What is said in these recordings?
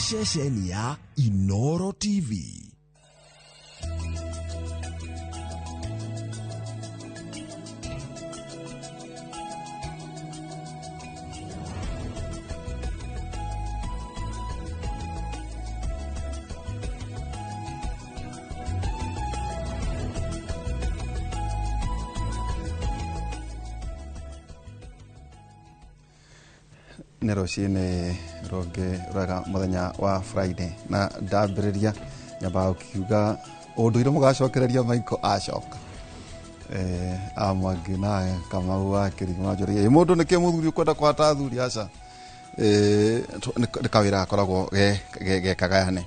ceceni ya Inoro TV. Nero shine roge raga muthenya wa Friday na ndambiriria nyamba ukiuga unduire mugacokereria maiko acoka amwangi na kama wa kirima jori mundu nike muthuri ukwenda kwata athuri aca nikawira akoragwo ge kagayane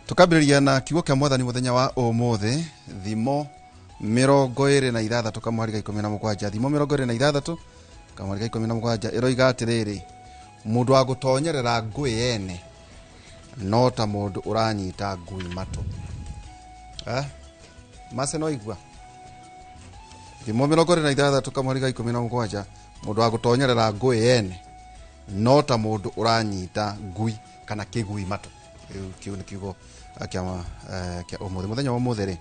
tukambiriria na kiugo kia mwathani muthenya wa umuthi thimo 26 kamwari ga 17 thimo 26 kamwari ga 17 iroiga atiriri mundu agutonyerera ngui yene no ta mundu uranyita ngui matu mase no igwa thimo 26 kamwari ga 17 mundu agutonyerera ngui yene no ta mundu uranyita ngui kana kigui matu kiu ni kiugo kia umuthi muthenya wa umuthi ri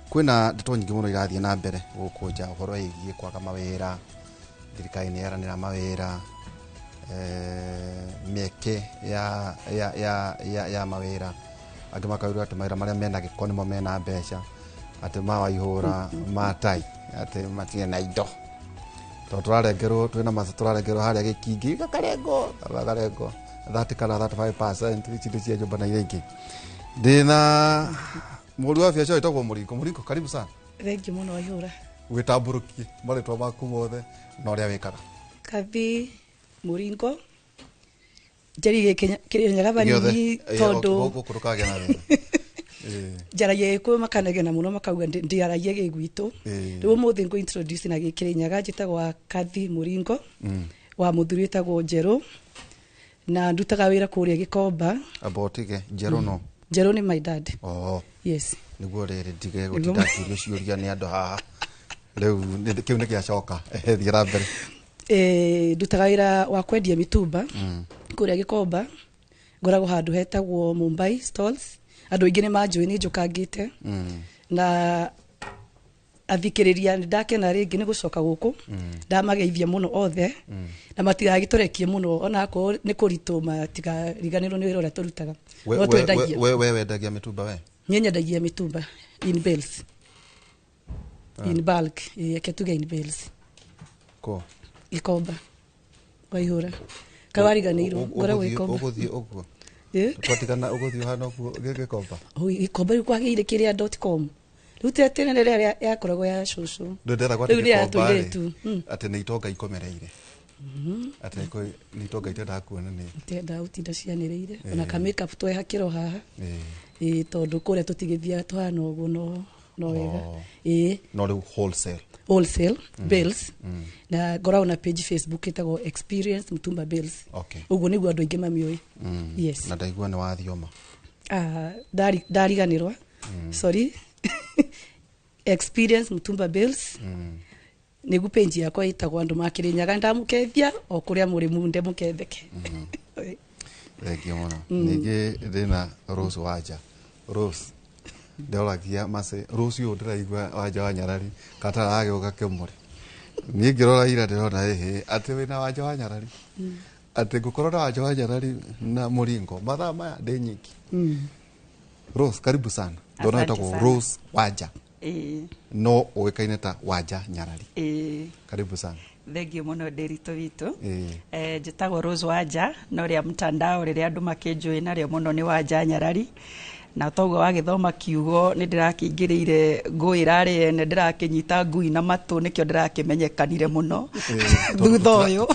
kwina ndeto nyingi muno irathie na mbere gukunja uhoro igie kwaga mawira thirikari ni yaranira mawira mieke ya mawira angi makaurwa ati mawira maria mena gikoni mo mena mbeca ati mawaihura matai ati matie na indo to turarengerwo twina maso turarengerwo haria gikingi gakarengo 35% ichi cia jumba na irengi ndina muri wa biacara itagwo Muringo karibu sana thank you muno waihura witamburukie maritwa maku mothe na uria wikaga Kathi Muringo jeri kirinyaga bani tondu gukurukaga na wera jaraye ko makanage na muno makauga ndiaraye gigwitu riu muthi ngo introduce na gikirinyaga jitagwa Kathi Muringo wa muthuri etagwo Njero na ndutaga wira kuria Gikomba abotige Njero no Njero ni my dad yes niguo riri ndige gutinda kiuria ciuria ni andu haha riu kiu ni giacoka thiira mbere ndutaga wira wa kwendia mitumba kuria Gikomba ngoragwo handu hetagwo Mumbai stalls andu ingi ni manjui ni njukangite na athikiriria ndakena ringi ni gucoka guku ndamageithia muno othe na matiragiturekie muno ona ko ni kuritu matigariganirwo ni wira uria turutaga we wendagia mitumba we nyendagia mitumba in bells in bulk ketuga in bells ko Gikomba waihura kawariganirwo ngora Gikomba uguthie uguo twatigana uguthie hano Gikomba Gikomba kwagiire.com rute tene rere yakoragwo ya cucu ndera gwati Gikomba ati ni itonga ikomereire ati ni itonga itenda kuona ni itenda utinda cianireire ona ka makeup twe hakiro haha tondu kuria tutigithia twahana uguo no wega no ri wholesale bells na ngoragwo na page Facebook etagwo Experience Mutumba Bells uguo niguo andu aingi mamioi yes na ndaigua ni wathioma ndariganirwa sorry Experience Mutumba Bells niguo page yakwa itagwo andu makirinyaga ndamukethia o kuria muri munde muketheke thank you muno nige ndina Rose Waja Rose ndolagia mase Rose yo ndiraigua Waja wa Nyarari katarage ukakemure ni ngirora ira ndirona ati wina Waja wa Nyarari ati gukorora Waja wa Nyarari na Muringo mathaa maya ndi nyiki Rose karibu sana ndona itagwo Rose Waja no uwekaine ta Waja Nyarari karibu sana thank you muno ndirito witu njitagwo Rose Waja no ria mtandao riria andu makinjui nario muno ni Waja Nyarari na toguo wagithoma kiugo ni ndirakingiriire ngui rari ene ndirakinyita ngui na matu nikio ndirakimenyekanire muno thutha uyu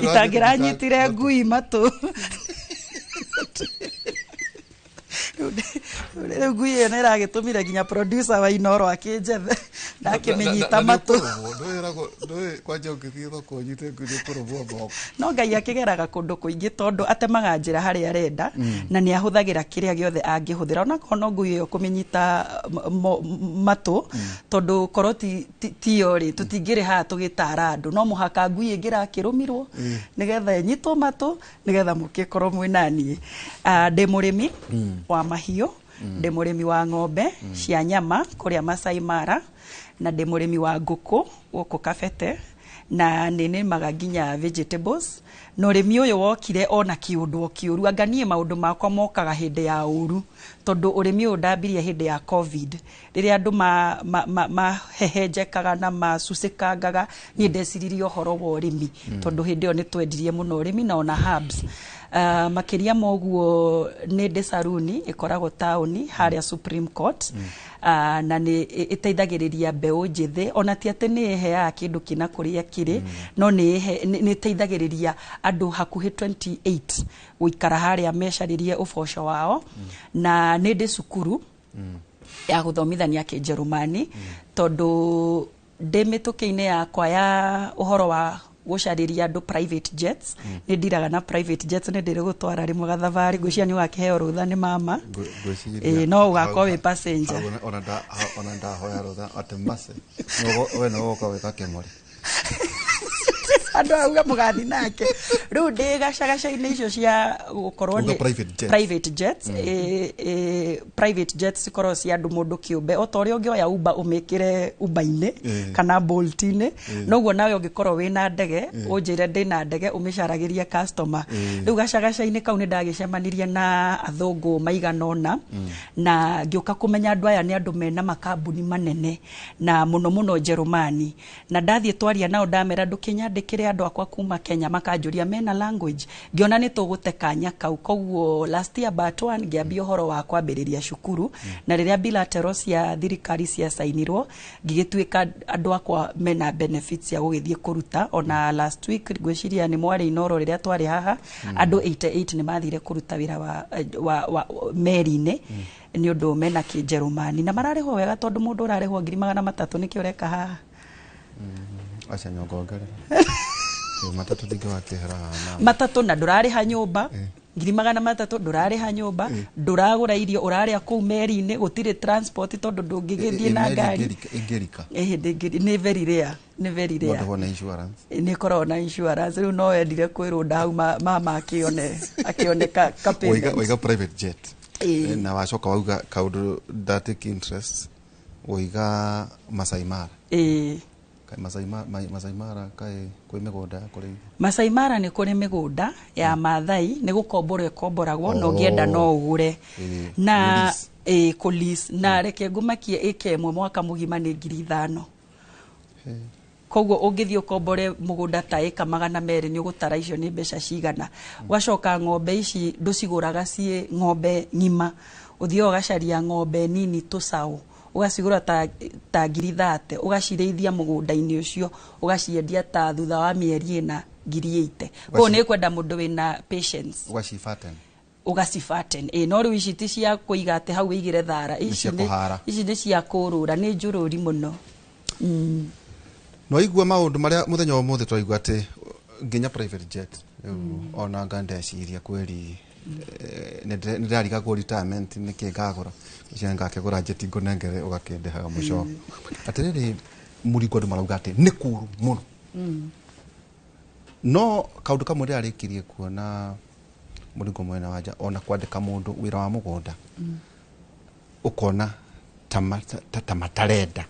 itangiranyitire ngui matu ngui ene iragitumire nginya producer wa Inoro akinjethe ndakimenyita matu ndoe kwanja ukithiro konyite kurubwo boko no Ngai akigeraga kundu kuingi tondu atemaga njira hari arenda na ni ahuthagira kiria giothe angihuthira ona kono ngui yo kumenyita matu tondu koroti tiori tutingire ha tugitara andu no muhaka ngui ingira kirumirwo nigetha nyitwo matu nigetha mukikorwo mwinani ndi murimi wa mahiu ndi murimi wa ng'ombe cia nyama kuria Masai Mara na ndi murimi wa nguku guku Kabete na nene magaginya vegetables no remi uyu wokire ona kiundu kiuru anganie maundu makwa mokaga hindi ya uru tondu urimi uyu ndambirie hindi ya covid riria andu mahehenjekaga na masusikangaga ni ndeciririe uhoro wa urimi tondu hindi yo ni twendirie muno urimi na ona herbs makiria moguo ni de saruni ikoragwo tauni haria Supreme Court na ni iteithagiriria mbeu njithi ona ti ati ni heaga kindu kina kuria kiri no ni iteithagiriria andu hakuhi 28 guikara haria mecaririe uboco wao na ni de cukuru ya guthomithania Kijerumani tondu ndimitukiine yakwa ya uhoro wa gucariria andu private jets ni ndiraga na private jets ni ndire gutwara rimwe gathavari gucia ni wakiheo rutha ni mama no ugakwa wi passenger ona ndahoya rutha atemase we no uka weka kemori andu auga mugathi nake riu ndi gacagaca-ini icio cia gukorwo ni private jets private jets cikorwo cia andu mundu kiumbe o toria ungioya Uber umikire Uber-ini kana Bolt-ini noguo nawe ungikorwo wina ndege unjire ndina ndege umicaragirie customer riu gacagaca-ini kau ni ndagicemanirie na athungu maiganona na ngiuka kumenya andu aya ni andu mena makambuni manene na muno Jerumani na ndathie twaria nao ndamera ndukinyandikire andu akwa kuma Kenya makanjuria mena language ngiona ni tugute kanya kau koguo last year but one ngiambia horo wa kwambiriria cukuru na riria bilateral cia thirikari cia sainirwo ngigituika andu akwa mena benefits ya gugithie kuruta ona last week gwiciria ni mwari inoro riria twari haha andu 88 ni mathire kuruta wira wa meri-ini ni undu mena Kijerumani na mararihwo wega tondu mundu urarihwo 300 nikio reka haha acha nyongongere matatu thiga kihera matatu na ndurariha nyumba 300 ndurariha nyumba nduragura irio uraria ku meri-ini gutire transport tondu ndungigithie na ngari ingerika ni very rare na insurance ni korwo na insurance riu no endire kwirunda hau mama akioneka kapeni oiga private jet na wacoka wauga kaundu that interest oiga Masai Mara Masai Mara kai kwi migunda kuri Masai Mara ni kuri migunda ya Maathai ni gukombora ikomboragwo no ngienda no ugure na kulis na reke ngumakie ike mwe mwaka mugima ni 5,000 koguo ungithie ukombore mugunda ta ika 200 ni ugutara icio ni mbeca cigana wacoka ng'ombe ici nduciguraga cie ng'ombe ngima uthio gacaria ng'ombe nini tucau ugacigura ta 30,000 ugacirithia mugunda-ini ucio ugaciendia ta thutha wa mieri ina 8,000 ko ni kwenda mundu wina patience ugacifaten no riu ici ti cia kuiga ati hau igire thara ici ni cia kurura ni njururi muno no igua maundu maria muthenya wa muthe twaigua ati nginya private jet ona ngandeciria kweri ndirariga ku retirement nikigagura cenga kigura jet ngunengere ugakendehaga muco atiriri murigo andu marauga ati ni kuru muno no kaundu kamwe ndarikirie kuona murigo mwena wanja ona kwandika mundu wira wa mugunda ukona tamatarenda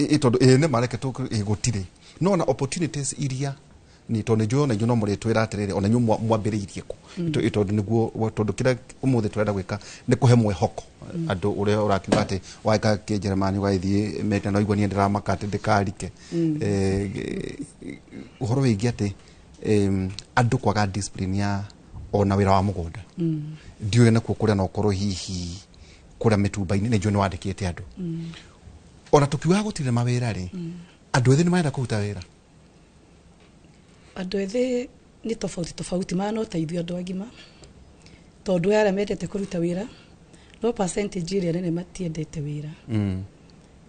itondo ne mareke tu igutire no na opportunities iria ni tondu njona no muri twira atiriri ona nyu mwambiriirie ku itondo niguo tondu kira umuthe twenda gwika ni kuhe mwehoko andu uria urakiuga ati waika Kijerumani waithie meta no igua ni ndiramaka ati ndikarike uhoro wigi ati andu kwaga discipline ya ona wira wa mugunda ndiwe na kukuria no korwo hihi kuria mitumba-ini ni njoni wandikite andu ona tukiuga gutire mawira ri andu ethi ni marenda kuruta wira andu ethi ni tofauti maana uteithio andu agima tondu ara metete kuruta wira no percentage iria nene matiendete wira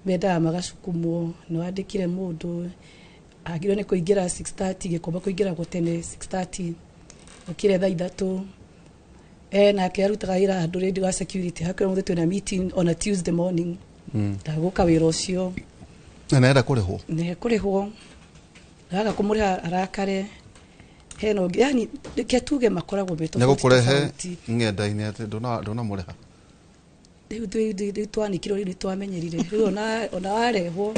mendaga magacukumwo nĩ wandĩkire mũndũ agĩrĩirwo nĩ kũingĩra 6:30 gĩkomba kũingĩragwo tene 6:30 ũkire thaa 3 nake arutaga wĩra handũ rĩndĩ wa security hakwĩra mũthĩ twĩna meeting on a Tuesday morning ndagũka wĩra ũcio na nenda kũrĩhwo ndaga kũmũrĩha arakare heno yani reke tuge makoragwo beto nĩ gũkũrehe ng'enda-inĩ atĩ ndona mũrĩha rĩu twanikirwo rĩu twamenyerire rĩu ona warehwo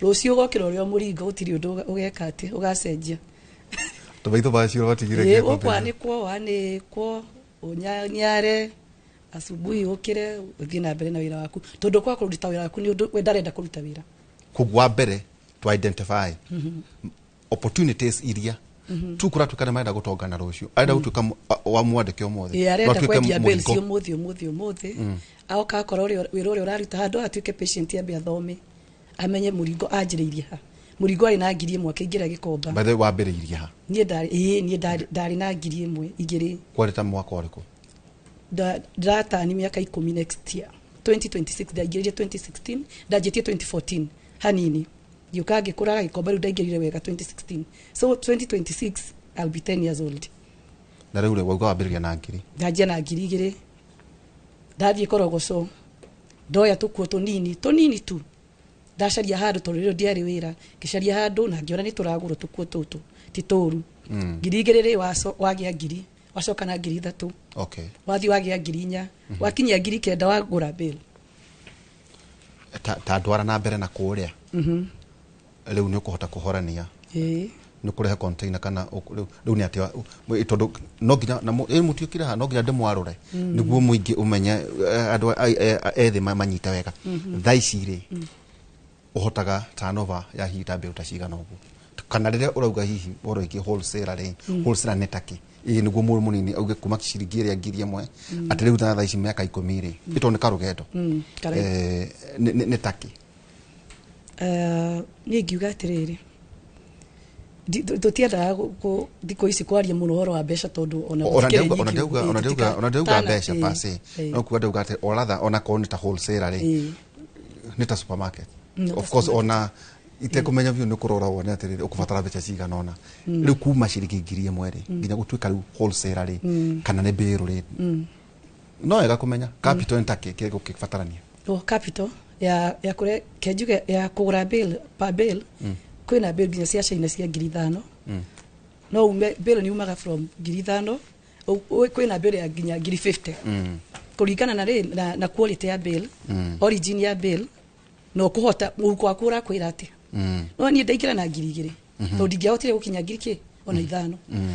rũcio gokĩra ũrĩa mũringo gũtirĩ ũndũ ũgeka atĩ ũgacenjia tũbaitũ bacio batigire wanĩkwo ũnyanyare asubuhi ũkire ũthiĩ na mbere na wĩra waku tondũ kwa kũruta wĩra waku nĩ ũndũ we ndarenda kũruta wĩra kugwa mbere to identify opportunities iria tukura tukana maenda gutongana rucio aenda gutuka wa mwandike omothe arenda kwendia bills umuthi aoka akora wĩra ũrĩa ũraruta handũ atuĩke patient ambe athome amenye mũringo anjĩrĩirie ha mũringo arĩ na ngiri ĩmwe akĩingĩra gĩkomba bathe wambĩrĩirie ha niĩ ndarĩ na ngiri ĩmwe igĩrĩ kwarĩta mwaka ũrĩkũ ndatani mĩaka 10 next year 2026 ndaingĩrire 2016 ndanjĩtie 2014 hanini yuka ngĩkũraga gĩkomba rĩu ndaingĩrire wega 2016 so 2026 I'll be 10 years old na rĩu wauga wambĩrĩria na ngiri ndanjia na ngiri igĩrĩ ndathiĩ korogoco ndoya tũkuo tũnini tu ndacaria handũ tondũ rĩrĩa ndiarĩ wĩra ngĩcaria handũ na ngĩona nĩ tũragũrwo tũkuo tũtũ ti tũru ngiri igĩrĩ rĩ wagĩa ngiri wacoka na ngiri 3 okay wathi wagĩa ngiri 4 wakinyia ngiri 9 wagũra bill ta ndwara na mbere na kũrĩa rĩu nĩ ũkũhota kũhorania nĩ kũrehe container kana rĩu nĩ atĩ tondũ no nginya na mũtiũkire ha no nginya ndĩmwarũre nĩguo mũingĩ ũmenye andũ ethĩ manyita wega thaa ici rĩ ũhotaga turnover ya hita mbeu ta cigana ũguo kana rĩrĩa ũrauga hihi ũrĩa ingĩ wholesale rĩ wholesale netaki nĩguo mũrũ mũnini auge kuma ciringi ĩrĩa ngiri ĩmwe atĩ rĩu thaa ici mĩaka 10 rĩ ĩtoneka rũgendo netaki niĩ ngiuga atĩrĩrĩ tũtiendaga thikũ ici kwaria mũno ũhoro wa mbeca tondũ ona ndauga mbeca pase no kuga ndauga atĩ oratha ona korwo nĩ ta wholesale rĩ nĩ ta supermarket of course ona itekũmenya biũ nĩ kũrora wone atĩrĩrĩ ũkũbatara mbeca cigana ona rĩu kuma ciringi ngiri ĩmwe rĩ nginya gũtuĩka rĩu wholesale rĩ kana nĩ mbĩrũ rĩ no wega kũmenya capital nĩtakĩ gũkĩbatarania capital ya kũre kenjuge ya kũgũra bill per bill kwĩna bill nginya cia China cia ngiri 5 no ume bill nĩ umaga from ngiri 5 kwĩna bill ya nginya ngiri 50 kũringana na quality ya bill origin ya bill no kuhota mũhuko waku ũrakwĩra atĩ no niĩ ndaingĩra na ngiri 2 tondũ ndingĩahotire gũkinya ngiri kĩ ona 5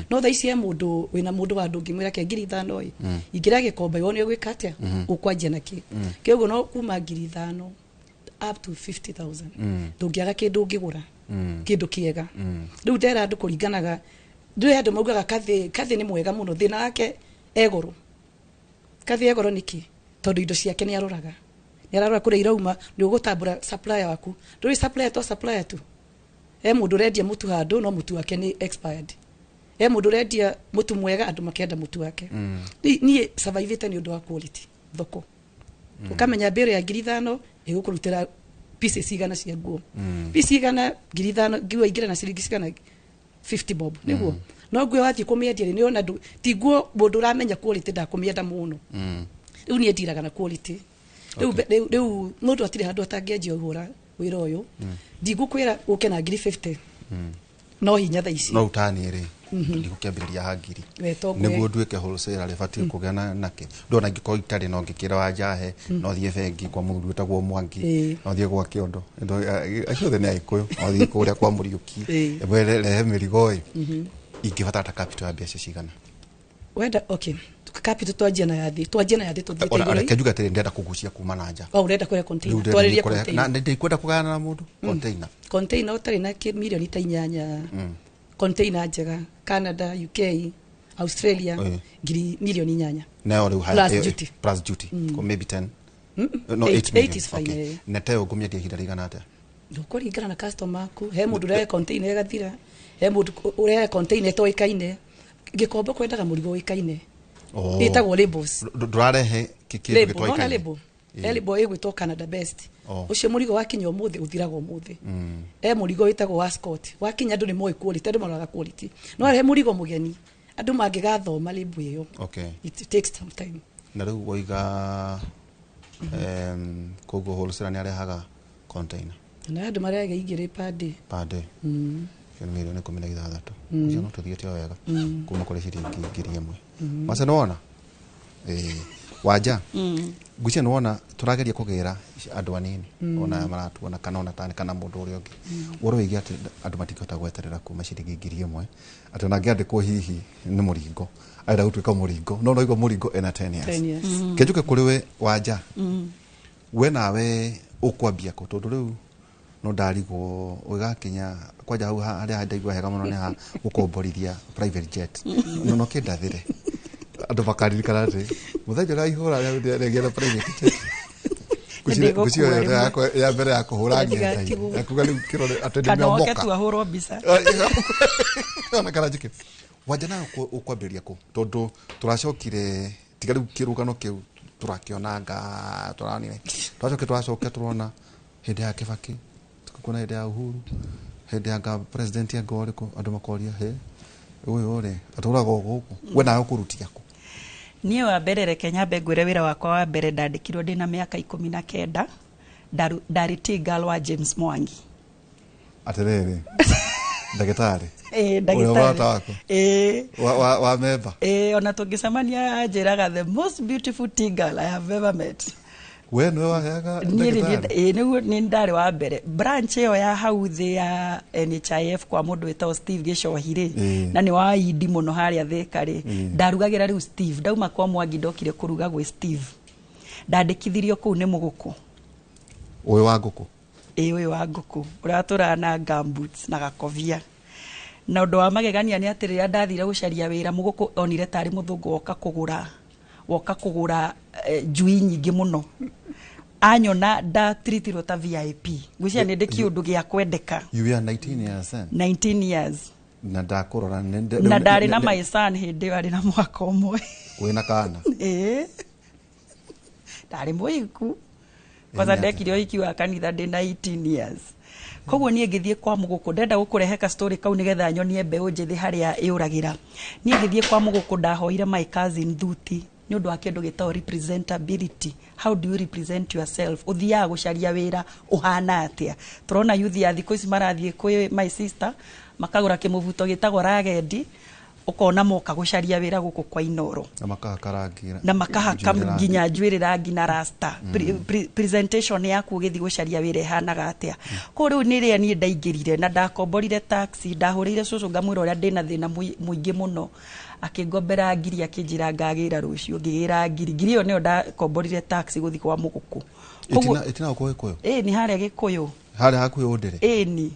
no thaa ici mũndũ wĩna mũndũ wa ndũ ngĩmwĩra ke ngiri 5 ingĩra gĩkomba wone gwĩka atĩa ũkwanjia na kĩ kĩoguo no kuma ngiri 5 up to 50,000 ndũngĩaga kĩndũ ũngĩgũra kĩndũ kĩega rĩu ndera andũ kũringanaga ndĩrĩ andũ maugaga kathĩ nĩ mwega mũno thĩna wake egoro kathĩ egoro nĩkĩ tondũ indo ciake nĩ aroraga nĩararora kũrĩa irauma nĩ ũgũtambũra supplier waku ndũrĩ supplier tu mũndũ ũrendia mũtu handũ no mũtu wake nĩ expired mũndũ ũrendia mũtu mwega andũ makenda mũtu wake niĩ survivete nĩ ũndũ wa quality thoko ukamenya mbere ya ngiri 5 ĩgũkũrutĩra pieces igana cia nguo piece igana ngiri 5 ngiwa ingĩra na ciringi cigana 50 bob nĩguo no nguo wathiĩ kũmĩendia nĩ ona ti nguo mũndũ ũramenya quality ndakũmĩenda mũno rĩu niĩ ndiraga na quality rĩu mũndũ atirĩ handũ atangĩanjia ũhũra wĩra ũyũ ndigũkwĩra ũke na ngiri 50 no hinya thaa ici no utani rĩ ndigũkĩambĩrĩria ha ngiri nĩguo nduĩke wholesale rĩ batiĩ kũgĩa nake ndona ngĩkorwo itarĩ no ngĩkĩra wa njahe no thiĩ bengi kwa mũthuri wĩtagwo Mwangi no thiĩ gwa Kĩondo acio othe nĩ Agĩkũyũ no thiĩ kũrĩa kwa Mũriũki rehe mĩrigo ingĩbatara ta capital ya mbeca cigana wenda okay capital twanjia na yathi tũthiĩ ona kenjuga atĩrĩ ndenda kũgucia kuma na nja urenda kũrĩa container twarĩria container na ndikwenda kũgayana na mũndũ container ũtarĩ na milioni ta 8 container njega Canada UK Australia ngiri milioni 8 nayo rĩu plus duty maybe 10 no 8 million is fine okay neteo ngũmĩendia ihinda rĩigana atĩa ndũkũringana na customer aku he mũndũ ũrehe container ĩgathira he mũndũ ũrehe container ĩtoĩkaine gĩkombe kwendaga mũrigo ũĩkaine itagwo labels ndũrarehe kĩkĩndũ gĩtoĩkaine Eli boy gwitwo Canada Best ucio murigo wakinya umuthi uthiraga umuthi murigo witagwo Ascot wakinya andu ni moi quality andu maraga quality no he murigo mugeni andu mangigathoma libu iyo it takes some time na riu woiga kogo wholesale ni arehaga container na andu marega igire pade kena milioni 16 ucio no tuthiete wega kuma kule ciringi ngiri imwe masa nona waja gucia nona turageria kugira andu anini ona maratuona kana ona tani kana mundu uri ungi woro wigi ati andu matikota gweterera kuma ciringi ngiri imwe ati ona ngiandikwo hihi ni muringo aira gutwika muringo no igwa muringo ena 10 years kejuke kuri we waja we nawe ukwambia ko tondu riu no ndarigo ugakinya kwaja hau haria ndaigwa hega muno ni ha gukomborithia private jet no kindathire andu bakaririkana ati muthenya ra ihura rĩa private jet kucio ya mbere ya kuhura ngenda akuga ni kirore atende miomoka kana wakati ahurwo bisa ona kana jike waja na ukwambiria ko tondu turacokire tigaru kirugano kiu turakionanga turanire turacoke turona hindi ya Kibaki tukuna hindi ya Uhuru hindi ya president ya goriko andu makoria he uyu uri aturaga guku we nayo kurutia ko niĩ wa mbere reke nyambe ngwĩre wĩra wakwa wa mbere ndandĩkirwo ndĩna mĩaka 19 ndarĩ T-girl wa James Mwangi atiriri ndagĩtarĩ ndagĩtarĩ wa memba ona tũngĩcemania njĩraga the most beautiful T-girl I have ever met we nĩwe waheaga ndagĩtarĩ nĩguo nĩ ndarĩ wa mbere branch ĩyo ya hau thĩ ya NHIF kwa mũndũ wĩtagwo Steve Gĩcohi na nĩ wa idi mũno harĩa Thika ndarugagĩra rĩu Steve ndauma kwa Mwangi ndokire kũruga gwĩ Steve ndandĩkithirio kũu nĩ mũgũkũ ũyũ wa ngũkũ ũyũ wa ngũkũ ũrĩa tũraga na gumboots na gakobia na ũndũ wa magegania nĩ atĩ rĩrĩa ndathire gũcaria wĩra mũgũkũ onire tarĩ mũthũngũ woka kũgũra njui nyingĩ mũno anyona treatirwo ta VIP ngwĩciria nĩ ndĩ kĩũndũ gĩa kwendeka you were 19 years 19 years na ndakorora na ndarĩ na my son hĩndĩ arĩ na mwaka ũmwe wĩna kana ndarĩ mũiku kwanza ndekire ũhiki wa kanitha ndĩ na 18 years koguo niĩ ngĩthiĩ kwa mũgũkũ ndenda gũkũrehe ka story kau nĩgetha nyonie mbeũ njĩthĩ harĩa ĩũragĩra niĩ ngĩthiĩ kwa mũgũkũ ndahoire my cousin Thuti nĩ ũndũ wa kĩndũ gĩtagwo representability how do you represent yourself ũthiaga gũcaria wĩra ũhana atĩa tũrona youth ya thikũ ici marathiĩ kwĩ my sister makagũra kĩmũbuto gĩtagwo ragendi ukona moka gũcaria wĩra gũkũ kwa Inoro na makahaka nginya njuĩrĩ rangi na rasta presentation yaku ũgĩthiĩ gũcaria wĩra ihanaga atĩa ko rĩu nĩ rĩa niĩ ndaingĩrire na ndakomborire taxi ndahũrĩire cũcũ ngamwĩra ũrĩa ndĩna thĩna mũingĩ mũno akĩngombera ngiri akĩnjĩra ngagĩra rũciũ ngĩgĩra ngiri ĩyo nĩyo ndakomborire taxi gũthiĩ kwa mũgũkũ itina uko Gĩkũyũ nĩ harĩa Gĩkũyũ harĩa hakuhĩ ũndĩrĩ ni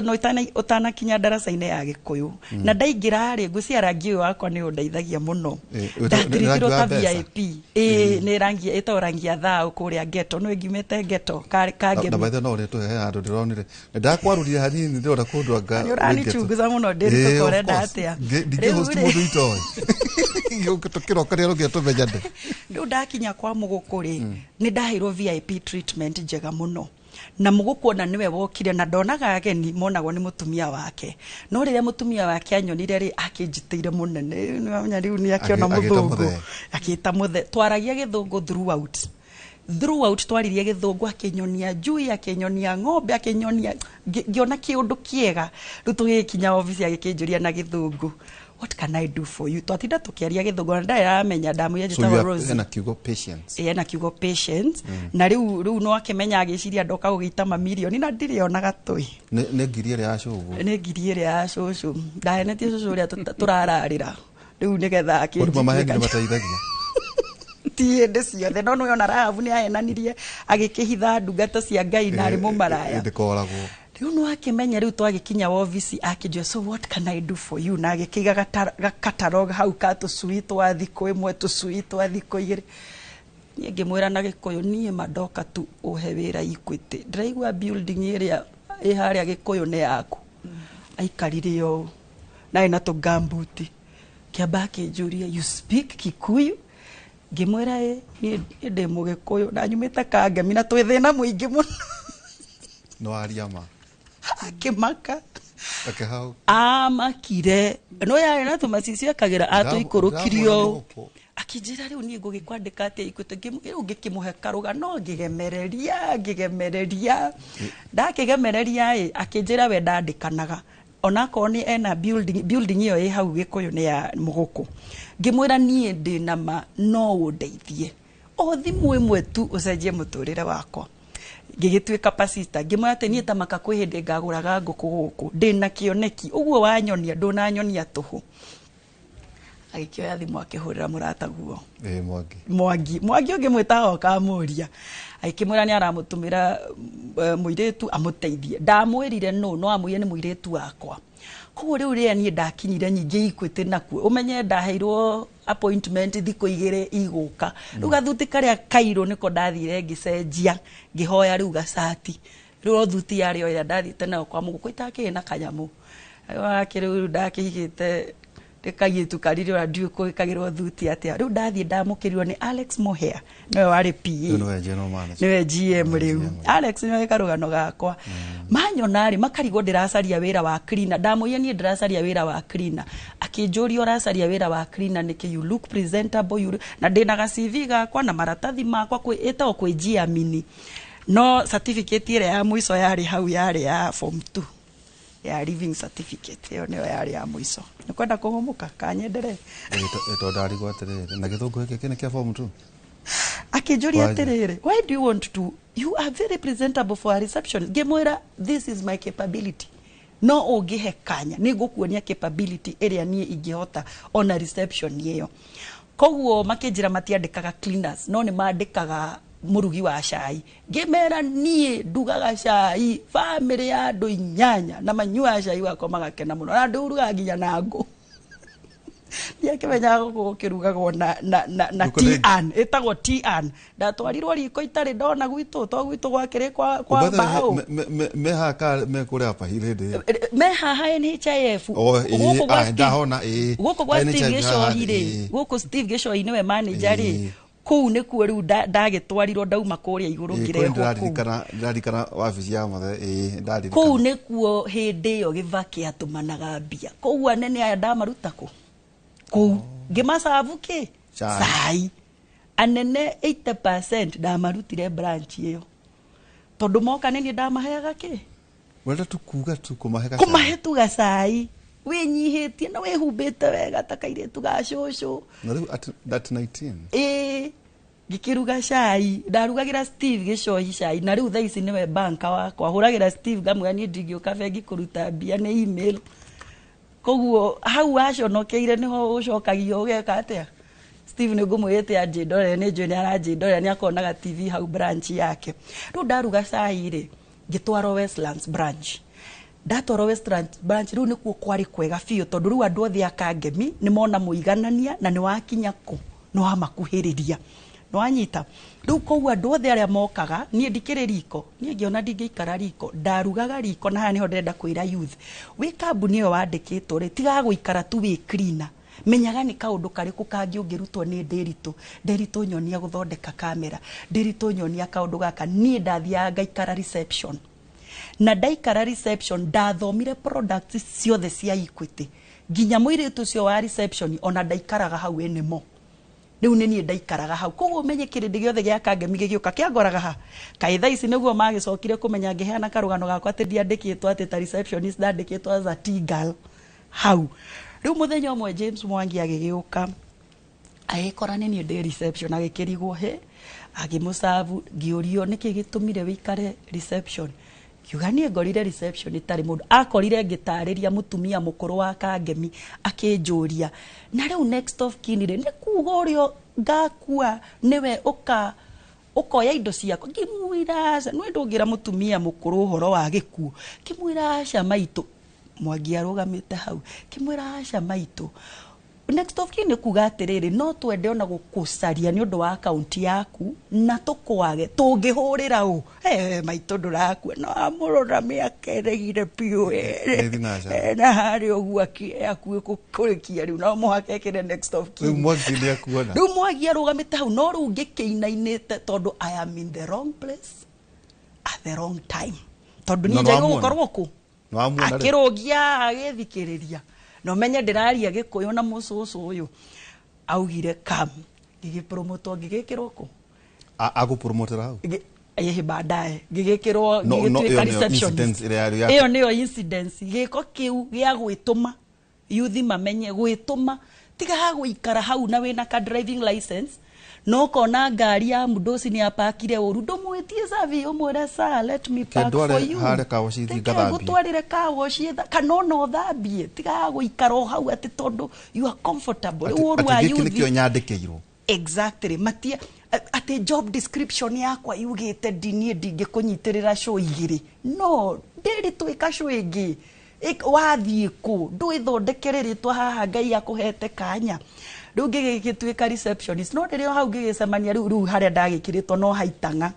no utanakinya daraca-inĩ ya Gĩkũyũ na ndaingĩra rĩ ngwĩciria rangi ũyũ wakwa nĩ ũndeithagia mũno ndatirikirwo ta VIP nĩ rangi ĩtagwo rangi ya thao kũrĩa Geto no ngimĩte Geto kangemi na baitha no rĩtũ he handũ ndĩronire ndakwarũria hanini ndĩrona kũndũ anga ũranichunguza mũno ndĩrĩtũkorenda atĩa ndingĩhost mũndũ itoĩ gĩũkĩroka rĩero gĩatũmenyane rĩu ndakinya kwa mũgũkũ rĩ nĩ ndaheirwo VIP treatment njega mũno na mũgũkũ ona niwe wokire na ndonaga ageni monagwo nĩ mũtumia wake no rĩrĩa mũtumia wake anyonire rĩ akĩnjitĩire mũnene nĩwamenya rĩu nĩ akĩona mũthũngũ akĩta mũthe twaragia gĩthũngũ throughout twaririe gĩthũngũ akĩnyonia njui akĩnyonia ng'ombe akĩnyonia ngĩona kĩũndũ kĩega rĩu tũgĩkinya obici agĩkĩnjũria na gĩthũngũ what can I do for you twatinda tukiaria gĩthũngũ na ndaramenya ndamũria njĩtagwo Rose ena kiugo patience ena kiugo patience na rĩu no akĩmenya agĩciria ndoka gũgĩita mamirioni na ndirĩonaga tũi nĩ ngiri ĩrĩa ya cũcũ nĩ ngiri ĩrĩa ya cũcũ ndahenetie cũcũ ũrĩa tũrararĩra rĩu nĩgetha akĩnjĩka mahengere mateithagia ti hĩndĩ ciothe no nĩ ona Rahabu nĩ ahenanirie agĩkĩhitha ndungata cia Ngai na arĩ mũmaraya ndĩkoragwo rĩu no akĩmenya rĩu twagĩkinya obici akĩnjũa so what can I do for you na agĩkĩiga catalog hau ka tũcui twa thikũ ĩmwe tũcui twa thikũ igĩrĩ niĩ ngĩmwĩra na Gĩkũyũ niĩ madoka tu ũhe wĩra Equity ndĩraigua building ĩrĩa ĩ harĩa Gĩkũyũ nĩ yaku aikarire ũũ na ena tũgambuti kĩamba akĩnjũria you speak Kikuyu ngimwira ni ndi mugikuyu na nyumite Kangemi na twi thina muingi muno no ariama akimaka akahau amakire no yari na tumacicio akagira atuikurukirio akijira riu ni ngugikwandika ati ikuite ngimuhe karuga no ngigemereria ndakigemereria akijira we ndandikanaga onako ni ena building iyo ĩ hau Gikuyu ni ya Muguku ngimwira nie ndi na ma no undeithie o thimu imwe tu ucenjie muturire wakwa ngigituika pastor ngimwira ati nie tamaka kwi hindi ngaguraga nguku guku ndi na kioneki uguo wanyonia ndunanyonia tuhu agikioya thimu akihurira murata guo Mwangi ngimwita okamuria akimwira ni aramutumira muiretu amuteithie ndamwirire no amwire ni muiretu wakwa kuo riu ria ni ndakinyire nyingi ikwite nakuo umenye ndaheirwo appointment thiko igire iguka riu gathuti karia kairo niko ndathire ngicenjia ngihoya riu gacati riu thuti yari o ira ndathite nayo kwa Muguku itake na kanyamu akiriu ndakigite kagitu karire wa ndio ko kagirwo thuti atia riu ndathie ndamukirirwo ni Alex Mohea niwe wari PA niwe GM riu Alex niwe karugano gakwa manyonari makarigo ndiracaria wira wa cleaner ndamuye ni ndiracaria wira wa cleaner akinjuria uracaria wira wa cleaner niki you look presentable na ndina ga CV gakwa na maratathi makwa kwita kwi GM no certificate ire ya mwiso yari hau yari ya form 2 ya living certificate yo niyo yari ya mwiso nikwenda kuhumuka kanyendere eto ndari gwaterere na githungu giki kene kia form 2 akijuria terere why do you want to you are very presentable for a reception gemwera this is my capability no ugihe kanya nigukuonia capability area nie ingihota on a reception yeyo koguo makijira matiandikaga cleaners no ni maandikaga murugi wa cai ngimera nie ndugaga cai family ya andu 8 na manyua cai wako magakena muno na nduruga nginya na ngo yakimenya gukirugagwo na Tian etagwo Tian ndatwarirwo riko itari ndona gwitu to gwitu gwakire kwa bao mehaka mekure apa hirende mehaha NHIF guko gwa Steve Gicoi ri guko Steve Gicoi niwe manager ri kuu ne kuo riu ndagitwarirwo ndauma kuria iguru ngirehwo ndarikana wabici ya mothe ndarikana kuu ne kuo hindi yo givaki atumanaga mbia kuu anene aya ndamaruta kuu ngimacabu ki sai anene 80% ndamarutire branch iyo tondu moka nini ndamaheaga ki wenda tukuga kumahe tu gacai winyihitie na wihumbite wega takaire tugacushu na riu at 19 gikiruga cai ndarugagira Steve Gicoi cai na riu thaici niwe banka wakwa huragira Steve gamwe ni ndingioka bengi kuruta mbia ni email koguo hau aconokeire niho ucokagio ugeka atia Steve ni ngumwite ajindore ni njwe ni arajindore ni akonaga TV hau branch yake riu ndaruga cai ri ngitwaro Westlands branch ndatwaro Westlands branch riu nikuo kwari kwega biu tondu riu andu othe a Kangemi ni mona muiganania na ni wakinya ku no amakuhiriria no anyita riu koguo andu othe aria mokaga nie ndikire riko nie ngiona ndingiikara riko ndarugaga riko na niho ndenda kwira youth wi kambuni yo wandikitwo ri tiga guikara tu wi cleaner menyaga ni kaundu kariku kangi ungirutwo ni ndirito nyonia guthondeka kamera ndirito nyonia kaundu gaka nie ndathiaga ngaikara reception na ndaikara reception ndathomire products ciothe cia Equity nginya muiritu ucio wa reception ona ndaikaraga hau enemo riu ni ndaikaraga hau koguo menye kirindi giothe gia Kangemi gigiuka kiagoraga ha kaitha ici niguo magicokire kumenya ngiheana karugano gakwa ati ndiandikitwo ati ta receptionist ndandikitwo as a T-girl hau riu muthenya umwe James Mwangi agigiuka agikora ni ndi reception agikirigwo he agimusavu ngiurio niki gitumire wikare reception kiuganie ngorire reception itari mundu akorire ngitariria mutumia mukuru wa Kangemi akinjuria na riu next of kin ni kuga urio ngakua niwe ukoya indo ciako ngimwira nwe ndungira mutumia mukuru uhoro wa gikuo kimwira aca maitu Mwangi arugamite hau kimwira aca maitu next of kin kuga atiriri no twende ona gukucaria ni undu wa account yaku na tukwage tungihurira u maito nduraku no amurora miakeregire piu na hari ogu aku kurikia riu no muhakekere next of kin riu mwagi akuona riu mwagi arugamite hau no riu ngikiinainite tondu I am in the wrong place at the wrong time tondu ni njaigo gukorwo ku akirogia agithikiriria no menye ndiraria gikuyu na mucucu uyu augire kam gigipromoto gigikiroko agupromotera hau ehe baadaye gigikirwo gigitwika reception iyo niyo incidence giko kiu gia gwituma yuthi mamenye gwituma tiga ha guikara hau na wina ka driving license no kona ngari ya mudosi ni apakire oru ndumwitie savi umwere sa let me park for you hare ka woshi thigathambi gutwarire ka woshi kana no thambie tiga guikara hau ati tondu you are comfortable oru ayu nikio nyandikiirwo exactly matia ati job description yakwa yugite dinie ndingikunyitirira show igiri no ndiri twika show igi wathie ku ndwithondekereritwa haha ngai akuhete kanya riu ngigitwika receptionist no ndirio hau ngigicemania riu haria ndagikiritwo no haitanga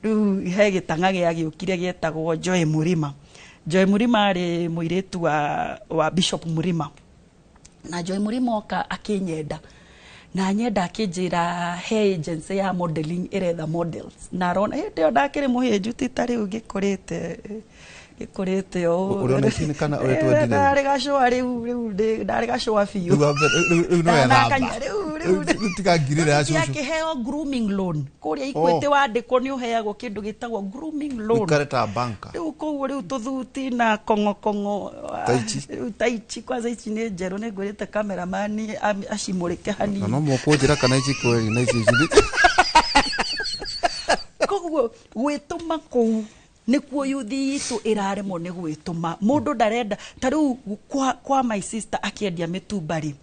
riu he gitanga gia giukire gietagwo Joy Murima ari muiritu wa Bishop Murima na Joy Murima oka akinyenda na nyenda akinjira he agency ya modeling iretha models na rona ndio ndakire muhinju titari ugikorete ikorete o urona kini kana uretwe ndare gashoa riu ndare gashoa fiu riu no ya riu tikagirira acu yakiheo grooming loan kuria ikwete wandiko ni uheagwo kindu gitagwo grooming loan ikareta banka riu koguo riu tuthuti na kongo taichi kwanza ichi ni njero ni ngurite cameraman acimurike hani no mokunjira kana ichi kweli na ichi koguo gwituma kou nikuo yuthi itu iraremo ni gwituma mundu ndarenda tariu kwa my sister akiendia mitumbari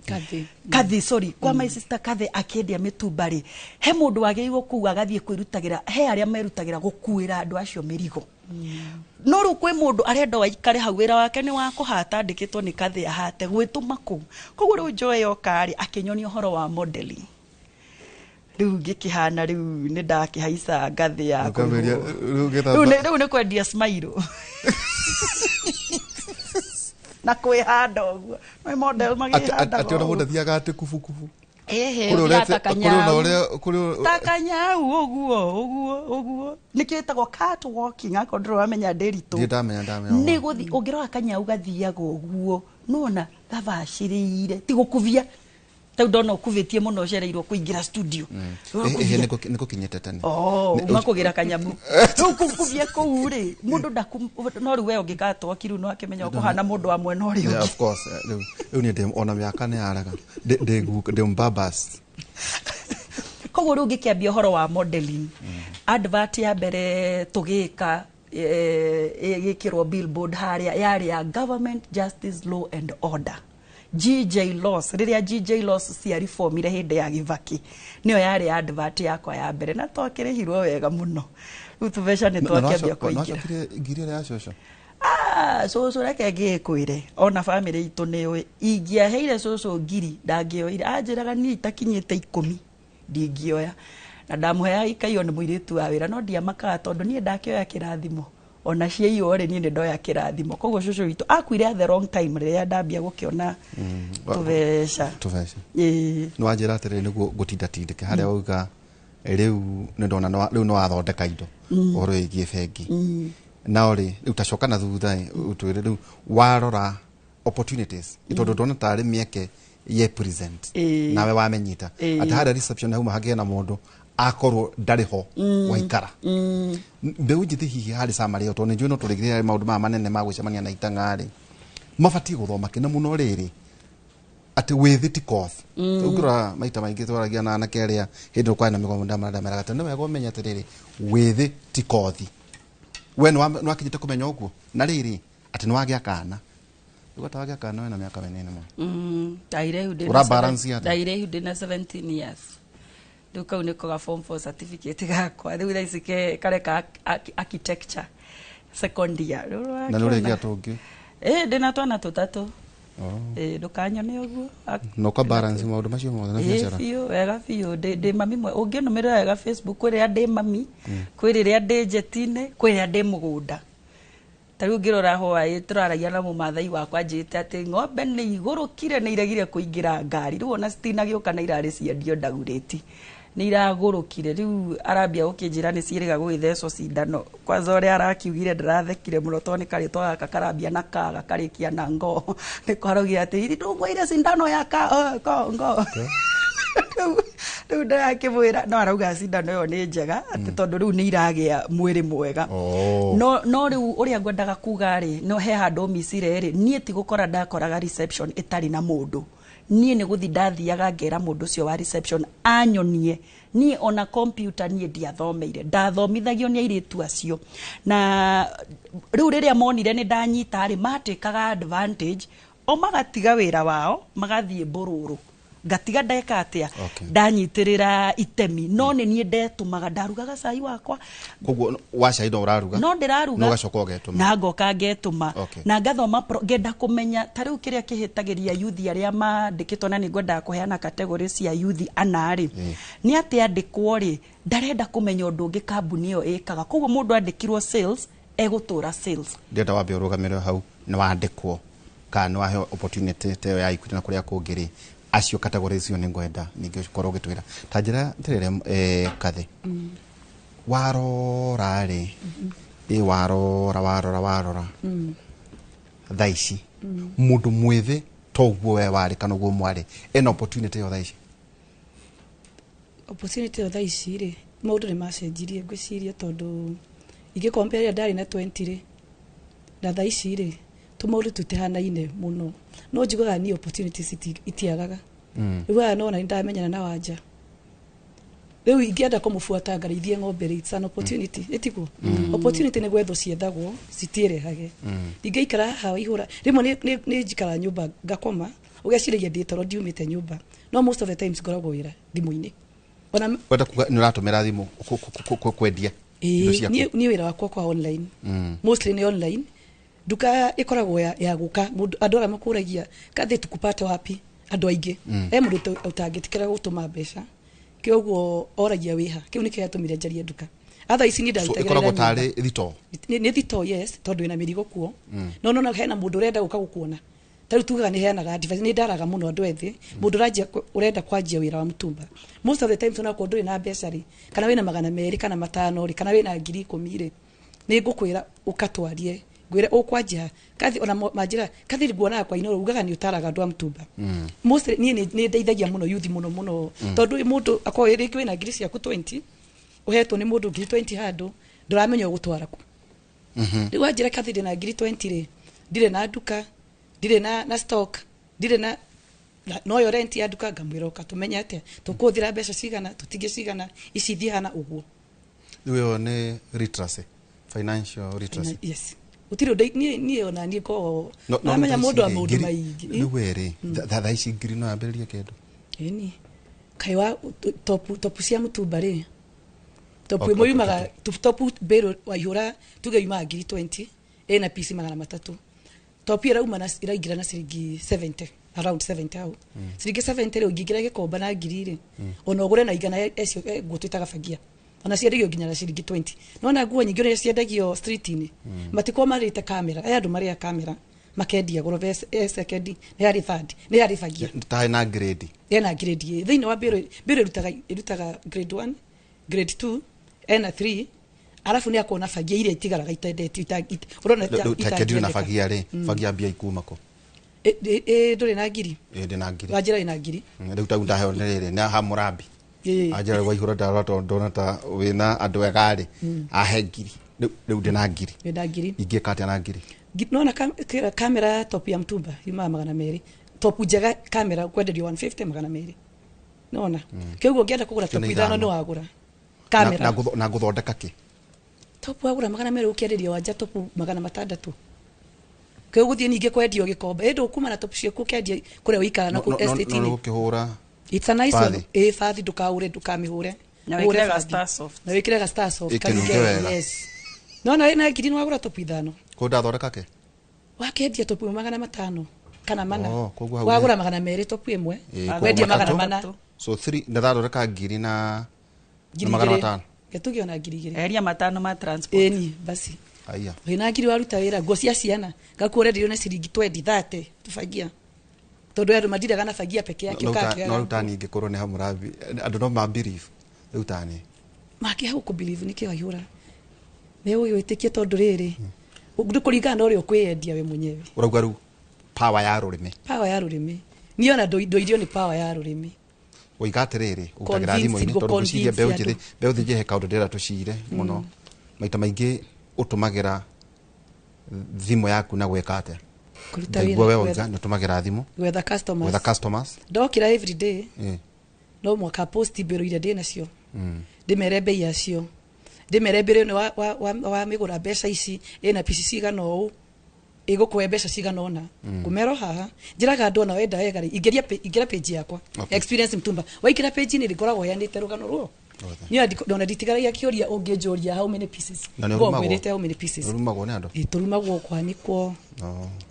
kathi sorry kwa my sister kathi akiendia mitumbari he mundu ageirwo kuga gathie kwirutagira he aria merutagira gukuira andu acio mirigo no ru kwi mundu arenda waikare hau wira wake ni wa kuhata ndikitwo ni kathi ahate gwituma ku koguo ru Joy okari akinyonia uhoro wa modeling riu ngikihana riu ni ndakihaica ngathi ya riu ni kwendia smile na kwihanda uguo no model magihanda ati ona mundu thiaga ati kufukufu takanyau uguo nikitagwo catwalking akodro wamenya nderitu ndamenya ni guthi ungirwa kanyau gathiaga uguo nona gavashirire ti gukuvia tau ndona ukuvitie muno cereirwo kuingira studio niko kinyete tani makugira kanyamu kuvia kuuri mundu no riwe ungikatwa kiru no akimenya ukuhana mundu amwe no ri of course riu ni dem ona miaka ni araga de mbabas koguo riu ngikiambia uhoro wa modeling advert ya mbere tugika gikirwo billboard haria yari ya government justice law and order GJ Laws riria GJ Laws cia reformire hindi ya Givaki niyo yari advert yakwa ya mbere na twakirihirwo wega muno riu tubesha ni twakiambia kuingira ngiri ya coco coco reke ngikwire ona family itu niwe ingiaheire coco ngiri ndangioire anjiraga ni itakinyite 10 ndingioya na ndamuhea ikaio ni muiritu wa wira no ndiamakaga tondu ni ndakioya kirathimo ona ciei ore ni ndoya kirathimo koguo coco witu akuire at the wrong time riria ndambia gukiona tubesha no anjira atiriri niguo gutindatindike haria uga riu ni ndona riu no athondeka indo oro igie bengi na ori utacoka na thutha utwire riu warora opportunities itondo ndona tari mieke ye present nawe wamenyita ati hada reception huma hage na mundu akorwo ndariho waikara mbeu njithi hihi hari samari to njwe no turigire maundu ma manene ma gwicemania na itangari mabati guthoma kina muno riri ati withiti course ugira maita maingi twaragia na anakeria hindu kwa na migomo ndamara gata no wego menya tiriri withiti course we no akijite kumenya uguo na riri ati no agia kana ugatawagia kana we na miaka minene mo daire udina 17 years duka uniko ga form 4 certificate gakwa riu thaicike kareka architecture second year na nuri gia tungi ndina twana tutatu ndukanyone uguo no ka balance maundu macio mothe na biacara wega biũ ndĩ mami mwe ũngĩnũmĩrĩra wega Facebook kwĩ rĩrĩa ndĩ mami kwĩ rĩrĩa ndĩ njeti-inĩ kwĩ rĩrĩa ndĩ mũgũnda ta rĩu ngĩrora Hawaii tũraragia na mũmathai wakwa njĩte atĩ ng'ombe nĩ igũrũkire nĩ iregire kũingĩra ngari rĩu ona citinagĩũka na irarĩ ciendio ndagurĩti nĩ iragũrũkire rĩu arambia gũkĩnjĩra nĩ ciĩrĩga gũgĩthecwo cindano kwanza ũrĩa arakiugire ndĩrathekire mũno tondũ nĩ karĩtwa gaka karambia na kaga karĩkia na ngo nĩ kwaraugire atĩ ndũngũire cindano ya ngo rĩu ndĩrakĩmwĩra no arauga cindano ĩyo nĩ njega atĩ tondũ rĩu nĩ iragĩa mwĩrĩ mwega no rĩu ũrĩa ngwendaga kuga-rĩ no he handũ micire-rĩ niĩ ti gũkora ndakoraga reception ĩtarĩ na mũndũ niĩ nĩ gũthi ndathiaga ngera mũndũ ũcio wa reception anyonie niĩ ona computer niĩ ndiathomeire ndathomithagio nĩ airĩtu acio na rĩu rĩrĩa monire nĩ ndanyita-rĩ matĩkaga advantage o magatiga wĩra wao magathiĩ mbũrũrũ ngatiga ndeka atia ndanyitĩrĩra itemi no nĩ niĩ ndetũmaga ndarugaga cai wakwa koguo wa cai ndo ũraruga no ndĩraruga no gacoka ũgetũma na ngoka ngetũma na ngathoma ngenda kũmenya ta rĩu kĩrĩa kĩhĩtagĩria youth arĩa mandĩkĩtwo na nĩ ngwendaga kũheana category cia youth ana-rĩ nĩ atĩ andĩkwo-rĩ ndarenda kũmenya ũndũ ũngĩ kambuni ĩyo ĩkaga koguo mũndũ andĩkirwo sales egũtũra sales ndĩrenda wambe ũrũgamĩrĩre hau nĩ wandĩkwo kana nĩ waheo opportunity ta ĩyo ya Equity na kũrĩa kũngĩ-rĩ acio categories cio nĩ ngwenda ningĩ ũkorwo ũgĩtwĩra ta njĩra ntĩrĩre Kathy warora-rĩ warora thaa ici mũndũ mwĩthĩ toguo we warĩ kana ũguo mwarĩ ena opportunity ĩyo thaa ici opportunity ĩyo thaa ici-rĩ maũndũ nĩ macenjirie ngwĩciria tondũ ingĩ-compare ndarĩ na 20-rĩ na thaa ici-rĩ tũmaũndũ tũtihanaine mũno no njugaga ni opportunities itiagaga rĩu no na ndamenyana na Wanja rĩu ingĩenda kũmũbuata ngarĩithie ng'ombe it's an opportunity ĩtiguo opportunity nĩ gwetho ciethagwo citiĩrehage ingĩikara haha ihũra rĩmwe nĩ njikara nyũmba ngakoma ũgeciragia ndĩ toro ndiumĩte nyũmba no most of the times ngoragwo wĩra thimũ-inĩ ona wenda kuga nĩ ũratũmĩra thimũ kwendia niĩ wĩra wakwa kwa online mostly ni online duka ikoragwo ya guka andũ arĩa makũragia Kathy tukupata wapi andũ aingĩ mũndũ ũtangĩtikĩra gũtũma mbeca kĩoguo oragia wĩha kĩu nĩ kĩatũmire njarie duka atha ici nĩ ndagĩtagĩra ikoragwo tarĩ thito nĩ thito yes tondũ ina mĩrigo kuo no hena mũndũ ũrenda gũka gũkuona tarĩu tugaga nĩ heanaga advice nĩ ndaraga mũno andũ ethĩ mũndũ ũrenda kwanjia wĩra wa mũtumba most of the times ona ndũrĩ na mbeca-rĩ kana wĩna 200 kana 500 kana wĩna 10,000-rĩ nĩ ngũkwĩra ũkatwarie gwĩre ũkwanjia Kathy ona manjĩra Kathy nguonaga kwa Inooro ugaga nĩ ũtaraga andũ a mũtumba mostly niĩ nĩ ndeithagia mũno youth mũno tondũ mũndũ akorwo rĩngĩ wĩna ngiri ciaku 20 uhetwo nĩ mũndũ ngiri 20 handũ ndũramenya ũgũtwara ku rĩu wanjĩra Kathy ndĩna ngiri 20-rĩ ndirĩ na duka ndirĩ na stock ndirĩ na no yo rent ya duka ngamwĩra ũka tũmenye atĩa tũkũthĩra mbeca cigana tũtige cigana ici thiana ũguo rĩu nĩ literacy financial literacy yes utiro ni ona ni ko na menya mundu wa mundu maingi ni were tha ici ngiri no ambĩrĩrie kĩndũ eni kaiwa top cia mũtumba rĩ top imwe yumaga top bero wa ihura tuge yumaga ngiri 20 ena pc 300 top ira uma na iraingira na ciringi 70 around 70 au ciringi 70 rĩu ngĩgira gĩkomba na ngiri rĩ ona ũgũre na igana ecio ngũtwĩtaga fagia ona ciendagio nginya na ciringi 20 nona nguo nyingĩ ũrĩa ciendagio street-inĩ matiko marĩte kamera andũ marĩa kamera makendia goro second nĩ harĩ third nĩ harĩ fagia ta na grade na grade thĩinĩ wa biro irutaga grade 1 grade 2 na 3 alafu nĩ akona fagia iria itigaraga itendeti urona ita na fagia rĩ fagia mbia ikuma ko ndũrĩ na ngiri ndĩna ngiri wanjĩra ina ngiri rĩu ta ndaheo nĩ na ha mũrambi ajara wa ihura ndaro ndona ta wĩna andũ egarĩ ahe ngiri rĩu ndĩna ngiri ingĩka atĩa na ngiri nona kamera top ya mtumba yuma 200 top njega kamera kwenderio 150 200 nona kĩugo ngĩenda kũgũra top ithano no agũra kamera na gũthondeka kĩ top agũra 200 ũkĩenderio wanja top 600 kĩugo thiĩ ningĩ kwendio gĩkombe ĩndũ kuma na top ciaku kwendia kũrĩa ũikara na ku estate-inĩ no ũkĩhũra it's a nice one fathi ndukaure ndukamihũre na wĩkĩrega star soft na wĩkĩrega star soft yes no na ngiri no agũra top ithano ko ndathondeka ke wakendia top 500 kana mana wagura magana merĩ topu ĩmwe wendia magana mana so 3 ndathondeka ngiri na magana matano getuge ona ngiri igĩrĩ eria matano ma transport eni basi aya wĩna ngiri waruta wĩra nguo cia ciana gakuore ndio na ciringi 20-30 tufagia tondu andu mathiraga na fagia peke yake ukake no rutani ingĩkorwo nĩ hamurabi andu no mabelieve rutani make hau ku believe nĩ kĩo yura nĩ ũyũĩtĩkie tondu rĩrĩ ndikũringana na ũrĩa ũkwĩendia we mwenyewe urauga ru power ya rũrĩmĩ niĩ ona ndoirio nĩ power ya rũrĩmĩ oigate rĩrĩ ũkagira thimũ-inĩ tondu gũciria mbeũ njĩthĩ he kaũndũ ndĩrenda tũcire mũno maita maingĩ ũtũmagĩra thimũ yaku na gwĩka atĩa ndaigua we oiga nĩũtũmagĩra thimũ gwetha customers ndokĩra every day no mwaka post mbero iria ndĩ nacio ndĩmere mbei yacio ndĩmere mbere nĩ wa mĩgũra mbeca ici ĩna pici cigana ũũ ĩgũkũhe mbeca cigana ũna ngũmero haha njĩraga andũ ona wenda wega ingĩra page yakwa experience Mtumba waikĩra page nĩ rĩkoragwo heanĩte rũgano ruo niĩ ndona nditigaragia kĩũria ũngĩnjũria how many pieces ngwĩrĩte how many pieces turumagwo nĩ andũ turumagwo kwanĩkwo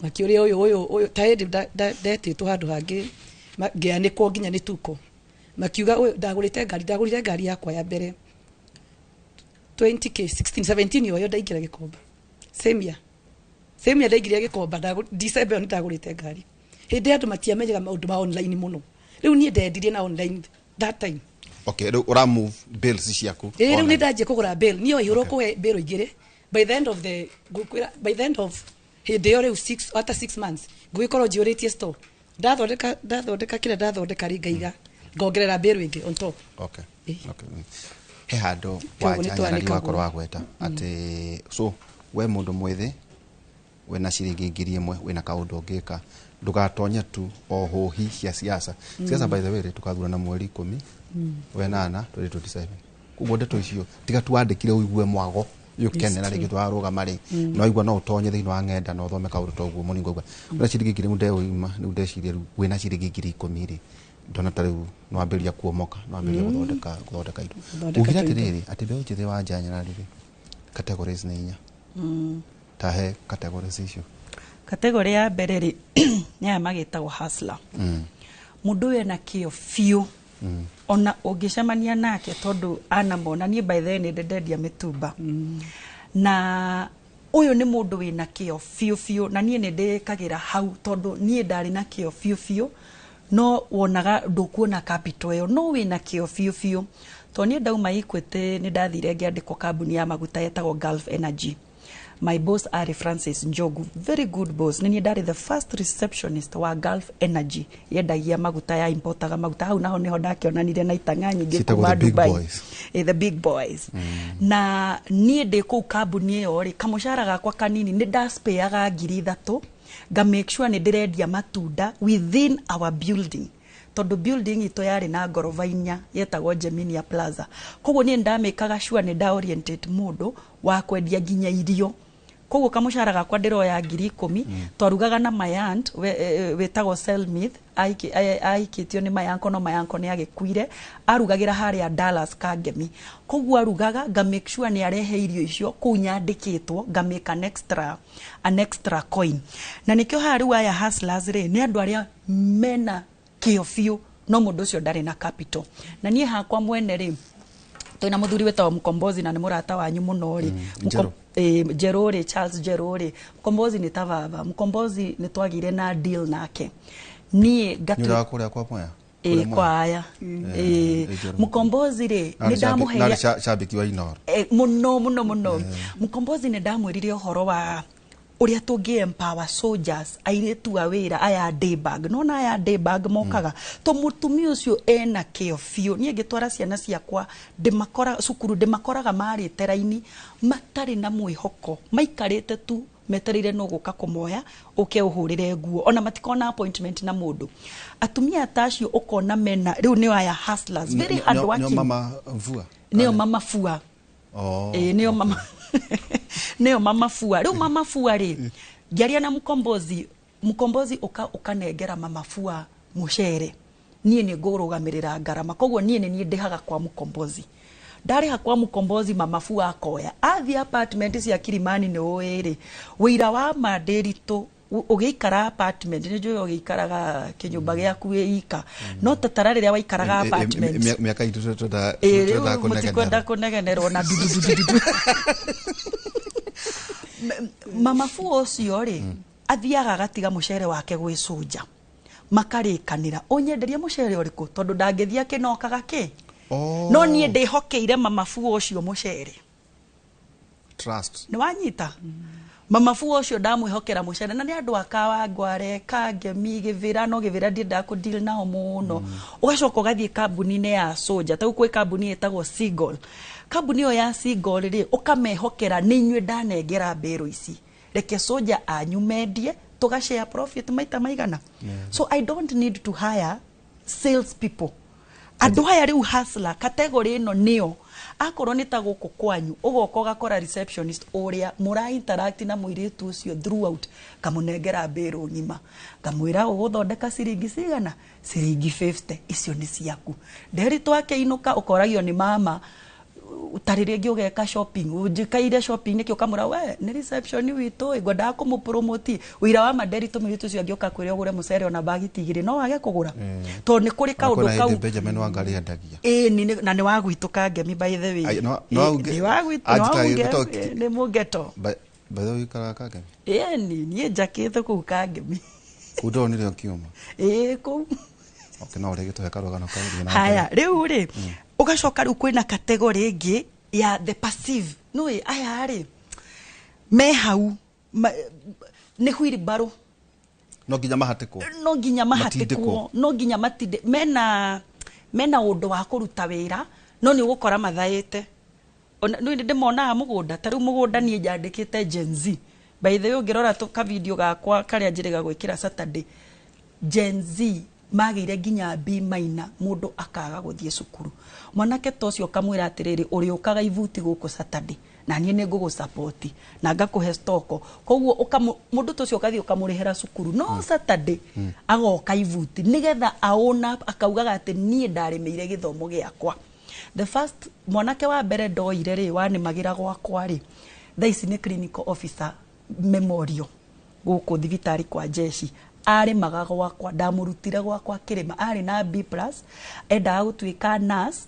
makĩũria ũyũ ta hĩndĩ ndetĩtwo handũ hangĩ ngĩanĩkwo nginya nĩ tuko makiuga ndagũrĩte ngari yakwa ya mbere 20k 16 17 yoyo ndaingĩra Gĩkomba same year ndaingĩra Gĩkomba December ndagũrĩte ngari hĩndĩ andũ matiamenyaga maũndũ ma online mũno rĩu niĩ ndendirie na online that time okay ura move bills ciaku rĩu nĩ ndanjie kũgũra bill niĩ waihũrwo kũhe bill igĩrĩ by the end of hĩndĩ ĩyo rĩu 6 after 6 months ngũgĩkorwo njĩũrĩtie store ndathondeka kĩrĩa ndathondeka rĩ ngaiga ngongerera bill ĩngĩ on top okay he handũ wanja wakorwo wagweta atĩ so we mũndũ mwĩthĩ wena ciringi ngiri ĩmwe wena kaũndũ ũngĩka ndũgatonye tu o hũhi cia siasa by the way tukathurana mweri 10 wenana 2027 kuguo ndeto icio tiga tuandĩkire ũigue mwago yukene na rĩngĩ twarũgama rĩ no igua no ũtonye thĩinĩ wa ng'enda na ũthome kaũndũ toguo mũningo uga wena ciringi ngiri munde ũima nĩ ndeciria rĩu wena ciringi ngiri 10 rĩ ndona ta rĩu no ambĩria kuomoka no ambĩria gũthondeka indo ugira atĩrĩrĩ atĩ mbeũ njĩthĩ wa Njanyara rĩ categories nĩ 4 tahe categories icio category ya mbere rĩ nĩ magĩtagwo hustler mũndũ wena kĩo biũ ona ũngĩcemania nake tondũ anamona niĩ by the end ndendia mĩtumba na ũyũ nĩ mũndũ wĩna kĩo biũ na niĩ nĩ ndĩkagĩra hau tondũ niĩ ndarĩ na kĩo biũ no wonaga ndũkuona capital ĩyo no wĩna kĩo biũ tondũ niĩ ndauma Equity nĩ ndathire ngĩandĩkwo kambuni ya maguta yetagwo Gulf Energy. My boss Ari Francis Njogu, very good boss. Nini ndari the first receptionist wa Gulf Energy. Yendagia maguta ya importaga maguta hau naho niho ndakĩonanire na itanga nyingĩ kuma Dubai. The big boys. Na niĩ ndĩ kũu kambuni ĩyo rĩ kamũcara gakwa kanini nĩ ndaspayaga ngiri 3 nga make sure nĩ ndĩrendia matunda within our building. Tondu building ito yari na ngoroba 4 yetagwo Geminia Plaza. Koguo niĩ ndamekaga sure nĩ nda orientate mũndũ wa kwendia nginya irio. Koguo kamushara gakwa ndiroya ngiri 10 twarugaga na mayant wetagwo Selmith aikitio ni mayanko no mayanko ni agikuire arugagira haria Dallas Kangemi. Koguo arugaga ga make sure ni arehe irio icio kunyandikitwo ga make an extra coin. Na nikio hari wa ya hustlers re ni andu aria mena kĩo no mũndũ ũcio ndarĩ na capital. Na niĩ hakwa mwene rĩ twina muthuri wetagwo Mkombozi na nĩ mũrata wanyu mũno rĩ Jerore Charles Jerore Mkombozi nĩ tababa Mkombozi nĩ twagire na deal nake niĩ ngatu nĩ wakũrĩa kwa moya kwaya Mkombozi rĩ nĩ ndamuheire na shabiki wa Inoro muno Mkombozi nĩ ndamwĩrire ũhoro wa uria tungi empower soldiers airetu awira aya Daybag nona aya Daybag mokaga to mutumia ucio ena kĩo biũ niĩ ngĩtwara ciana ciakwa ndimakora cukuru ndimakoraga mari teraini matari na mwĩhoko maikarĩte tu metereire no gũka kũmoya ũke ũhũrĩre nguo ona matikona appointment na mũndũ atumia tacio ũkona mena rĩu nĩ aya hustlers very hard working nĩo mama fua nĩo mama neo mama fua rĩu mama fua rĩ ngiaria na Mkombozi ukanengera mama fua mucere niĩ nĩ ngũrũgamĩrĩra ngarama koguo niĩ nĩ ndĩhaga kwa Mkombozi ndariha kwa Mkombozi mama fua akoya athi apartment cia Kilimani nĩ ũĩ rĩ wĩira wa mandĩritũ ugiikara apartment ni jo ugiikaraga kinyumba giaku ika no tatara riria waikaraga apartment miaka itu tuta kunegenerwo na dudu mama fu ocio ri athiaga gatiga mucere wake gwi soja makarikanira onyenderia mucere uriku tondu ndangithia kinokaga ki no nie ndihokeire mama fu ocio mucere trust ni wanyita mama fu ocio ndamwihokera mucere na ni andu akawa ngware kangemi givira no givira ndinda ku deal nao muno ugacoka ugathie kambuni-ini ya soja ta ukwe kambuni etagwo Seagull kambuni yo ya Seagull ri ukamehokera ni nywe ndanengera mbero ici reke soja anyumendie tugashare profit maita maigana so I don't need to hire sales people andu haya riu hustler category ino nio akorwo ni ta guku kwanyu ugoka ugakora receptionist uria mura interact na muiritu ucio throughout kamunengera mbero ngima ngamwira uguthondeka ciringi cigana ciringi 50 icio ni ciaku nderi twake inuka ukoragio ni mama utarire ngi ugeka shopping ujikaire shopping niki ukamura we ni reception witu igwenda kumupromote wira wa maderi tumiritu cio ngioka kwire ugure mucere ona bagiti igiri no wage kugura to ni kuri kaundu kau Benjamin wangari endagia ni na ni wagwituka ngemi by the way ni wagwitu ni mugeto by the way kara kage ni jakitho ku kangemi udo ni kiuma ku okay no rege to karogano kauri na haya riu ri ugacoka riu kwina category ingi ya the passive no aya ri me hau ni huiri baro no nginya mahatiko no nginya matinde mena undu wa kuruta wira no ni ugukora mathaite no ndi mona mugunda ta riu mugunda ni njandikite Gen Z by the way ngirora to ka video gakwa karia njiriga gwikira Saturday Gen Z magire nginya B minor mundu akaga guthie cukuru mwanake tocio kamwira atiriri uri ukaga ivuti guku Saturday na nie ngugu support na ngakuhe stoko koguo mundu tocio kathie ukamurihera cukuru no Saturday agoka ivuti nigetha aona akaugaga ati nie ndarimeire githomo giakwa the first mwanake wa mbere ndoire ri wani magira gwakwa ri thaici ni clinical officer memorial guku thibitari kwa jeshi ari magago wakwa ndamurutire gwakwa kirima ari na B+ enda gutuika nurse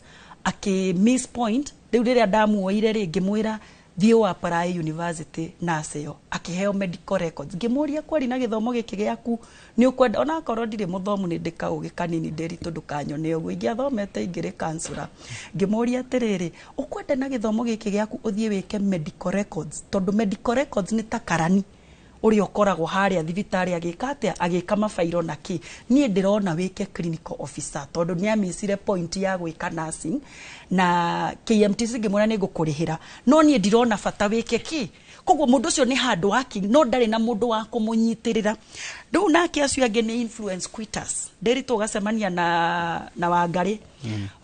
aki miss point riu riria ndamuoire ri ngimwira thie wa Parai University nurse yo akiheo medical records ngimuria kwari na githomo giki giaku ni ukwenda ona korwo ndire muthomu ni ndika ugi kanini nderi tondu kanyone uguo ingiathomete ingire counselor ngimuria atiriri ukwenda na githomo giki giaku uthie wike medical records tondu medical records ni takarani uri okoragwo haria thibitari agika mafairo naki nie ndirona wike clinical officer tondu ni amisire point ya gwika nursing na KMTC ngimwona ni ngukurihira no nie ndirona bata wike ki koguo mundu ucio ni hard working no ndari na mundu wa kumunyitirira riu nake acio ange ni influence quitters nderi tugacemania na Wangari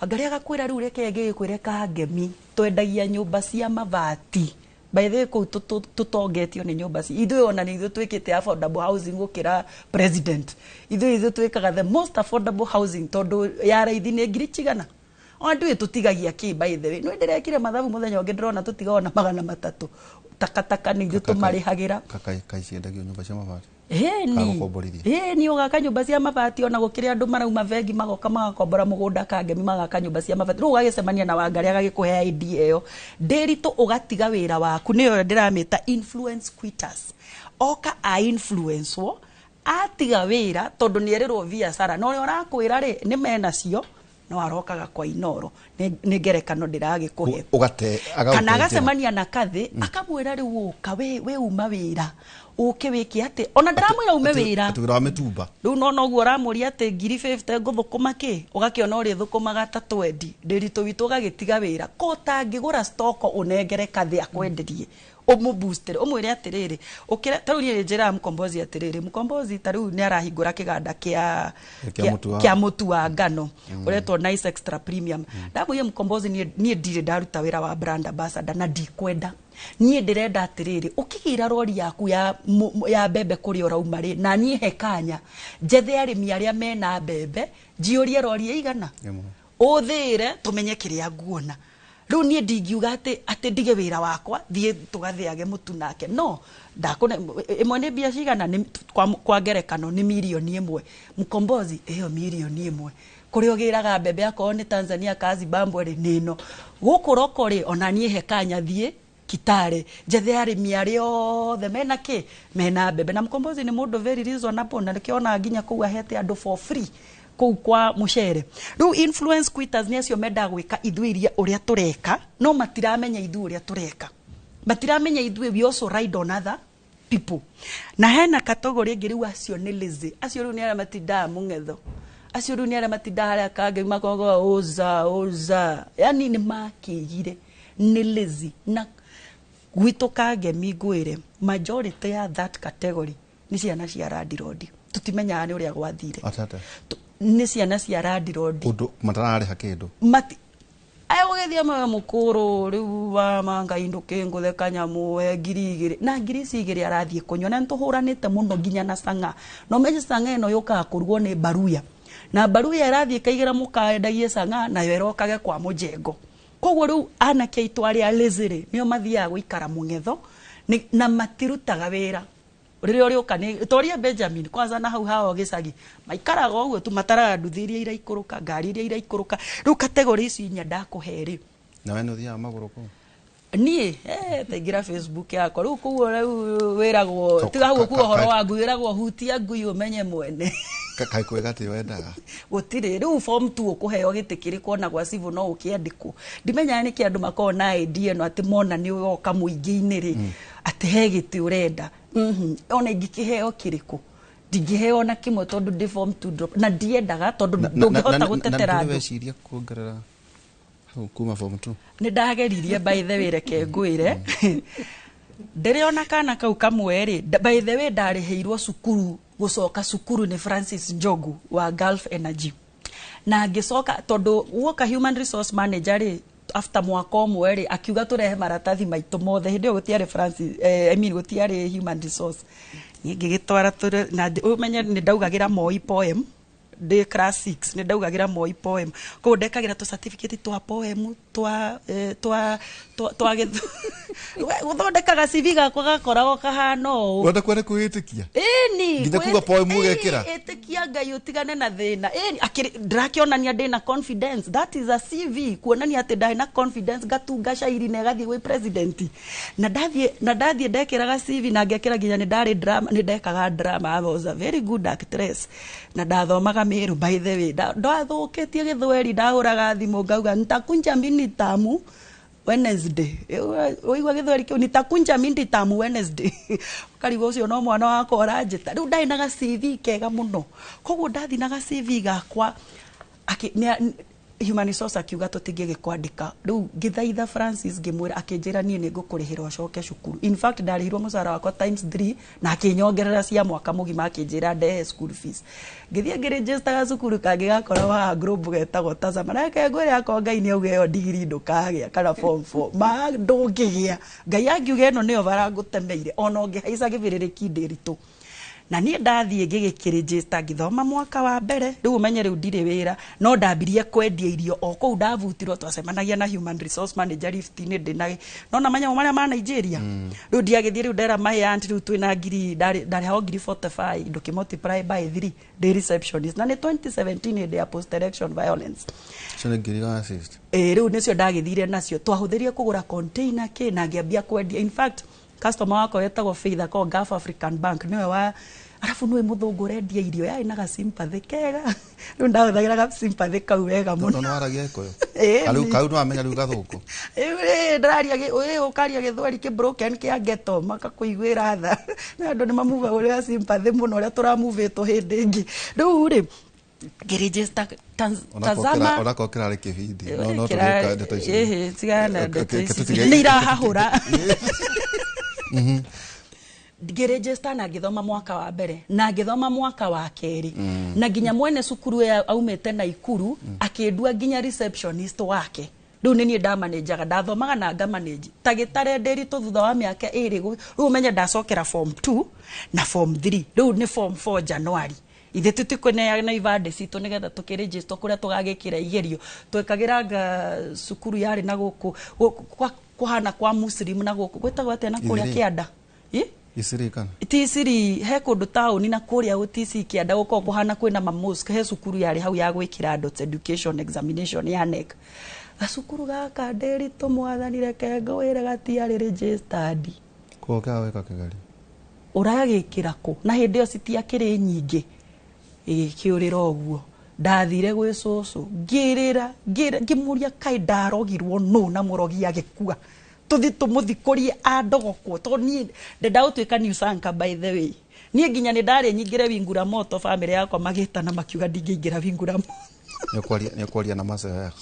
Wangari agakwira riu reke ngikwire kangemi twendagia nyumba cia mabati by the way tutongetio ni nyumba ci ithuĩ ona ni ithuĩ twikite affordable housing gukira president ithuĩ twikaga the most affordable housing tondu ya raithi ni ngiri cigana ondu tutigagia ki by the way no ndirekire mathabu muthenya ungi ndirona tutigaona 300 takataka ni ithuĩ tumarihagira kaka ciendagio nyumba cia mabati ni ugaka nyumba cia mabati ona gukire andu marauma vengi magoka magakombora mugunda kangemi magaka nyumba cia mabati ru ugagicemania na Wangari agagikuhea idea iyo nderitu ugatiga wira waku niyo ndiramita influence quitters oka a influence wo atiga wira tondu ni erirwo biacara no urakwira ri ni menacio no arokaga kwa Inoro ni ngerekano ndiragikuhe ugate kana agacemania na Kathi akamwira ri uka we uma wira uke wiki ate ona ndiramwira ume wira tugira mitumba riu no noguo ramuria ate ngiri 50 nguthukuma ki ugakiona uri thukumaga 320 ndiritu witu gagitiga wira ko tangigura stoko unengere Kathi akwenderie umubooster umwire atiriri ukira taruri njira mkombozi atiriri mkombozi taru ni arahingura kiganda kia mutu wa ngano uretwo nice extra premium ndamuye mkombozi ni ndire ndaruta wira wa brand ambassador na ndikwenda nie ndirenda atiriri ukigira rori yaku ya bebe kuri urauma ri na nie hekanya jethe arimi aria mena bebe jiurie rori igana uthire tumenye kiria nguona riu nie ndingiuga ati ndige wira wakwa thie tugathiage mutu nake no ndakuna imwe ni bia cigana ni kwa ngerekano ni milioni 1 mkombozi iyo milioni 1 kuri ogiraga mbembe yako ni Tanzania ka Zimbabwe ri nino gukuroko ri ona nie hekanya thie Kitale jethe arimi ari othe mena ki mena mbembe na mkombozi ni mundu very reasonable na nikiona nginya kuu ahete andu for free kuu kwa mucere riu influence quitters ni acio menda gwika ithuiria uria tureka no matiramenya ithu uria tureka matiramenya ithu we also ride on other people na hena category ngiri acio ni lazy acio riu ni ara matinda mungetho acio riu ni ara matinda haria kange makogo oza yani ni makigire ni lazy na gwitu kange mingwire majority ya that category ni ciana cia randirodi tutimenya ni uria gwathire atata ni ciana cia randirodi undu matarari hakindu mati ayo gethia ma mukuru riu wa manga induke nguthe kanyamu ngiri na ngiri cigiri arathie kunyona ntuhuranite muno nginya na sanga no meje sanga eno yoka kurugwo ni baruya na baruya arathie kaigira mukaendagie sanga na yo erokage kwa mujengo koguo riu anake itwari a lezere nio mathia guikara mungetho na matirutaga wira ririo rioka ni toria Benjamin kwanza na hau hao gicagi maikaraga uguo tu mataraga nduthiria ira ikuruka ngari ira ikuruka riu category ici nya ndakuheri na we nuthia maguru ko nie taigira Facebook yako riu kuo riu wiragwo tiga hau kuo horo wa ngwiragwo hutia ngui umenye mwene kai kwega ti wendaga gutire riu form 2 ukuheo gitikiri kuona gwa civil no ukiandikwo ndimenya ni kiandu makona idea no ati mona ni woka muingi-ini ri ati he giti urenda ona ingikiheo kiriku ndingiheo na kimwe tondu ndi form 2 drop na ndiendaga tondu ndungihota gutetera andu na weciria kuongerera hau kuma form 2 ni ndageririe by the way reke ngwire ndiriona kana kau kamwe by the way ndariheirwo cukuru gucoka cukuru ni Francis Njogu wa Gulf Energy na ngicoka tondu woka human resource manager after mwaka umwe akiuga turehe maratathi maitu mothe hindi gutiare Francis gutiare human resource ngigitwara na umenye ni ndaugagira Moi poem de class 6 ni ndaugagira Moi poem ko ndekagira to certificate twa poem twa guthondekaga CV gakwa gakoragwo kahano wenda kwenda kwitikia ni nginya kuga poem ugekira itikia ngai utigane na thina ndrakionania ndina confidence that is a CV kuonania ati ndina confidence gatunga shairi na gathie gwi president na ndathie ndekiraga CV na ngekira nginya ni ndari drama ni ndekaga drama I was a very good actress na ndathomaga miru by the way ndathukitie githweri ndahuraga thimu ngauga nitakunja mini tamu Wednesday oigwa githweri kiu nitakunja mini tamu Wednesday karibu ucio no mwana wako oranjita riu ndai na CV kega muno koguo ndathi na CV gakwa human resource akiuga tutingie gikwandika riu ngithaitha Francis ngimwira akinjira nie ni ngukurihira ucoke cukuru in fact ndarihirwo mucara wakwa times 3 na akinyongerera cia mwaka mugima akinjira ndehe school fees ngithie ngiregister cukuru kangi gakora wa group getagwo tazama nake ngwire akwa ngai ni auge yo degree ndukagia kana form 4 ma ndungigia ngai angiuge no nio barangutemeire ona ngihaica gibiririki ndiritu na nie ndathie ngigikirejista ngithoma mwaka wa mbere riu umenye riu ndire wira no ndambirie kwendia irio o kou ndavutirwo twacemanagia na human resource manager lift-ini ndina no na manya maria ma Nigeria riu ndiagithie riu ndera my aunt riu twina ngiri ndari ha ngiri 45 nduki multiply by 3 the receptionist na ni 2017 the post election violence so ngiri ga assist riu nicio ndagithire nacio twahuthirie kugura container ke na ngiambia kwendia in fact customer wako wetagwo Faitha ko Gulf African Bank niwe wa arafu niwe muthungu rendia irio ya inaga sympathy kega riu ndahuthagira ga sympathy kau wega muno no aragia koyo alu kau no amenya riu gathuku ndaria ukaria githweri ki broken ki ageto makakuiguira tha na andu ni mamuva uria sympathy muno uria turamuvitwo hindi ingi riu ri register tazama ona ko kirari kibindi no turuka ndeto ici tigana ndeto ici ni irahahura ngiregister na ngithoma mwaka wa mbere na ngithoma mwaka wa keri na nginya mwene cukuru ya aumete na Ikuru akindua nginya receptionist wake riu ni nie ndamanajaga ndathomaga na ngamanage tagitare nderi tu thutha wa miaka iri riu menye ndacokera form 2 na form 3 riu ni form 4 January ithe tutikwena ibande citu nigetha tukiregister kuria tugagikira igerio twekagiranga cukuru yari na guku kuhana kwa muslim na guku gwetagwo atia na kuria kianda Isiri kana Tisiri he kundu tauni na kuria utisi kianda guko kuhana kwina mamusk he cukuru yari hau ya gwikira adults education examination ya NEC cukuru gaka Nderitu mwathanire kengo wira gatiari registered ko weka kigari uragikira ku na hindi yo citiakiri nyingi ikiurira oguo ndathire gwi cucu ngirira ngimuria kai ndarogirwo no na murogi agikua tuthi tumuthikurie andogokwo to ni ndenda utwika news anchor by the way nie nginya ni ndari nyingire Wingura Moto family yakwa magita na makiuga ndingira Wingura Moto nikuaria na maseha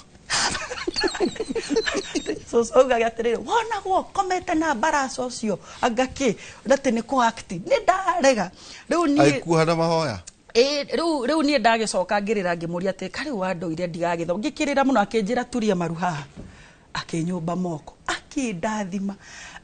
so gatirire wona go komete na baraso cio agaki ndate ni ko act ni ndarega riu ni aikuhana mahoya riu ni ndagicoka ngirira ngimuria ati kari wando ire ndigagitho ngikirira muno akinjira turia maruha akinyumba moko akindathima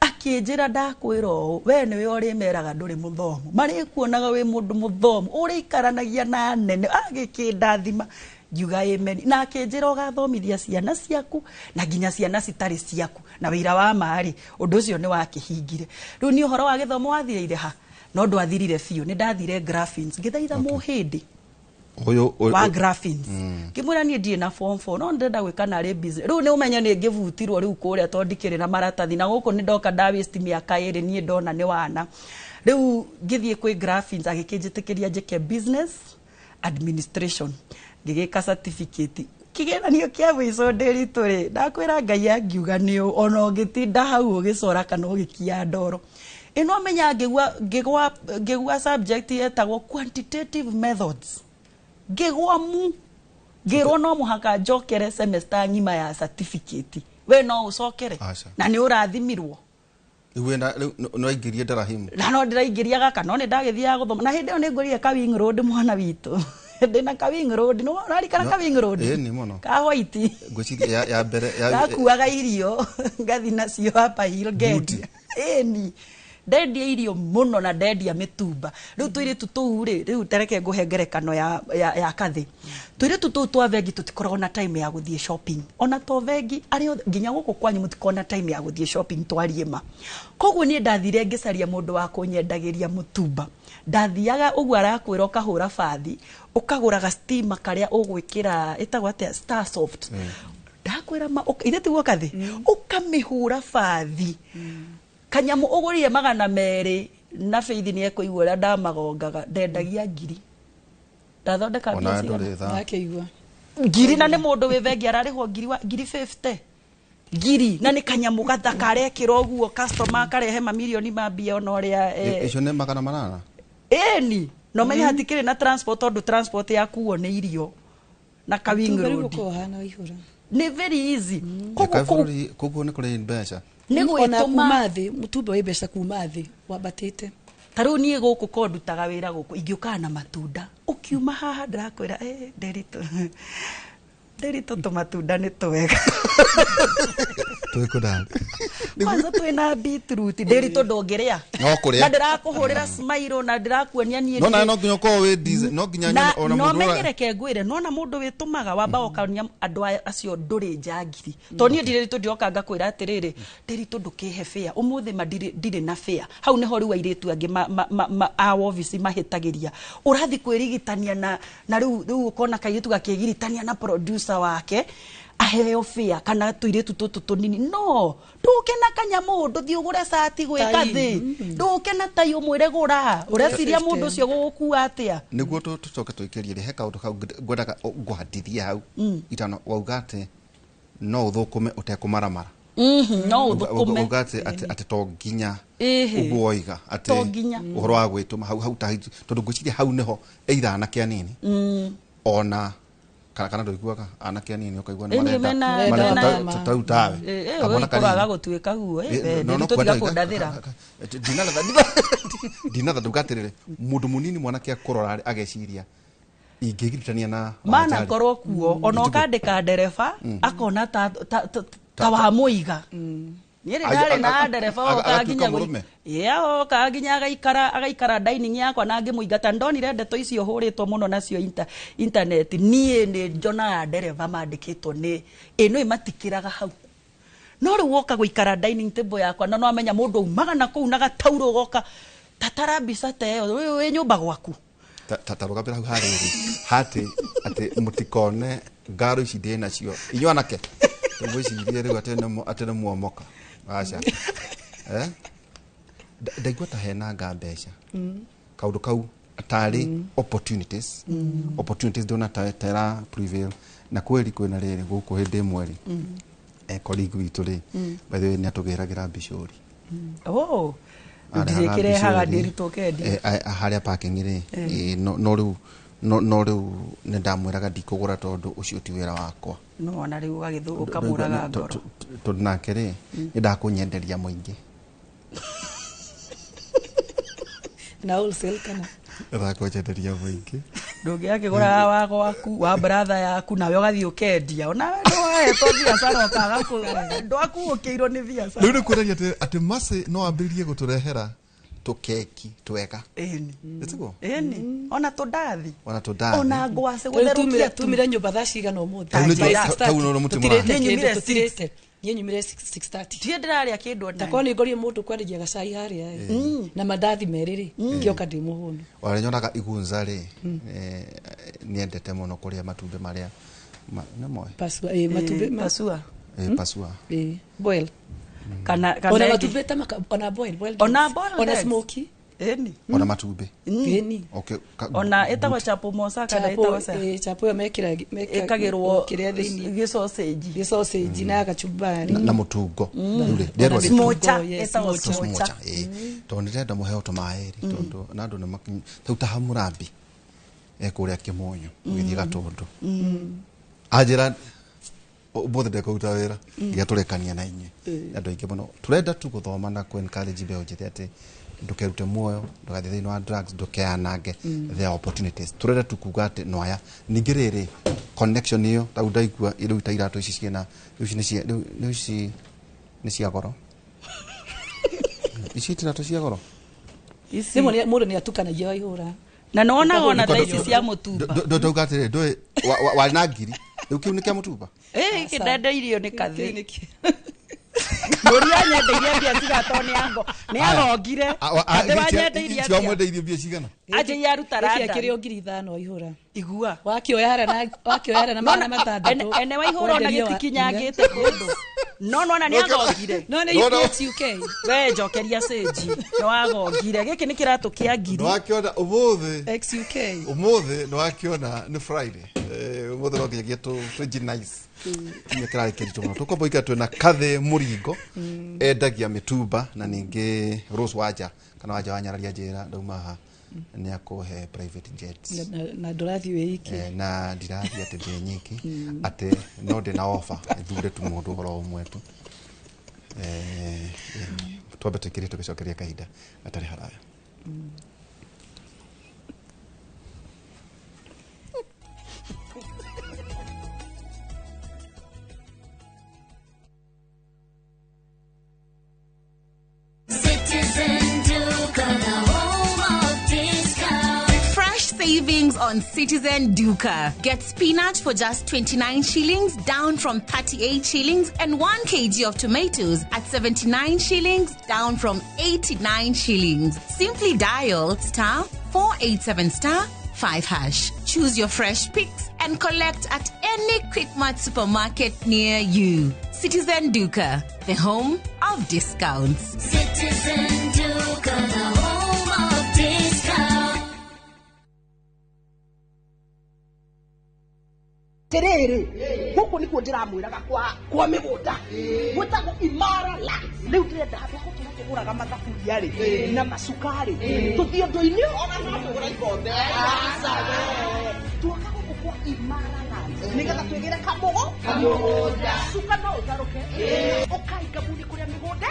akinjira ndakwiro we niwe uri meraga nduri muthomu mari kuonaga we mundu muthomu uri ikaranagia na nene agikindathima ngiuga amen na akinjira ugathomithia ciana ciaku na nginya ciana citari ciaku na wira wa mari undu ucio ni wakihingire riu ni uhoro wa githomo wathireire ha no ndwathirire biu ni ndathire Graphins ngithaitha muhindi wa Graphins kimura ni ndie na form 4 no ndenda gwika na ri business riu ni umenya ni ngivutirwo riu kuria to ndikire na maratathi na guku ni ndoka nda waste miaka iri ni ndona ni wana riu ngithie kwi Graphins agikinjitikiria njike business administration ngigika certificate kigeranio kia mwico Nderitu ri ndakwira Ngai angiuga ni ona ungitinda hau ugicora kana ugikia ndoro ino menya ngigwa subject yetagwo quantitative methods ngigwa mu ngirwo no muhaka njokere semester ngima ya certificate we no ucokere na ni urathimirwo iwe no ingirie ndarahimu na no ndiraingiria gaka no ni ndagithia guthoma na hindi yo ni ngorire ka Wing Road mwana witu ndina ka Wing Road no rarikana ka Wing Road ni muno ka white ngwiciria ya mbere ya kuaga irio ngathi nacio hapa hilo gendi ni ndendia irio muno na ndendia mitumba riu twiritu tuu riu tereke nguhengerekano ya kathi twiritu tuu twa vengi tutikoragwo na time ya guthie shopping ona to vengi ari nginya guku kwanyu mutikona time ya guthie shopping twariema koguo ni ndathire ngicaria mundu wa kunyendagiria mutumba ndathiaga uguo arakwira ukahura fathi ukagura ga steamer karia ugwikira etagwo atia Star Soft ndakwira ithe tiguo kathi ukamihura fathi kanyamu ugurire 200 na Faith ni ekuigua ria ndamagongaga ndendagia ngiri ndathondeka biacara ndakeigua ngiri na ni mundu wi vengi ararihwo ngiri 50 ngiri na ni kanyamu gathakare kiro guo customer karehe mamilioni ma mbia ona ria icio ni 800 ni no menya hatikire na transport ondu transport yakuo ni irio na ka Wing Road ni very easy koguo ni kuri mbeca ni gwituma thi mutumba wi mbeca kuma thi wabatite taru ni guku kondutaga wira guku ingiuka na matunda ukiuma haha ndakwira Nderitu tumatunda ni twega twikudani kwanza twina beetroot Nderitu ndongeria no kuria na ndirakuhurira smile na ndirakuonia nie no nginya ko we diesel no nginya ona mundu no menyereke ngwire no na mundu witumaga wamba okania andu acio nduri njangiri to nie Nderitu ndioka ngakwira atiriri Nderitu ndukihe fair umuthi ndire na fair hau ni hori wa iritu angi a office mahitagiria urathi kwirigitania na riu ukona kairitu gakigiritania na producer wake aheo fair kana tuiritu tutu tunini no nduke na kanyamu nduthi ugure sati gwika thi nduke na tayo mwire gura ureciria mundu ucio gugukua atia niguo tucoke tuikirie he kaundu kau ngwendaga ngwandithia hau itano waugate no uthukume utekumaramara no uthukume ugate ati to nginya uguoiga ati uhoro wa gwituma hau tondu ngwiciria hau niho eira na kia nini ona kana ndoiguaga anake nini ukaigua ni marenda tutautawe abona kuraga gutuika guo no tutika kundathira dinatha ndugatirire mundu munini mwanake akurora ageciria ingigiritania na mana korwo kuo ona ukandika ndereba akona ta wa muiga Niere ndare na ndereba okaginya gwe. Yao okaginya agaikara dining yakwa na ngimuingata ndonire ndeto icio huritwo muno nacio internet nie ni njona ndereba mandikitwo ni ino imatikiraga hau. No ri woka guikara dining table yakwa no amenya mundu umaga na kuu na gatauro goka tatara bisa te we nyumba gwaku. Tataruga bila hariri hati ati mutikone ngaro ici ndi nacio inyo anake tumwicirie riu atene muomoka aca ndaigua ta hena mbeca kaundu kau atari opportunities ndona tera prevail na kweli kwina riri guku hindi mweri colleague witu ri by the way ni atugiragira bishori ndikire haga ndiritu kendi haria parking ri no riu ne ndamwiraga ndikugura tondu ucio ti wira wakwa no na riu agithuka muraga ngoro tondu nake ri ndakunyenderia muingi na wholesale kana ndakunyenderia muingi ndungiakigura wako waku wa brother yaku nawe ugathii ukendia ona no to biashara okaga kugura ndwaku ukiirwo ni biashara riu ni kwiragia ati mase no ambiririe guturehera tukeki tweka etiko ona tudathi ona ngwase gutherukia tumire nyumba thaciga no muthi tau no mutimura nyumire 6:30 tie ndiraria kindu ona takoni ngorie mundu kwendia gacai haria na mandathi meriri ngioka ndi muhunu wale nyonaga igunza ri niendete muno kuria matumbe maria na moyo pasua matumbe pasua boil kana ona matumbe ona boil ona smoky ona matumbe okay ona etagwa chapo mosa kana etagwa sa chapo yo mekagirwo kiria thiini sausage na kachumbari na mutungo ndero smocha etagwa smocha tondu ndenda muheo tumaeri tondu na andu ni tauta murambi kuria kimonyo githii gatundu ajira both de kuuta wira gaturekania na inye andu aingi muno turenda tu guthoma na ku encourage be ujite ati ndukerute muoyo ndugathie thiini wa drugs ndukeanange the opportunities turenda tu kuga ati noya ningiriri connection iyo tau ndaigua iru itairato ici ciena ici ni cia goro ici itirato cia goro ici mundu ni atukanagia waihura na nona ona thaisi cia mutumba ndauga ati ndui wali na ngiri ukiu ni kia mutumba kidenda irio ni kathi Muria nyendeirie mbia cigatoni yango ni agongire ati wanyendeirie mbia mwendeirie mbia cigana aje yaruta randa kiri ngiri 5 ihura igua wakioyara na mana matandatu ene waihura ona gitikinyangite kundu no ni agongire no ni UK we jokeria seji no agongire giki ni kiratu kia ngiri wakiona umuthi XUK umuthi no wakiona ni Friday umuthi no nginya gitu nice ni kirari kirito muno tukomboika twena kathe muringo endagia mitumba na ningi Rose Waja kana Waja wanyararia njira ndauma ha ni akuhe private jets na ndurathi wiki na ndirathi ati mbe nyiki ati no ndi na offer ithure tu mundu horo umwe tu twambe tukirite gucokeria kahinda atari haraya Savings on Citizen Duka. Get spinach for just 29 shillings, down from 38 shillings, and 1 kg of tomatoes at 79 shillings, down from 89 shillings. Simply dial *487*5#. Choose your fresh picks and collect at any Quickmart supermarket near you. Citizen Duka, the home of discounts. Citizen Duka, the home of discounts. Terere huko niko ndiramwiraga kwa migunda gwetagwo Imara Lands riu ndirenda handu ha gukira tuguraga mathaburia ri na macukari tuthio ndoini ona no tugura ikombe tuaka guku kwa Imara Lands nigetha twigire kamugunda cuka no utaruke ukai kabuni kuria migunda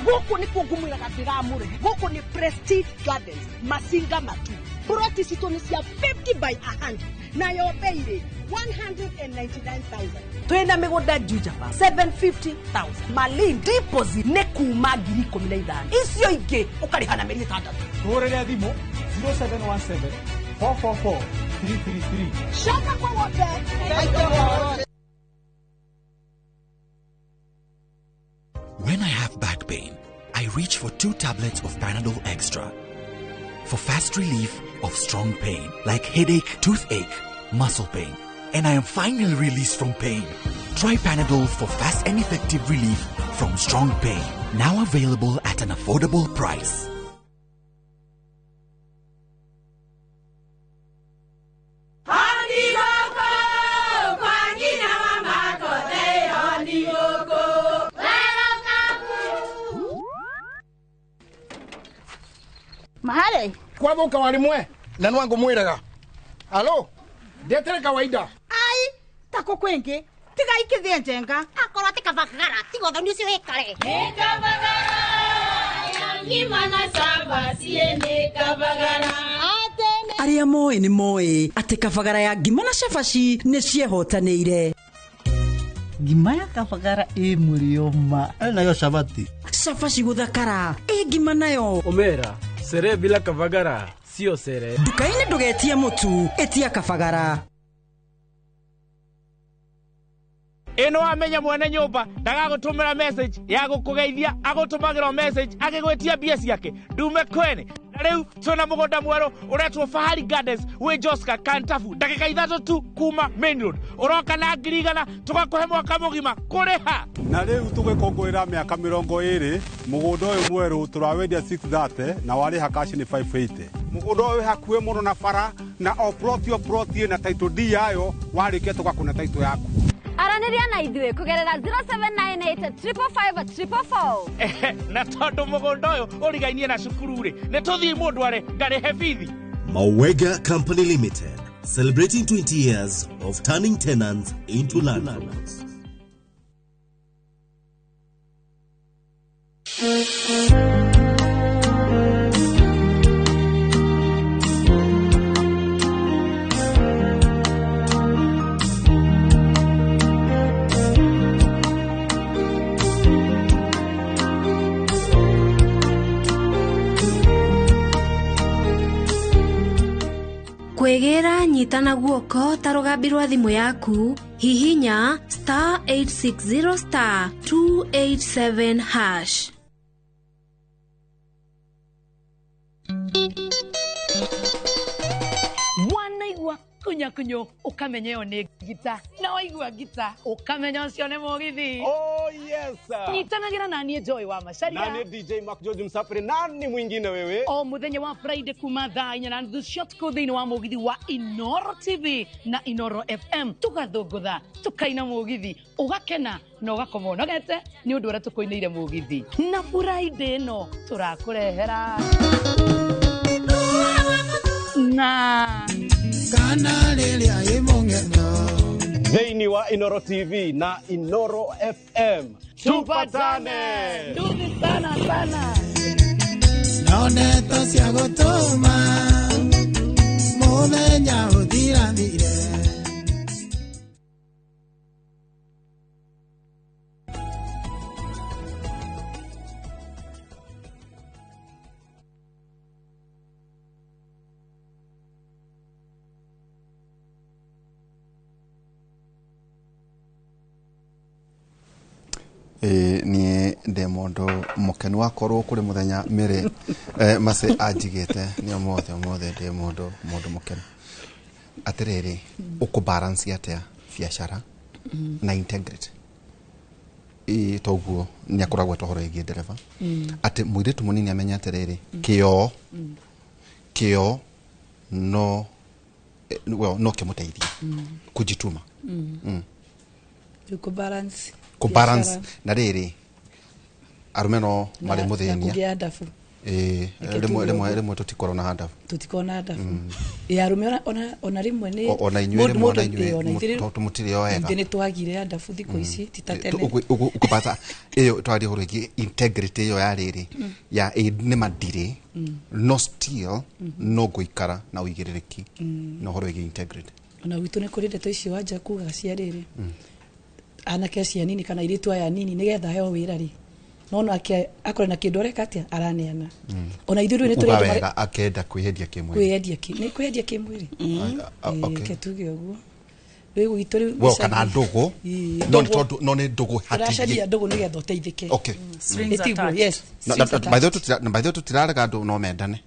guku niko ngumwiraga ndiramure guku ni Prestige Gardens Masinga Matu. Ploti cito ni cia 50 by 100 nayo bei 199,000. Twina migunda Jujapa 750,000. Mali deposit ne kuma 15,000. Icio ingi ukariha na meri 6. Hurira thimu 0717 444 333. Shaka kwa wote. When I have back pain, I reach for 2 tablets of Panadol Extra for fast relief of strong pain like headache, toothache, muscle pain, and I am finally released from pain. Try Panadol for fast and effective relief from strong pain. Now available at an affordable price. Mahali Kwa boka walimwe na nwangu mwiraga. Halo? Ndetere kawaida. ai tako kwengi tiga ikithie njenga Akorwo tikabagara tigo thoni ucio wikare. Nikabagara ngima na saba siene kabagara. Aria moe ni moe ati kabagara ya ngima na cabaci ni ciehotanĩire. Ngima ya kabagara mulioma nayo sabati Cabaci guthakara ngima nayo Omera sere bila kabagara sio sere. Nduka-inĩ ndũgetie mũtu etia kabagara. Eno amenya mwene nyumba ndagagutumira message ya gukugeithia agutumagirwo message agigwetia bia ciake ndume kwene na riu twina mugunda mweru uretwo Fahari Gardens wi Joska Kantafu ndagika 3 tu kuma main road uroka na ngirigana tugakuhe mwaka mugima kuriha na riu tugikongorera miaka 20 mugunda uyu mweru turawendia 630 na wari hakashi ni 580 mugunda uyu hakuhe muno na bara na o plot na title D yayo warikia tugakuna title yaku Araniria na idwe kugerera 0798555444. na tondu mugunda uyu urigainie na cukuru ri ni tuthii mundu are ngarihe bithi. Mawega Company Limited, celebrating 20 years of turning tenants into landlords. Kwegera nyitana guoko ta rugambi rwa thimu yaku hihinya *860*287#. Wanaigua kunyakunyo ukamenyeo ni gita na waigua gita ukamenya ucio ni mugithi. Oh yes sir. Nyitanagira na nie Joy wa Macharia. Na nie DJ Mark George Msafiri nani mwingine wewe? O muthenya wa Friday kuma thaa 4 na nuthu cia tuku thiini wa mugithi wa Inoro TV na Inoro FM tugathungutha tukaina mugithi ugakena na ugakoma unogete ni undu uria tukoineire mugithi na Friday no turakurehera na kana lilia imongeno Veini wa Inoro TV na Inoro FM tupatane ndugu sana naone tosia gotoma muthenya uthirathire ni ndemondo mukenu wakorwo kuri muthenya mere mase ajigete ni omothe ndemondo mukenu atiriri ukubalance atia biashara na integrity toguo ni akoragwo tohoro igi dereva ati muiritu munini amenya atiriri kio no kimuteithia kujituma kubalance na riri arumeno mari muthenia rimwe tutikoro na hadafu arume ona rimwe ni ona inyuire tumutire wega ndine twagire hadafu thiko ici titatene ukupata iyo twari horogi integrity yo ya riri ya ni madire no still no goikara na uigiririki no horogi integrity ona witu ne kuri ndeto icio wanja kuga cia riri anake cia nini kana iritu aya nini nigetha heo wira ri no ake akora na kindu reka atia araneana ona ithuĩ ni turi wega akenda kwihendia kimwiri kwihendia kimwiri ketuge uguo rĩu ituri wo kana ndugu no ni ndugu hati rasharia ndugu nigetha uteithike okay yes by the way tutirarega ndu no mendane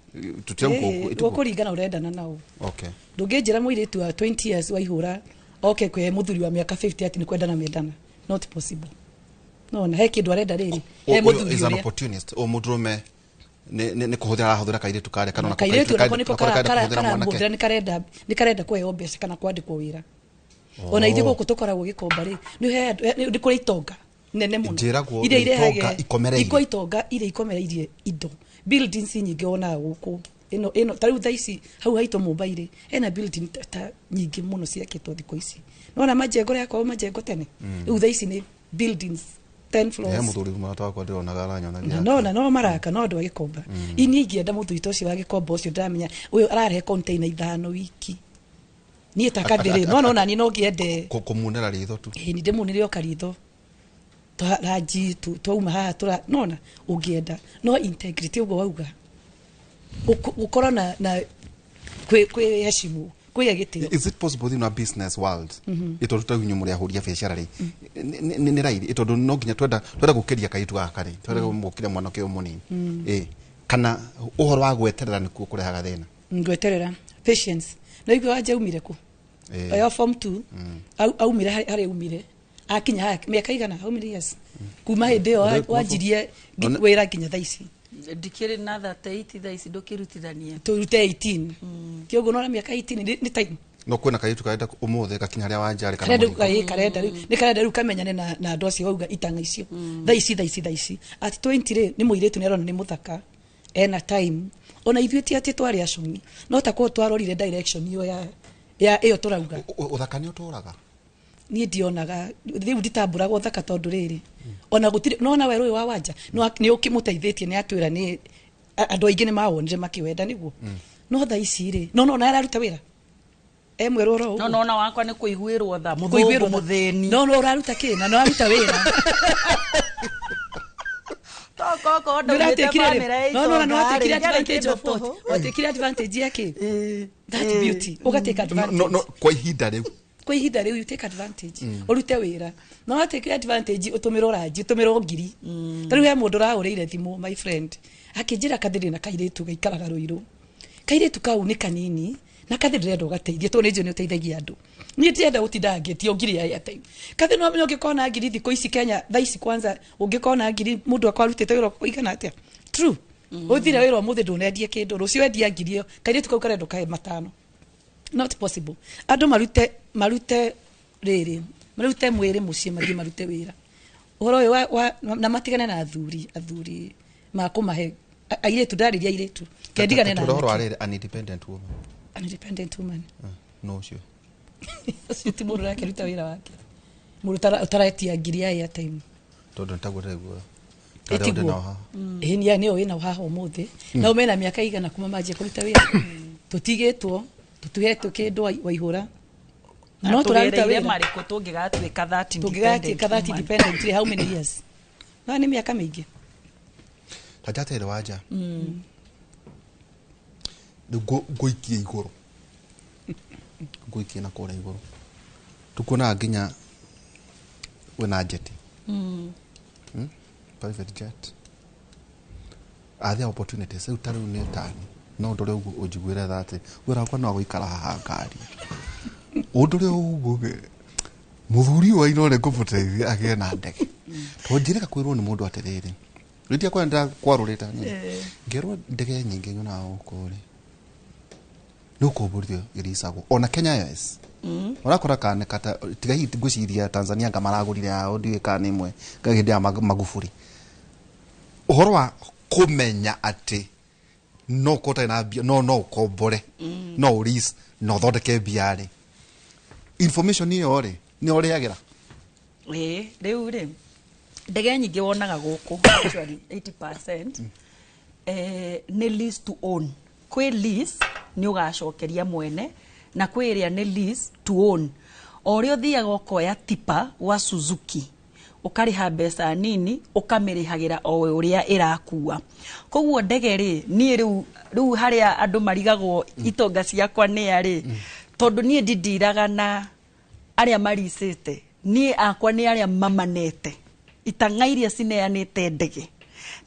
tukuringana urendana nao okay ndungĩnjĩra mũirĩtu wa 20 years waihũra okay kwe muthuri wa miaka 50 ati ni kwendana mendana not possible no na he kindu arenda riri he muthuri is an opportunist o mudrume ni kuhuthira kairitu kare kana na kairitu niko kana muthira ni karenda kuheo mbeca kana kwandikwo wira ona ithe guku tukoragwo gikomba ri ni kuri itonga nene muno ire itonga ikomereirie indo buildings nyingi ona guku ino tariu thaisi hau haito mobile ena building ta nyingi muno ciakitwo thiko ici nona majengo yakwa majengo tene riu thaisi ni buildings 10 floors muthuri mata kwa ndirona garanya no maraka no ndo gikomba ini ingienda muthuri tocio wa gikomba ucio ndamenya uyu ararehe container 5 wiki ni etakathire no nani no ngiende kumunera ritho tu ni ndimunire okaritho raji twauma haha tura nona ungienda no integrity ugo wauga ukora na kwe heshimu kwe gitio. Is it possible in a business world ito tutagunyu muri ahuria biashara ri ni raidi ito no nginya twenda gukiria kaitu gakari twenda gukira mwana ke umunini kana uhoro wa gweterera ni kurehaga thina ngweterera patience no igo aje umire ku ayo form 2 au umire hari umire akinya miaka igana how many years kuma hinde wanjirie wira kinya thaici ndikiri na 38 thaici ndukirutithania turute 18 kiogo no miaka 18 ni time no kwena kaitu kaenda umuthe gakinya haria wanjari kana ni karenda ru kamenyane na andu acio wauga itanga icio thaici ati 20 ri ni muiretu ni arona ni muthaka ena time ona ithuĩ ati twari acungi no takwo twarorire direction iyo ya iyo turauga uthakani uturaga ni ndionaga riu nditamburaga uthaka tondu riri ona gutire nona weru wa wanja ni ukimuteithĩtie ni atwira ni andu aingi ni mawonire makiwenda niguo no tha ici ri no araruta wira mweru ro no wakwa ni kuiguirwo tha muthungu mutheni no uraruta kina no aruta wira toko ndo family no atekire advantage of what atekire advantage yake that beauty ugateka advantage no kwa ihinda riu you take advantage urute wira no atekire advantage utumiro raji utumiro ngiri tariu he mundu raurire thimu my friend akinjira kathiri na kairitu gaikaraga ruiru kairitu kau ni kanini na kathiri ndo gateithie to nejo ni uteithagia andu ni tienda utidangetio ngiri ya time kathiri no menyo ngikona ngiri thiko ici Kenya thaisi kwanza ungikona ngiri mundu akwarutite wira kuigana atia true uthira wira muthe ndunendie kindu rucio endia ngiri kairitu kau karendo kae matano not possible andu marute riri marute mwiri mucie marute wira uhoro wa na matigane na athuri makumahe airetu ndariria airetu kendigane na uhoro wa riri independent woman no sure siti mundu yake ruta wira wake mundu taraetia ngiri ya time tondu ntagurego ni yani wina haha umuthi na umena miaka igana kuma majia kuruta wira tutigitwo tutuhetwo kindu waihura no turaruta wira mariko tungigatuika 30 independent how many years na ni miaka mingi tajate ro waja goikie iguru goikie na kora iguru tukuna nginya wena jet private jet are there opportunities utaru ne tani no ndore ugu ujigwira thate wira kwa no guikara haha ngari undure ugu muthuri wa inore kubuteithia agie na ndege to njireka kwirwo ni mundu atiriri ritia kwenda kwarurita ni ngerwo ndege nyingi nyona ukuri nuko burdio irisago ona Kenya Airways orakora kana kata tigai guciria Tanzania ngamaragurire yao ndiwe kana imwe ngagende ya Magufuli uhoro wa kumenya ati no kota na no kombore no ris no thondeke biare information ni ore yagira riu ri ndege nyingi wonaga guku actually 80% ni lease to own kwi lease ni ugacokeria mwene na kwä ä rä a nä lease to own. O rä o thiaga ũkoya tipa wa Suzuki ũkarä ha mbeca nini ũkamä rä hagä ra o å rä a ä rakua. Koguo ndege rä niä rä u harä a andå marigagwo itonga ciakwa nä arä tondå niä ndindiraga na arä a maricä te niä akwa nä arä a mamanete itang'a iria cineanä te ndege.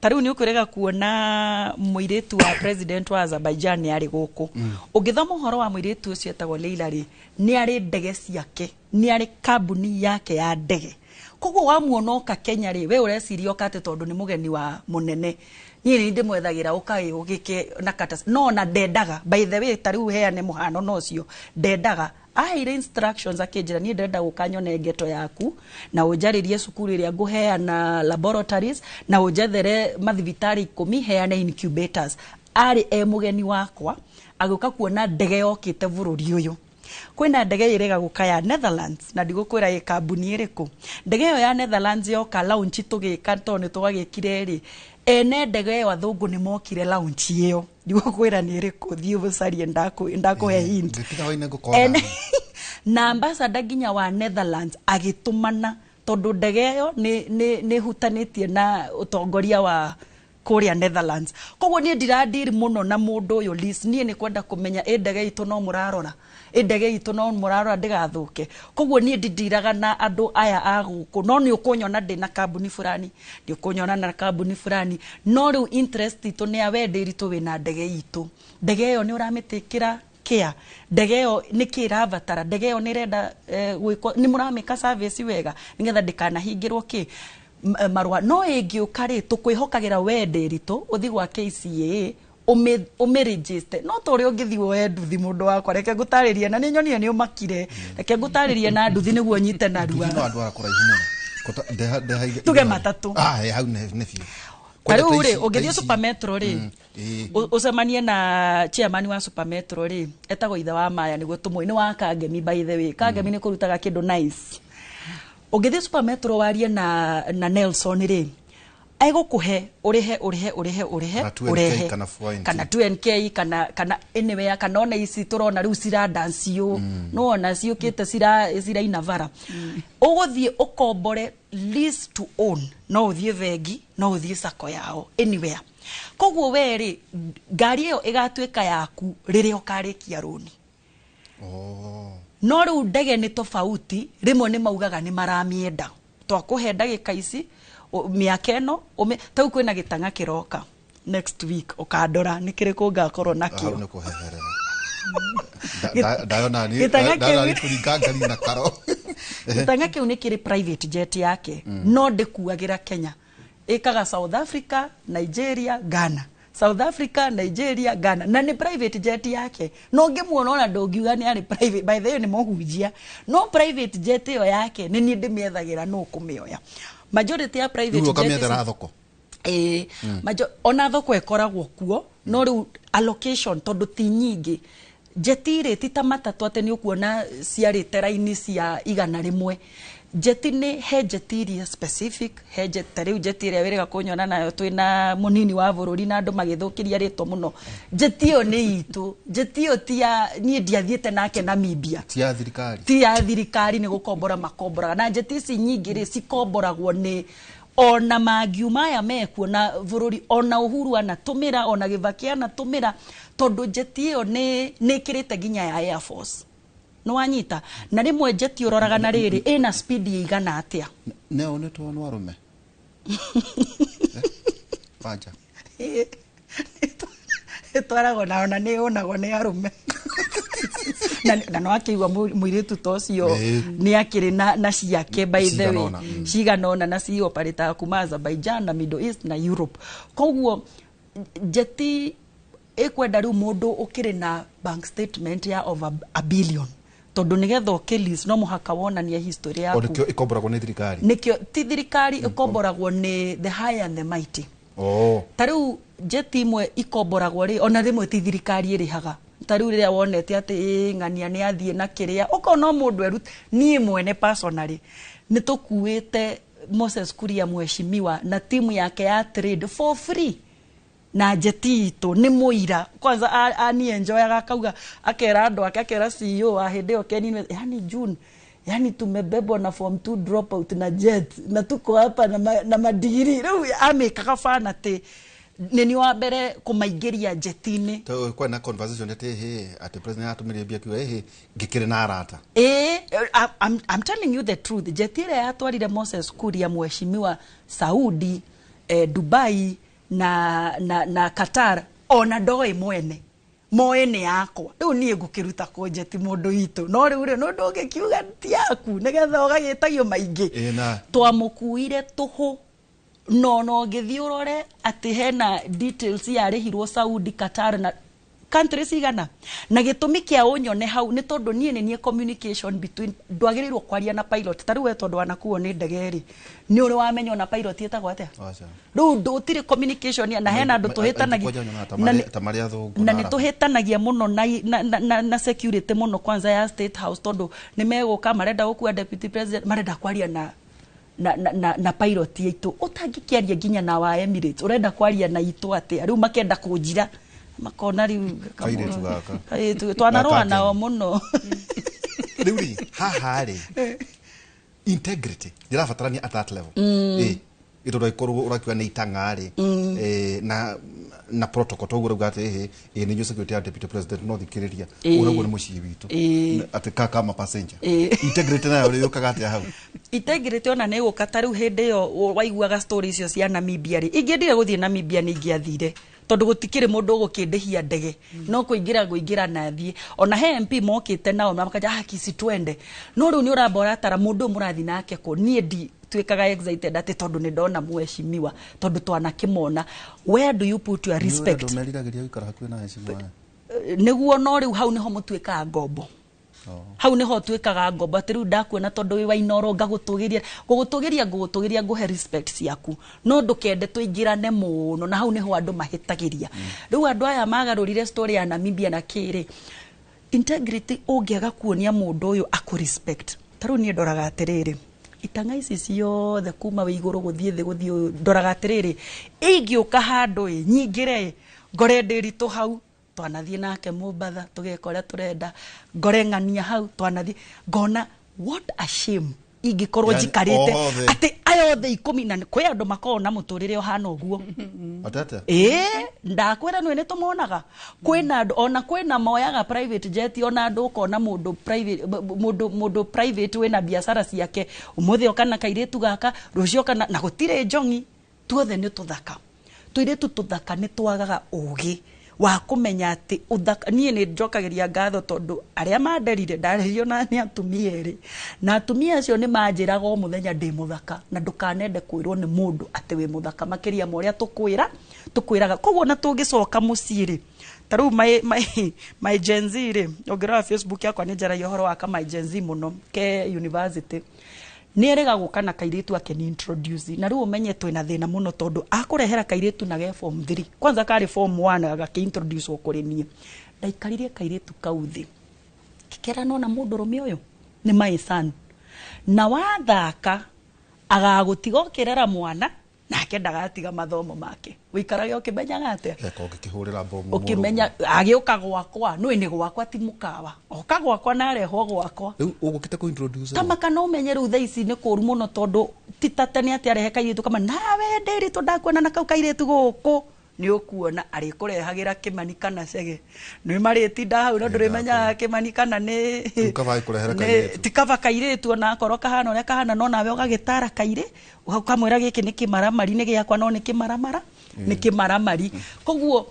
Ta rĩu nĩ ũkwĩrĩga kuona mũirĩtu wa president wa Azerbaijan nĩ arĩ gũkũ. Ũngĩthoma ũhoro wa mũirĩtu ũcio etagwo Leila rĩ, nĩ arĩ ndege ciake, nĩ arĩ kambuni yake ya ndege. Koguo wamuona oka Kenya rĩ, we ũreciria oka atĩ tondũ nĩ mũgeni wa mũnene. Niĩ nĩ ndĩmwethagĩra ũkaĩ ũgĩke na katas. No na ndendaga, by the way, ta rĩu heane mũhano no ũcio, ndendaga. Aheire instructions akĩnjĩra niĩ ndĩrenda gũka nyone ngeto yaku na ũnjarĩrie cukuru ĩrĩa ngũheana laboratories na ũnjethere mathibitarĩ 10 heane incubators. Arĩ mũgeni wakwa agĩũka kuona ndege yokĩte bũrũri ũyũ. Kwĩna ndege ĩrĩga gũka ya Netherlands na ndigũkwĩra ĩ kambuni ĩrĩkũ. Ndege ĩyo ya Netherlands yoka launch tũgĩka tondũ nĩ twagĩkire rĩ, ene ndege ĩyo athũngũ nĩ mokire launch ĩyo. Ndigũkwĩra nĩ ĩrĩkũ, thiĩ ũcarie ndakũhe hint. Na ambassador nginya wa Netherlands agĩtũmana tondũ ndege ĩyo nĩ hutanĩtie na ũtongoria wa kũrĩa Netherlands. Koguo niĩ ndiradiri mũno na mũndũ ũyũ Liz, niĩ nĩ kwenda kũmenya ndege itũ no mũrarora, ndege itũ no mũrarora ndĩgathũke. Koguo niĩ ndindiraga na andũ aya a gũkũ, no nĩ ũkũnyona ndĩ na kambuni fulani, nĩ ũkũnyona na kambuni fulani, no rĩu interest itũ nĩ ya wendĩ ritũ wĩna ndege itũ. Ndege ĩyo nĩ ũramĩtĩkĩra kia, ndege ĩyo nĩ kĩrabatara, ndege ĩyo nĩ renda nĩ mũramĩka service wega nĩgetha ndĩkanahingĩrwo kĩ marua. No ĩngĩũka rĩ, tũkwĩhokagĩra wendĩ ritũ ũthi gwa KCA ũmĩregister. No ta ũrĩa ũngĩthiĩ woe nduthi mũndũ wakwa, reke ngũtarĩrie na nĩ nyonire nĩ ũmakire, reke ngũtarĩrie na nduthi nĩguo nyite narua. Tuge matatũ hau nĩ biũ. Rĩu rĩ, ũngĩthiĩ Super Metro rĩ, ũcemanie na chairman wa Super Metro rĩ, etagwo ithe wa Maya nĩguo tũmũĩ, nĩ wa Kangemi by the way. Kangemi nĩ kũrutaga kĩndũ nice. Ũngĩthiĩ Super Metro warie na Nelson rĩ, egũkũhe ũrĩhe kana 2NK kana anywhere, kana ona ici tũrona rĩu cira dance yo no ona ciũkĩte ciraina bara. Ũgũthiĩ ũkombore lease to own, no ũthiĩ bengi, no ũthiĩ sacco yao anywhere. Koguo we rĩ, ngari ĩyo ĩgatuĩka yaku rĩrĩa ũkarĩkia rũni. No rĩu ndege nĩ tofauti, rĩmwe nĩ maugaga nĩ maramĩenda, twakũhe ndagĩka ici mĩaka ĩno tau kwĩna gĩtang'a kĩroka next week ũkandora nĩ kĩrĩkũ ngakorwo nakĩo. Gĩtang'a kĩu nĩ kĩrĩ private jet yake, no ndĩkuagĩra Kenya, ĩkaga South Africa, Nigeria, Ghana, South Africa, Nigeria, Ghana, na nĩ private jet yake. No ngĩmuona ona ndũngiuga nĩ arĩ private, by the way nĩ mũhunjia, no private jet ĩyo yake nĩ niĩ ndĩmĩethagĩra no kũmĩoya. Majority ya private jet ũkamĩethera thoko. Ona thoko ĩkoragwo kuo, no rĩu allocation tondũ ti nyingĩ. Jeti rĩ ti ta matatũ atĩ nĩ ũkuona ciarĩte raini cia 100. Jeti nĩ he jeti iria specific, he jeti ta rĩu jeti ĩrĩa wĩrĩga kũnyona nayo twĩna mũnini wa bũrũri na andũ magĩthũkĩria rĩtwa mũno. Jeti ĩyo nĩ itũ, jeti ĩyo ti ya niĩ ndiathiĩte nake Namibia, ti ya thirikari, ti ya thirikari, nĩ gũkombora makomboraga. Na jeti ici nyingĩ rĩ cikomboragwo nĩ ona mangiuma aya mekuo na bũrũri, ona Uhuru anatũmĩra, ona Kibaki anatũmĩra, tondũ jeti ĩyo nĩ ĩkĩrĩte nginya ya Air Force. No wanyita na rĩmwe jeti ũroraga na rĩrĩ ĩna speed ĩigana atĩa. Neo nĩ twa arũme banja twaragwo na ona nĩ onagwo nĩ arũme na no akĩigua mũirĩtu ta ũcio nĩ akĩrĩ na ciake by the way cigana ona na cioperate kuma Azerbaijan na Middle East na Europe. Koguo jeti ĩkwenda rĩu mũndũ ũkĩrĩ na bank statement ya over $1 billion, tondũ nĩgetha ũkĩlease no mũhaka wonanie history yaku. Nĩkĩo ĩkomboragwo nĩ thirikari, nĩkĩo ti thirikari ĩkomboragwo nĩ the high and the mighty. Ta rĩu jeti imwe ikomboragwo rĩ ona rĩmwe ti thirikari ĩrĩhaga. Ta rĩu rĩrĩa wonete atĩ ng'ania nĩ athiĩ na kĩrĩa ũkona mũndũ erute. Niĩ mwene personally nĩ tũkuĩte Moses Kuria mheshimiwa na timu yake ya trade for free na jetito ni muira kwanza ani enjoy akauga akera ando akera CEO wa hideo Kenini yani June yani tumebebwa na form 2 dropout na jet na tuko hapa na madigiri rĩu amekaga fana te nini wa mbere kumaigeria jetini to kwa na conversation at president atumire bia kiwa ngikire na arata I'm telling you the truth jetire yatwarire Moses Kuria mheshimiwa Saudi Dubai na Qatar ona ndoi mwene moene yakwa riu nie ngukiruta ko jeti mundu itu no riu no ndogikiuga ti yaku nigetha ugagitagio maingi twamukuire tuhu no ngithiurore ati hena details ya rihirwo Saudi Qatar na countries igana na gitumi kia unyone hau ni tondu nie communication between ndwagirirwo kwaria na pilot taru we tondu anakuo ni ndegeri ni uri wamenyo na pilot yetagwo atia ru ndutire communication na hena andu tuhitanagia na ni tuhitanagia muno na security muno kwanza ya State House tondu ni meguka marenda gukua deputy president marenda kwaria na pilot yitu utangikiaria ginya na wa Emirates urenda kwaria na itu atia riu makenda kunjira makona riu kairetu gaka kairetu twanarwa nao muno riu haha ri integrity ndirabatarania at that level ito ikorwo urakiwa ni itanga ri na protocol to guruga ati ni nyu security ya deputy president no thikiriria uragwo ni mucii witu ati kama passenger integrity nayo ri yukaga ati hau integrity ona ne gukata riu hindi yo waiguaga stories icio cia Namibia ri ingindire guthie Namibia ni ingiathire tondu gutikire mundu gukindihia ndege no kuingira na thie ona he MP mokite nao makaja kisi twende no riu ni urambora tara mundu murathi nake ko nie ndi twikaga excited ati tondu ni ndona mheshimiwa tondu twana kimona where do you put your respect ndo meriragiria ikara hakuwe na heshima niguo no riu hau niho mutwikaga ngombo hau niho twikaga ngombo ati riu ndakwena tondu wi wa Inoro gugutugiria nguhe respect ciaku no ndukende tuingirane muno na hau niho andu mahitagiria riu andu aya magarurire story ya Namibia na kire integrity ungiaga kuonia mundu uyu aku respect taru ni ndoraga atiriri itanga ici ciothe kuma we iguru guthie thi guthie ndoraga atiriri ingiuka handu nyingire ngore ndiritu hau twanathie nake Mumbatha tugekora turenda ngore ngania hau twanathie ngona what a shame ingikorwo jikarite ati ayothe 10 na kwi andu makona muturire ohana uguo atata ndakwira no ene tumonaga kwina andu ona kwina moyaga private jet ona andu ukona mundu private wena biashara ciake umuthi okana kairetu gaka rucio kana na gutire njongi tuothe ni tuthaka tuiretu tuthaka ni twagaga ugi wa kumenya ati uthaka nie ni njokagiria ngatho tondu aria manderire ndaririo na ni atumia eri na atumia acio ni manjiraga o muthenya ndi muthaka na ndukanende kwirwo ni mundu ati wi muthaka makiria moria tukwiraga koguo na tungicoka muciiri taru my Gen Z ri ogira Facebook yakwa ni njaragia horo wa kama Gen Z muno ke university nierega gukana kairetu akeni introduce na riu umenye twina thina muno tondu akurehera kairetu na ge form 3 kwanza kari form 1 agaki introduce okuri nie ndaikaririe kairetu kauthi kikera nona mundu rume uyu ni my son na wathaka agagutiga okirera mwana nake ndagatiga mathomo make wikarage ukimenyaga atia ukihurira bomu ukimenya agiuka gwakwa no ni gwakwa ti mukawa oka gwakwa na reho gwakwa riu ugukite ku introduce kama kana umenye riu thaici ni kuru muno tondu titatani ati arehe kairetu kama nawe ndiri to ndakwena na kau kairetu guku ni ukuona ari kurehagira Kimani kana Chege ni maritinda hau no nduremenya Kimani kana ni ukavai kurehera kairetu tikava kairetu na koroka hano ne kahana no nawe ugagitara kaire ukamwira giki ni kimaramari ni giakwa no ni kimaramara ni kimaramari koguo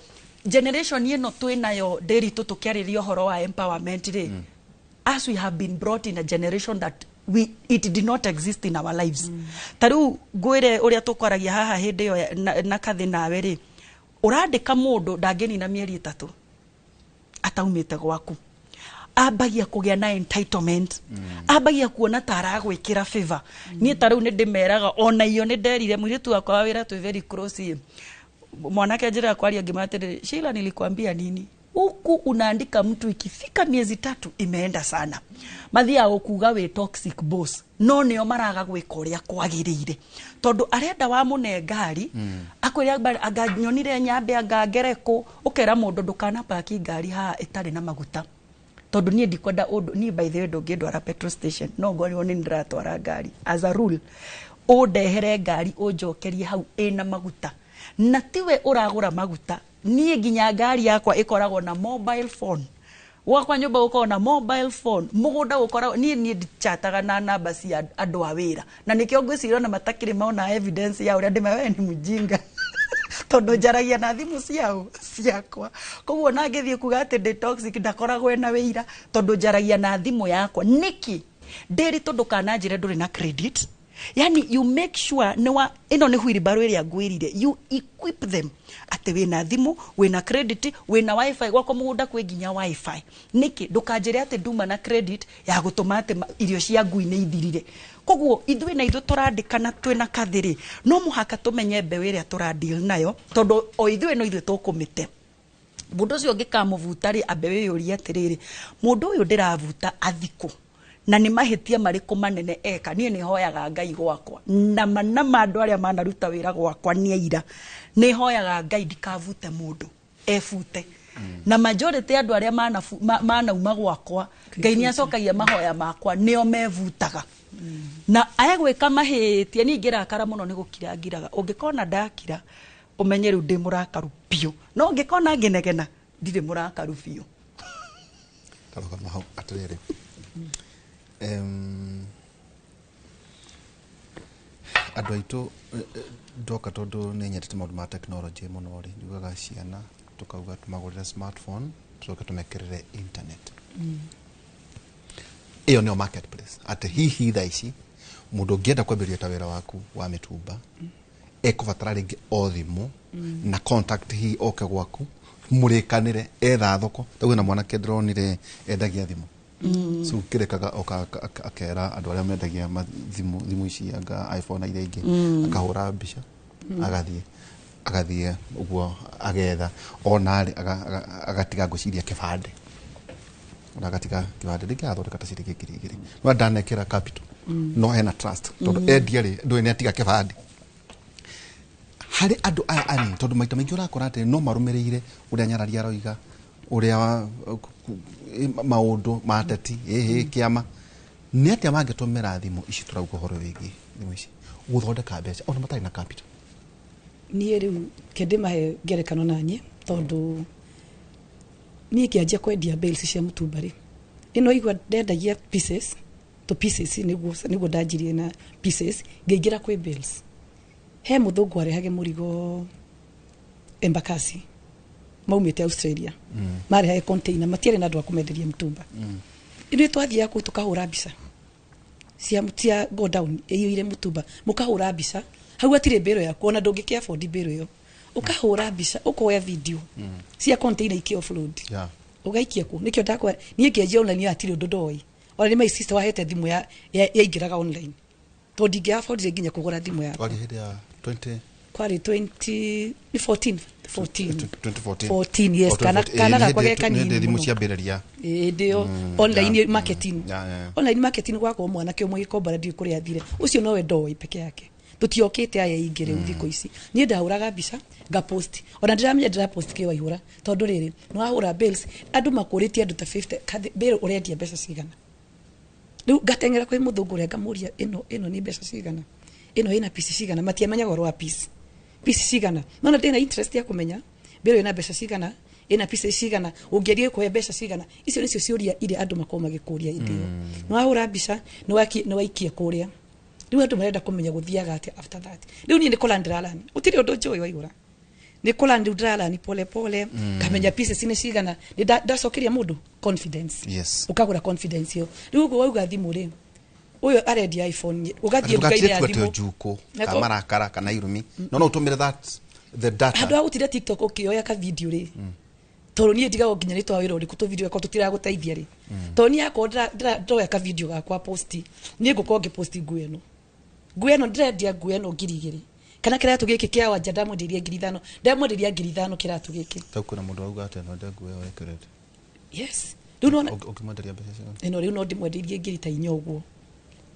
generation ino twinayo nderi tukiaririo horo wa empowerment ri as we have been brought in a generation that it did not exist in our lives taru gwire uria tukwaragia haha hindi yo na kathi nawe ri urandika mundu ndangeni na mieri 3 ataumite gwaku abagia kugia na entitlement abagia kuona tara gwikira favor ni taru ni ndimeraga ona iyo ni nderire mwiretu akwa wira tu very close mwanake njira kwaria ngimatire Sheila nilikwambia nini huku unaandika mtu ikifika miezi 3 imeenda sana. Mathia ukuga we toxic boss. No nio maraga gwika uria kwagirire. Tondu arenda wa mune ngari akwira aganyonire nyambe angangereko ukera mundu ndukana paki ngari ha itari na maguta. Tondu nie ndikwenda undu ni by the way ndungindwara petrol station no ngori ni ndiratwara ngari as a rule undehere ngari unjokerie hau ina maguta na tiwe uragura maguta nie ginya ngari yakwa ikoragwo na mobile phone wakwa nyumba uko na mobile phone mugunda ukoragwo nie ndichataga na namba cia andu a wira na nikio ngwicira na matakiri maona evidence ya uria ndimawe ni mujinga tondu njaragia na thimu ciakwa koguo na ngithie kuga ati ndi toxic ndakoragwo na wira tondu njaragia na thimu yakwa niki ndiri tondu kana njire nduri na credit. Yani you make sure ino ni wheelbarrow iria ngwirire you equip them ati wina thimu wina credit wina wifi gwako mugunda kwi nginya wifi niki ndukanjire ati nduma na credit ya gutuma ati irio cia ngui ni ithirire koguo ithui na ithu turandikana twina kathiri no muhaka tumenye mbeũ iria turadeal nayo tondu o ithui no ithui tukumite mundu ucio ngikamuvuta ri ambeũ yuri atiriri mundu uyu ndiravuta athiku na ni mahitia mariko manene eka nie ni hoyaga Ngai gwakwa na mandu aria manaruta wira gwakwa ni aira ni hoyaga Ngai ndikavute mundu efute na majority andu aria manauma gwakwa Ngai ni acokagia mahoya makwa nio mevutaga na ayegwika mahitia ni ngirakara muno ni gukira ngiraga ungikona ndakira umenye riu ndi murakaru pio no ungikona nginegena ndire murakaru pio karoga mahau atirere andu aitu ndoka tondu ni nyendete maundu ma technology muno ri ndugaga ciana tukauga tumagurire smartphone tucoke tumekirire internet iyo ni marketplace ati hihi thaa ici mundu ngienda kwambiria ta wira waku wa mitumba ekuvatara ringi o thimu na contact hi oke gwaku murikanire etha thoko tagu na mwana kedronire endagia thimu so kirekaga akera andu aria mendagia thimu ici anga iPhone ira ingi akahura mbica agathie uguo agetha ona agatiga nguciria kibande ona agatiga kibande ndigathondeka ta ciringi ngiri no ndanekera capital no hena trust tondu endiari ndu ni atiga kibande hari andu aya ani tondu maita maingi urakora ati no marumirire uria nyararia roiga uria maundu mateti kiama ni atia mangitumira thimu ici turauga horo wigi thimu ici guthondeka mbeca ona matari na capital ni riu kende mahe ngerekano nanye tondu ni kianjia kwendia bills cia mutumbari ino igwa ndendagia pieces niguo ndanjirie na pieces ngeingira kwi bills he muthungu arehage murigo Embakasi maumite Australia marehae container matiere na andu akumenderia mutumba ino twathia ku tukahura mbica cia go down iyo ile mutumba mukahura mbica hau atire bero ya kuona ndungikia afford bero yo ukahura mbica ukoya video cia container iki offload ugaikia ku nikyo ndakwa nie ngienje online ya atire ndoi ona ni my sister wahete thimu ya ingiraga online to ndigia afford nginya kugura thimu ya wali hede ya 20 kwari 2014 yes kana kwa kanini ndi muciambiraria ndio online marketing online marketing gwako mwana kio mugikombara ndi kuri athire ucio nowe ndoi peke yake tutiokite aya ingire uthiko ici ni ndahuraga mbica nga post ona ndiramenya ndira post kiwa ihura tondu riri no ahura bills andu makuritie andu ta 50 bill urendia mbeca cigana riu gatengera kwi muthungu renga muria ino ni mbeca cigana ino ina piece cigana matiamenya goro wa piece cigana nona ndina interest ya kumenya bill ina mbeca cigana ina piece cigana ungerie kuhe mbeca cigana icio nicio ciuria ile andu makoma gikuria indio no ahura mbica no waikia kuria riu andu marenda kumenya guthiaga ati after that riu ni ndikola ndiralani utiri undu njoi waigura ndikola ndiralani pole pole kamenya pieces ine cigana ndacokeria mundu confidence ukagura confidence yo riu ugo wauga thimu ri uyo aredia iPhone ugathie ndukaire ya thimu juko kamera kara kana irumi no utumire the data andu agutire TikTok ukioya ka video ri toro ni ndiga nginya ni twawira uri kuto video yako tutira guteithia ri to ni yako ndoya ka video gakwa posti ni nguko ngi posti ngueno ndirendia ngueno ngirigiri kana kiratu giki kia wanja ndamwenderia 5,000 ndamwenderia 5,000 kiratu giki ta kuna mundu auga ate no ndengu yo ekerete yes nduno ukimwenderia mbeca ino riu no ndimwenderie ngiri ta 4 uguo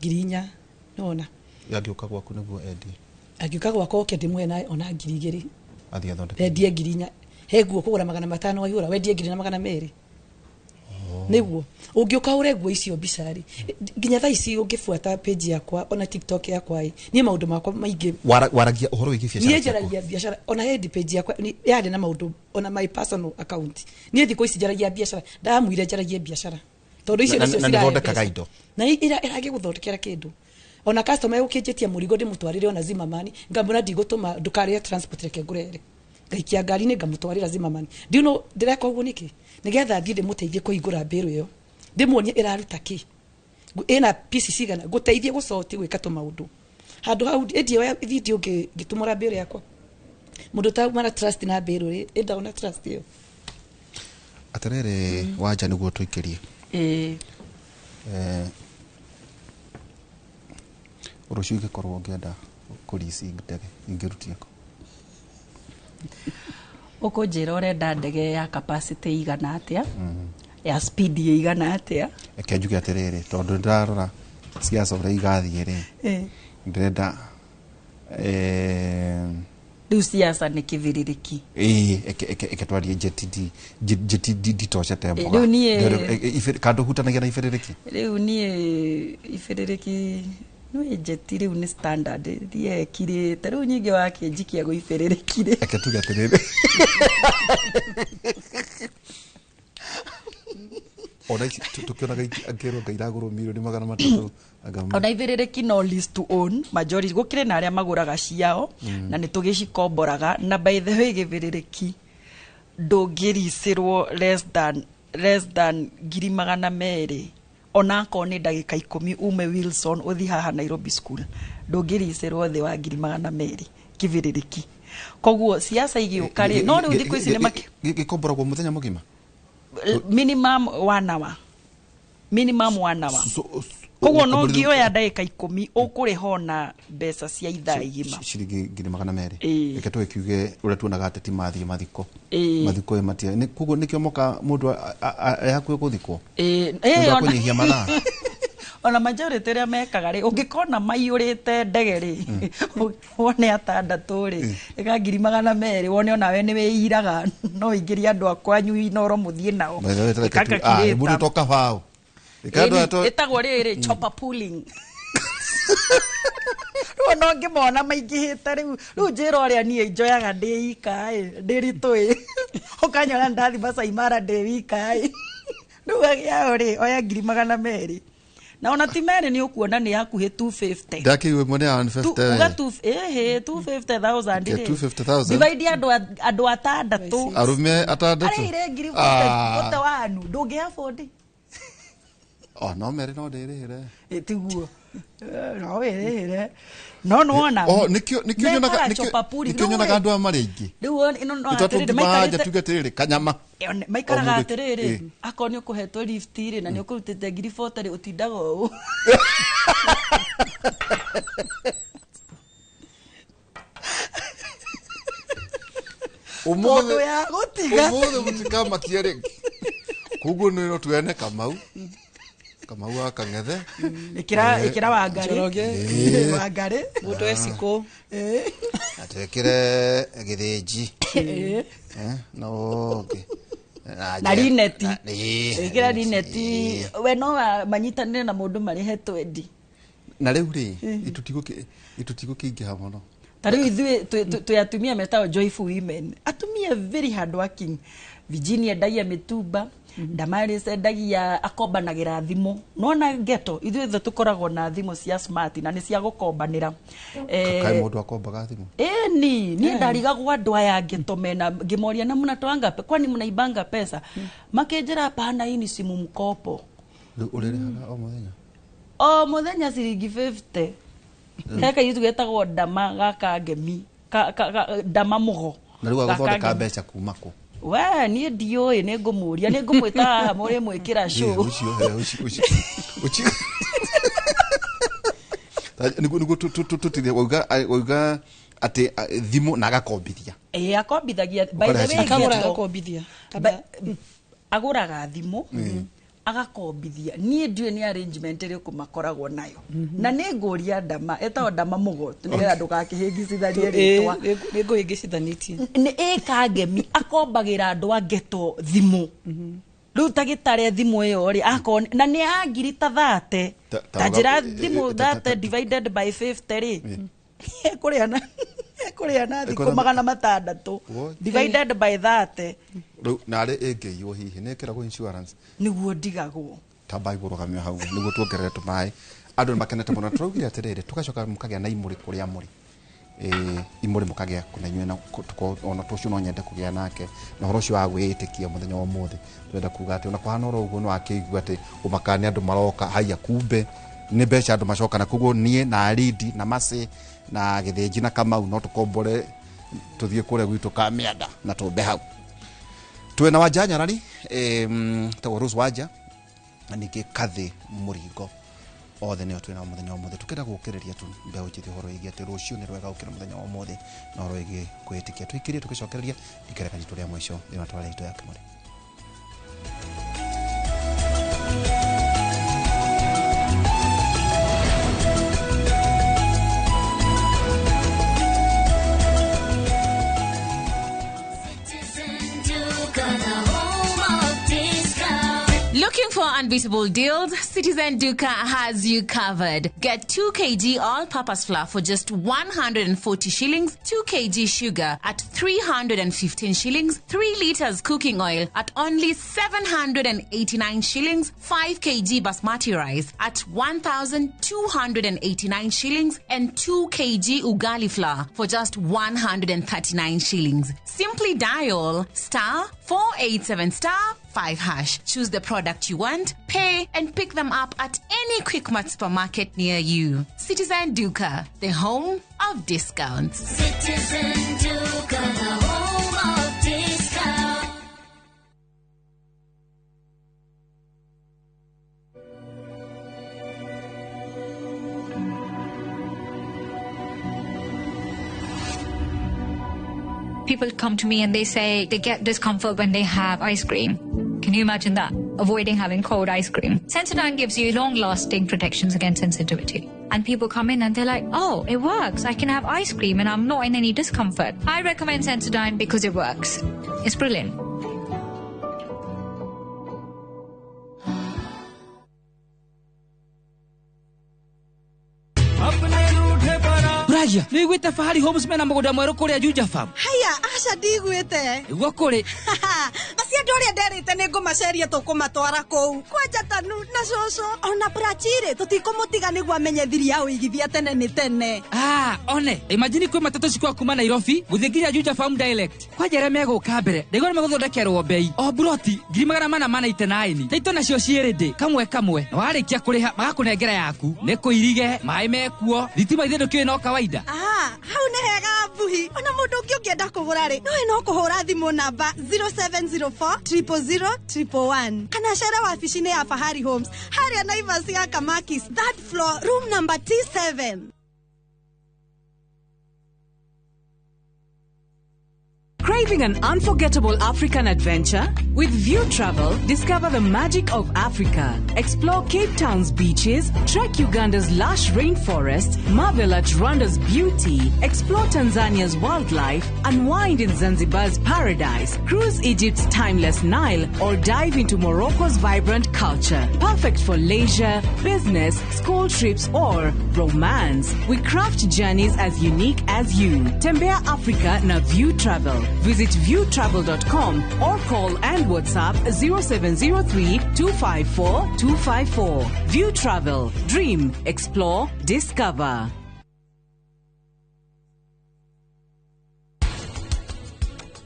4,000 nona yagiuka gwaku niguo endie agiuka gwako oke ndimwena ona 2,000 athia thondeke endie 4,000 heguo kugura 500 waihura wendie 2,200 niguo ungiuka ureguo icio bicari nginya thaa ici ungifuata page yakwa ona TikTok yakwa ni maundu makwa maingi waragia uhoro wigi biacara ni njaragia biacara ona head page yakwa ni yade na maundu ona my personal account ni thiko ici njaragia biacara ndamwire njaragia biacara tondu icio nicio cirathondekaga indo na irage guthondekera kindu ona customer yukijetia murigo ndimutwarire ona Zimmerman ngambona ndigutuma ndukare transport reke ngurere ngaikia ngari ni ngamutwarira Zimmerman ndiuno ndireka uguo niki nigetha thii ndimuteithie kuhingura mbiru iyo ndimuonie iraruta ki ina pieces igana guteithie gucoti gwika to maundu handu hau endie video ngitumura mbiru yakwa mundu ta mara trust na mbiru ri enda ona trust iyo aterere wanja niguo tuikirie urucio igikorwo ngienda kurisi ndege ingirutia ko ukunjira urenda ndege ya capacity igana atia ya speed igana atia eke njuge aterere tondu ndarora siasa uri igathie ri ndenda riu siasa ni kiviririki eke twarie jeti tosha tembo riu nie kandu hutanagia na ifiririki riu nie ifiririki no ejeti riu ni standard thie kire riu nyingi wake jikia go ifiririki eke tuge aterere ona tukiona ngero ngairaguro miro ni 300 agama ona iviririki no list to own majority gukire na aria maguraga ciao na ni tugicikomboraga na by the way giviririki ndungiricirwo less than 200,000 ona ko ni ndagika 10 ume Wilson uthi haha Nairobi school ndungiricirwo thi wa 200,000 kiviririki koguo siasa igiuka ri no riu thiku ici ni maki gikomboragwo muthenya mugima minimum 1 hour koguo no ngioya ndagika 10 ukuriho na mbeca cia ithaa igima ciringi 200,000 reke tukiuge uria tuonaga ateti mathiko matia ni koguo nikio moka mundu hakuye guthikwo kunyihia mathaa ona majority ria mekaga ri ungikona maiyurite ndege ri wone atandatu ri ega 200,000 wone ona we ni weiraga no ingiria andu akwanyu inoro muthie nao mundu toka fao itagwo riri chopper pulling no ngimona maingihite riu njira uria nie njoyaga ndi ika ndiritui ukanyona ndathi basa imara ndi wika riu agia uri oya 200,000 na ona timere ni ukuona ni hakuhe 250 ndakiwe mone 150 uga 250,000 ri 250,000 divide andu atandatu arume atandatu ire ngiri wote wanu ndungi afford no mere no ndirihire tiguo no wirihire no wona nikio nyonaga andu amari aingi riu ino no atiriri maikaraga tugetiriri kanyama maikaraga atiriri akoni ukuhetwo lift ri na ni ukurutite 40,000 ri utindaga u umuthi ya gutiga mutika makiere kuguo no tuene Kamau akang'ethe ikira wangare muto esiko atekire githiji no na rineti ikira rineti we no manyitanire na mundu mari hetwo endi na riu ri itutigo kingiha muno tari ithui tuyatumia metao joyful women atumia very hard working Virginia ndagia mitumba ndamari sendagia akombanagira thimu nona geto ithuĩ tukoragwo na thimu cia smart na ni cia gukombanira kai mundu akombaga thimu ni ndarigagwo andu aya ngitomena ngimoria na mnatoanga kwani mnaibanga pesa makenjera pana hii ni simu mkopo uririhaga o muthenya ciringi 50 heka yitu getagwo ndama gaka ngemi ndama mugo na riu aguthondeka mbeca kuma ku we ni ndioi ni ngumuria ni ngumwita muri mwikira show nigu tutire wauga ati thimu na agakombithia akombithagia by the way agakombithia aguraga thimu agakombithia nie ndiwe ni arrangement iri kumakoragwo nayo na ni nguria ndama eta ndama mugotu ni getha ndugakihingicithanie ritwa ni nguhingicithanitie ni kangemi akombagira andu angeto thimu riu tagitare thimu iyo ri akon na ni angiri ta 30 tajira thimu 30 divided by 50 ri kuriana thiku magana matandatu divided by 30 riu nare engeiywo hihi nekiragwo insurance niguo ndigagwo tabai gurugamio hau niguo tuongerere tumai andu makenete muno turaugire atiriri tugacoka mukagia na imuri kuria muri imuri mukagia kunanywe na ona tucio no nyende kugia nake na horo cio agwitikia muthenya wa muthi twenda kuga ati ona kwahana oro uguo no akigwa ati umakani andu maroka haya kumbe ni beca andu macoka na kuguo nie na aridi na masi na githinji na Kamau no tukombore tuthie kure gwitu ka mianda na tumbe hau twena wajanya rani tawo Rose Waja niki kathi muringo othe ne twena muthenya wa muthi tukenda gukiriria tu mbeo njithi horo igi ati rucio ni rwega gukira muthenya wa muthi na horo igi kwitikia twikirie tugicokereria ikereka njitu ria mwisho ina twara ito ya kimuri. Looking for unbeatable deals? Citizen Duka has you covered. Get 2 kg all-purpose flour for just 140 shillings, 2 kg sugar at 315 shillings, 3 liters cooking oil at only 789 shillings, 5 kg basmati rice at 1,289 shillings, and 2 kg ugali flour for just 139 shillings. Simply dial *487*5#. Choose the product you want, pay, and pick them up at any Quickmart supermarket near you. Citizen Duka, the home of discounts. Citizen Duka, the home of discounts. People come to me and they say they get discomfort when they have ice cream. Can you imagine that? Avoiding having cold ice cream. Sensodyne gives you long-lasting protections against sensitivity. And people come in and they're like, oh, it works. I can have ice cream and I'm not in any discomfort. I recommend Sensodyne because it works. It's brilliant. Raja, ni gwite Fahari Homes mena mugoda mweru kuria Juja Farm. Haya, aca ndigwite. Igwo kuri. Acia ndoria nderite ni ngumaceria tukumatwara kou. Kwanja tanu na coco. Ona brachire tutikumutiga niguo amenye thiri ya uigithia tene ni tene. One. Imagine kwe matatu cikwa kuma Nairobi, guthigiria Juja Farm direct. Kwa jereme guka mbere. Ndego ni meguthondekerwo bei. O broti 489. Taito nacio cierede kamwe. Na warikia kuriha magakunengera yaku. Ni kuirige, mai mekuo. Thitima ithe ndukio no kawaida. Hau ne hega buhi. Ona mundu ungi ukienda kugura ri. No kuhura thimu namba 0704000111. Kana share wabici-ini ya Fahari Homes. Haria Naivas ya Kamakis, third floor, room number T7. Craving an unforgettable African adventure? With View Travel, discover the magic of Africa. Explore Cape Town's beaches, trek Uganda's lush rainforest, marvel at Rwanda's beauty, explore Tanzania's wildlife, unwind in Zanzibar's paradise, cruise Egypt's timeless Nile, or dive into Morocco's vibrant culture. Perfect for leisure, business, school trips, or romance. We craft journeys as unique as you. Tembea Africa na View Travel. Visit viewtravel.com or call and WhatsApp 0703-254-254. View Travel. Dream, explore, discover.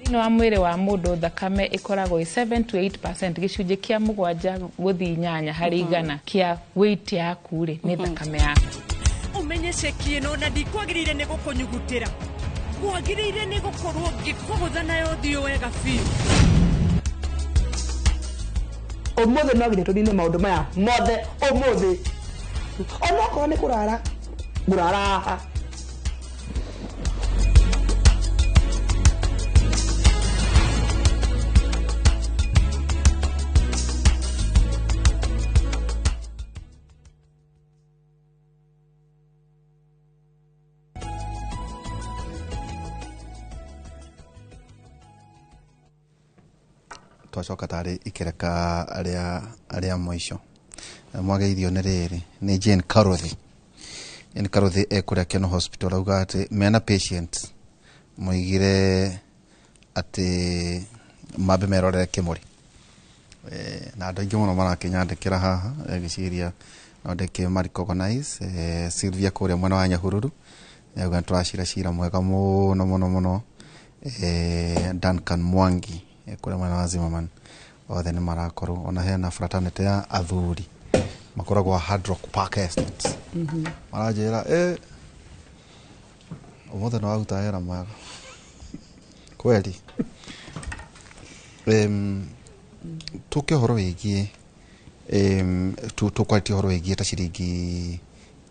Thĩinĩ wa mwĩrĩ wa mũndũ thakame ĩkoragwo 7 to 8% gĩcunjĩ kĩa 7 gũthiĩ 8 harĩ igana kĩa weight yaku rĩ nĩ thakame yaku. Umenye ceki ĩno na ndikwagĩrĩire nĩ gũkũnyugutĩra. Kwagĩrĩire nĩ gũkorwo ngĩkũgũtha nayo thiũ wega biũ. Ũmũthĩ no nginya tũthine maũndũ maya mothe ũmũthĩ. Ona okorwo nĩ kũrara ngũrara haha. twacoka tari ikereka aria moico mwageithio ni riri ni Jane Karothi ekuria Keno Hospital auga ati mena patient moigire ati mabe merorere Kimuri na andu aingi muno marakinyandikira haha giciria ndeke maricognize Sylvia kuria mwana wa Nyahururu auga turacira mwega muno Duncan Mwangi kuria mwana wa Zimmerman othe ni marakorwo ona hena fraternity ya athuri makoragwo Hard Rock Park Estate marajira umothe no auta era maga kweli tuke horo wigie tukwati horo wigie ta ciringi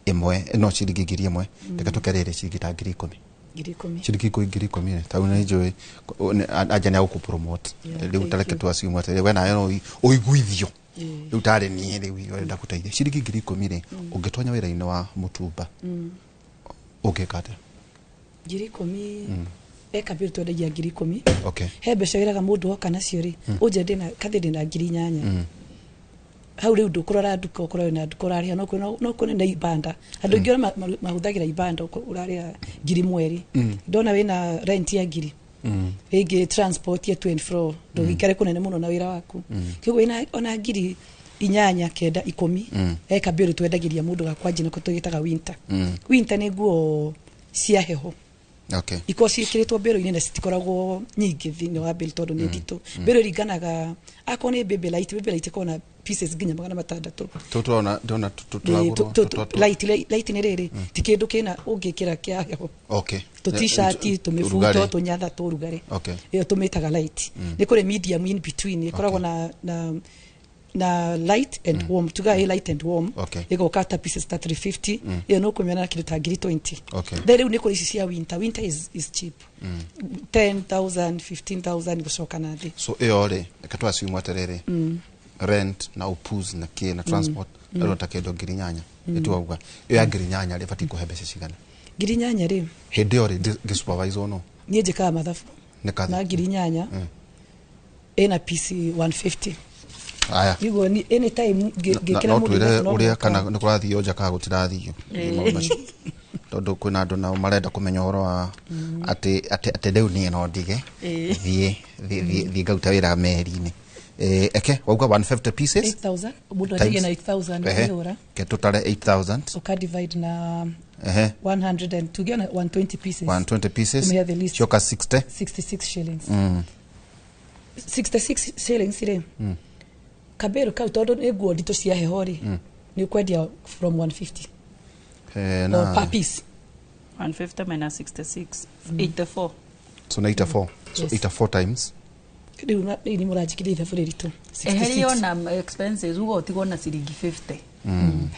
imwe no ciringi ngiri imwe reka tukerere ciringi ta ngiri 10 ciringi ngiri 10 tau na njoi ajanya guku promote riu tareke twasiumwa tere wena yo oiguithio riu tare ni riu wenda kuteithia ciringi ngiri 10 ri ungitonya wira-ini wa mutumba ugekata ngiri 10 eka bill to ya ngiri 10 okay he mbeca wiraga mundu oka nacio ri uje ndina kathi ndina ngiri 8 hau riu ndukurora nduka ukorwo na ndukuraria no kune na ibanda andu ingi mahuthagira ibanda uraria ngiri mweri ndona wina rent ya ngiri igi transport ya 24 ndugikare kunene muno na wira waku kigo ina ona ngiri 8 kenda 10 eka bill twendagiria mundu gakwanjina ko tugitaga winter ni guo cia heho okay iko cikiritwo mbero-ini na citikoragwo nyingi thini wa bill tondu ni ndito mbero ringanaga akone baby light kona pieces ginya 600 tutona light ni riri tikindu kina ungikira kia heho okay to t-shirt tumifuto tunyatha turugare okay iyo tumitaga light ni kure medium in between ikoragwo na light and warm tugae light and warm iko kata pieces 350 iyo no kumena kitu ta ngiri 20 okay there ni kuri cia winter is cheap 10,000 15,000 gucoka na thi so iyo ri ekatwa siumwa terere rent na upuz na ke na transport ero takedo ngiri 8 etuauga iyo ya ngiri 8 ri fati kuhe mbeca cigana ngiri 8 ri hindi ori gisupervisor no nie jika mathafu na ngiri 8 ena PC 150 aya nigo ni anytime gekera mundu no uria kana ni kurathio nja ka gutirathio tondu kwina andu na marenda kumenya horo wa ati riu ni no ndige thie gauta wira meri-ini eke wauga 150 pieces 8,000 mundu atige na 8,000 euro ke total 8,000 uka divide na 100 and to get 120 pieces shoka 66 shillings 66 shillings ire kabero ka todo eguo dito cia hehori ni kwendia from 150 na per piece 150 minus 66 84 so 84 so 84 times kidu ni murajikiditha furiri tu 66 heriyo na expenses ugo tigona ciringi 50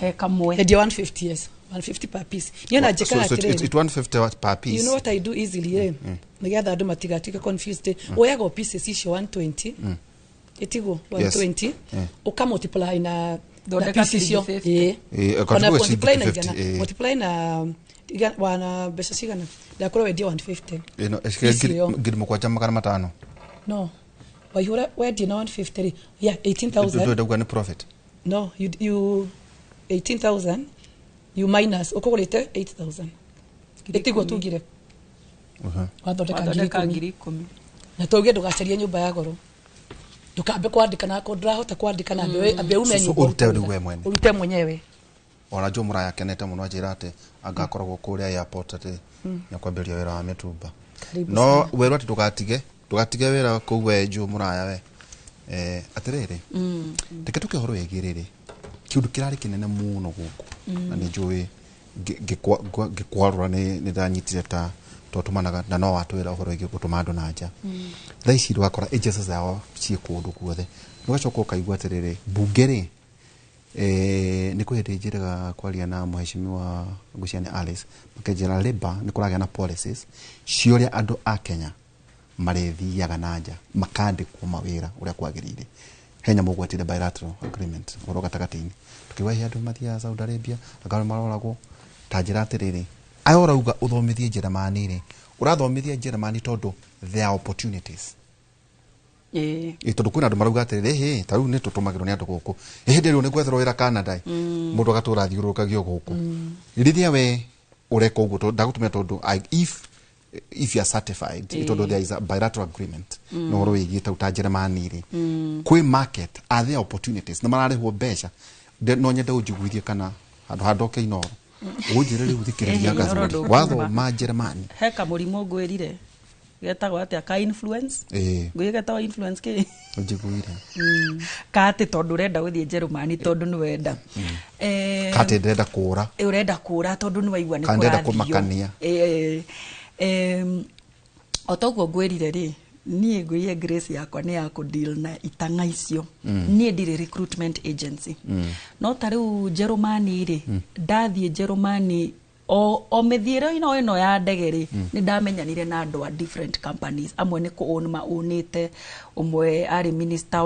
he kamwe hedia 150 yes 150 per piece you na jeka atire it's 150 per piece you know what I do easily nigatha andu matigatika confused oyago pieces icio 120 etigo 120 uka multiply na pieces icio kana multiply na wana besa sigana da koro wedia 150 no eske ngiri mukwacha magana matano no wayura wedia na 150 yeah 18,000 do gani profit no you 18,000 you minus okogorete 8,000 etigo tugire wathondeka ngiri 10 na toge ndugacaria nyumba ya goro ndukambe kwandika nako ndirahota kwandika na ambe ume nyumba urute mwenyewe ona jo muraya kenete muno ajira ate agakoragwo kuria airport ate nyakwamberia wira wa mitumba no weru ati tugatige wira kuwe jo muraya we atirere teke tukehoro yegirire kiundu kirari kinene muno guku na ni njui gikwarura ni ndanyitire ta totumanaga na no watwira uhoro igi gutuma andu nanja thaici rwakora agencies zao cie kundu kuothe nugacoka ukaigua atiriri bungeri ni kuhitijiraga kwaria na mheshimiwa Guciani Alice makejera labor ni kuragia na policies cioria andu a Kenya marethiaga nanja makandikwo mawira uria kwagirire henya mugwatire bilateral agreement oro gatagati-ini tukiwahi andu mathia Saudi Arabia akaro maroragwo tajira atiriri ayora uga uthomithie Germany ri urathomithia Germany tondu there are opportunities tondu kwina andu marauga atiriri ta riu ni tutumagirwo ni andu guku hindi riu ni gwetherwo wira Canada mundu agatura thiurukagio guku rithia we ureka uguo ndagutumia tondu if you are certified tondu there is a bilateral agreement no ro wigi ta utajeremani ri kwi market are there opportunities na mararihwo mbeca no nyenda ujiguithie kana handoke inoro ujire riu thikireria gazo watho ma Jeremani heka murimo ngwirire getagwo atia ka influence ngwigetawa influence ke ujiguire kate tondu urenda guthie Jerumani tondu ni wenda kate ndenda kura urenda kura tondu ni waigua ni kandenda kumakania otoguo ngwirire ri nie ngwiye grace yakwa ni ya ku deal na itanga icio nie ndire recruitment agency no tariu Jerumani ri ndathie Jerumani o methiero ino ya ndegeri ni ndamenyanire na andu a different companies amwe ni ku own maunite umwe ari minister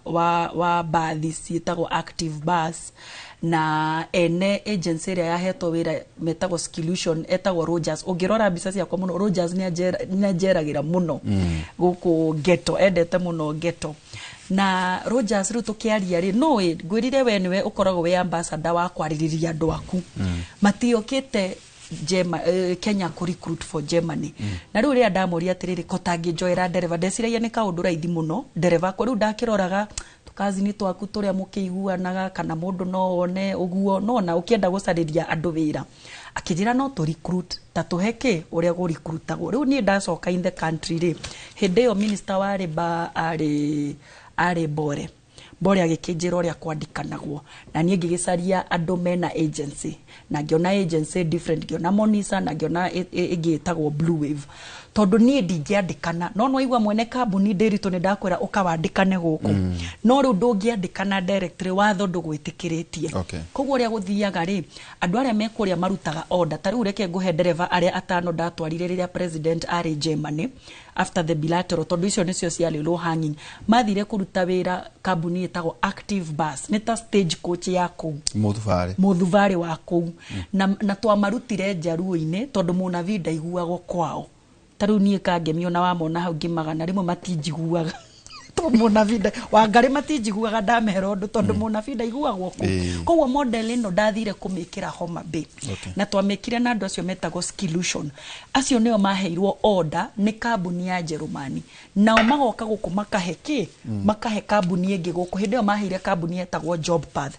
wa bathi cietagwo Active Bus na ene agency ria yahetwo wira metagwo Skillution etagwo Rogers ungirora mbica ciakwa muno Rogers ni ajeragira muno guku ghetto endete muno ghetto na Rogers ru tukiaria ri no ngwirire we niwe ukoragwo we ambassador wa kwaririria andu aku matiokite Kenya ku recruit for Germany na riu ria ndamuria atiriri kotangi joera dereva ndeciragia ni kaundu raithi muno dereva ko riu ndakiroraga tukazi ni twaku turia mukiguanaga kana mundu no one uguo no na ukienda gucariria andu wira akijira no to recruit tatuheke uria go recruitagwo riu ni ndacoka in the country ri hindi yo minister wa riba ari bore agikinjira uria kwandikanagwo na nie ngigicaria andu mena agency na ngiona agency different ngiona Monisa na ngiona igitagwo Blue Wave tondu nie ndingiandikana no igwa mwene kambuni ndirito ni ndakwira ukawandikane guku no riu ndungiandikana directory watho ndugwitikiritie koguo ria guthiaga ri andu aria mekuria marutaga order tari ureke nguhe dereva aria atano ndatwarire riria president ari Germany after the bilateral tondu icio nicio ciali low hanging mathire kuruta wira kambuni etagwo Active Bus nita stage coach yako muthuvari wako na twamarutire njaruo-ini tondu muna vida iguagwo kwao tariu nie kangemio na wamona hau ngimagana rimwe matinjiguaga to muna vida wangari matinjiguaga ndamehera undu tondu muna vida iguagwo koguo model ino ndathire kumikira Homa Bay na twamikire na andu acio metagwo Skillution acio nio maheirwo order ni kambuni ya Jerumani nao magoka guku makahe kambuni ingi guku hindi yo maheire kambuni etagwo Job Path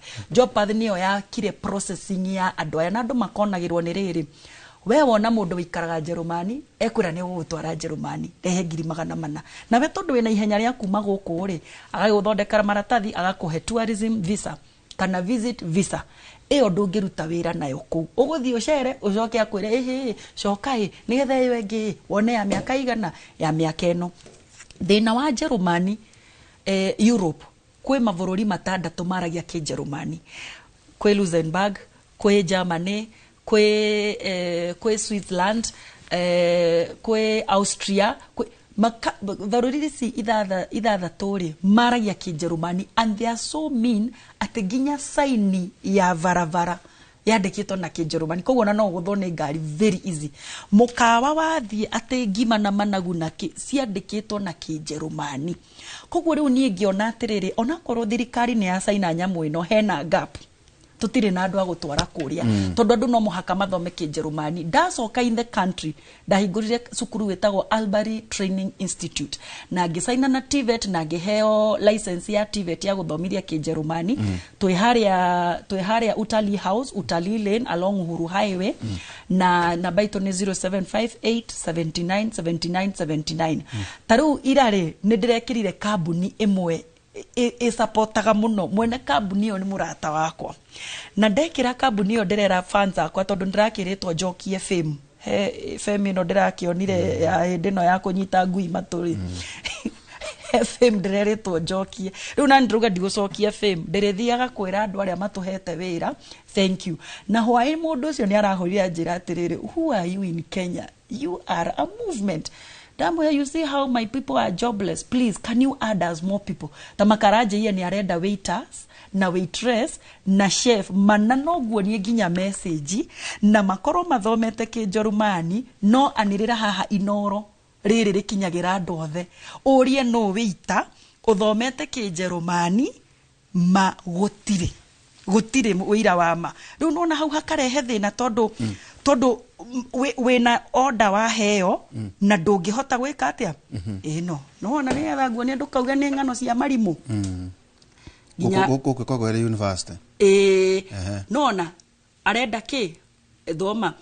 niyo ya kire processing ya andu aya na andu makonagirwo ni riri we wona mundu wikaraga Jerumani ekwira ni gutwara Jerumani rehe 400 na we tondu wina ihenya ria kuma guku ri agaguthondekera maratathi agakuhe tourism visa kana visit visa iyo ndungiruta wira nayo ku uguthii ucere ucoke akwire cokai nigetha iyo ingi wone ya miaka igana ya miaka eno thina wa Jerumani Europe kwe mabururi matandatu maragia ki Jerumani kwe Luxembourg kwe Germany kwe Switzerland kwe Austria kwe varuriri si idhathatu ri maragia ki Jerumani and they are so mean ati ginya saini ya varavara yandikitwo na ki Jerumani koguo na no guthone ngari very easy mukawa wathie ati ngima na managu na ki ciandikitwo na ki Jerumani koguo riu nie ngiona atiriri ona korwo thirikari ni ya saina nyamu ino hena gap tutire na andu agutwara kuria tondu andu no muhaka mathome ki Jerumani ndacoka in the country ndahingurire cukuru wetagwo Albury Training Institute na ngisaina na TVET na ngiheo license ya TVET ya guthomithia ki Jerumani twi haria Utalii House Utalii Lane along Uhuru Highway na namba itu ni 0758797979 taru irare ni ndirekirire kambuni imwe supportaga muno mwene kambuni yo ni murata wakwa na ndekira kambuni yo ndirera fans akwa tondu ndirakiritwo Njoki FM FM ino ndirakionire ya hindino ya kunyita ngui maturi FM ndireretwo Njoki riu na ndiruga ndigucokia FM ndirithiaga kwira andu aria matuhete wira thank you na hwai mundu ucio ni arahurira njira atiriri who are you in Kenya you are a movement Damwe, you see how my people are jobless. Please, can you add as more people? Tamakaraje hiya ni arenda waiters, na waitress, na chef. Manano guonye ginya message. Na makoro mathomete ki Jerumani, no anirira haha inoro. riri rikinyagira andu othe urie no wita uthomete Kijerumani ma gutire wira wa ma riu nona hau hakarehe thina tondu wina order wa heo na ndungihota gwika atia no wona ni athaguo ni ndukauga ni ngano cia marimu Kogo ere university nona arenda ki thoma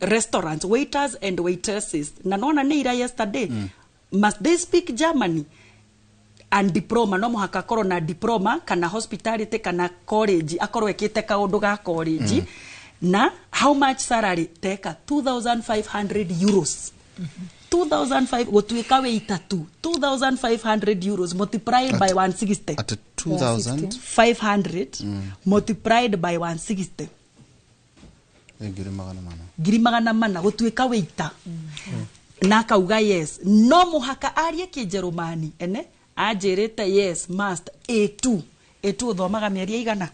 restaurants, waiters and waitresses na nona ni ira yesterday must they speak Germany and diploma no muhaka korwo na diploma kana hospitality kana college akorwo ekite kaundu ga college na how much salary teka 2500 euros 2005 gotuika weita tu 2500 euros multiplied by 160 at 2500 multiplied by 160 ngiri magana mana gotuika weita na kauga yes no muhaka arie Kijerumani ene ajirite yes must A2 thomaga mieri igana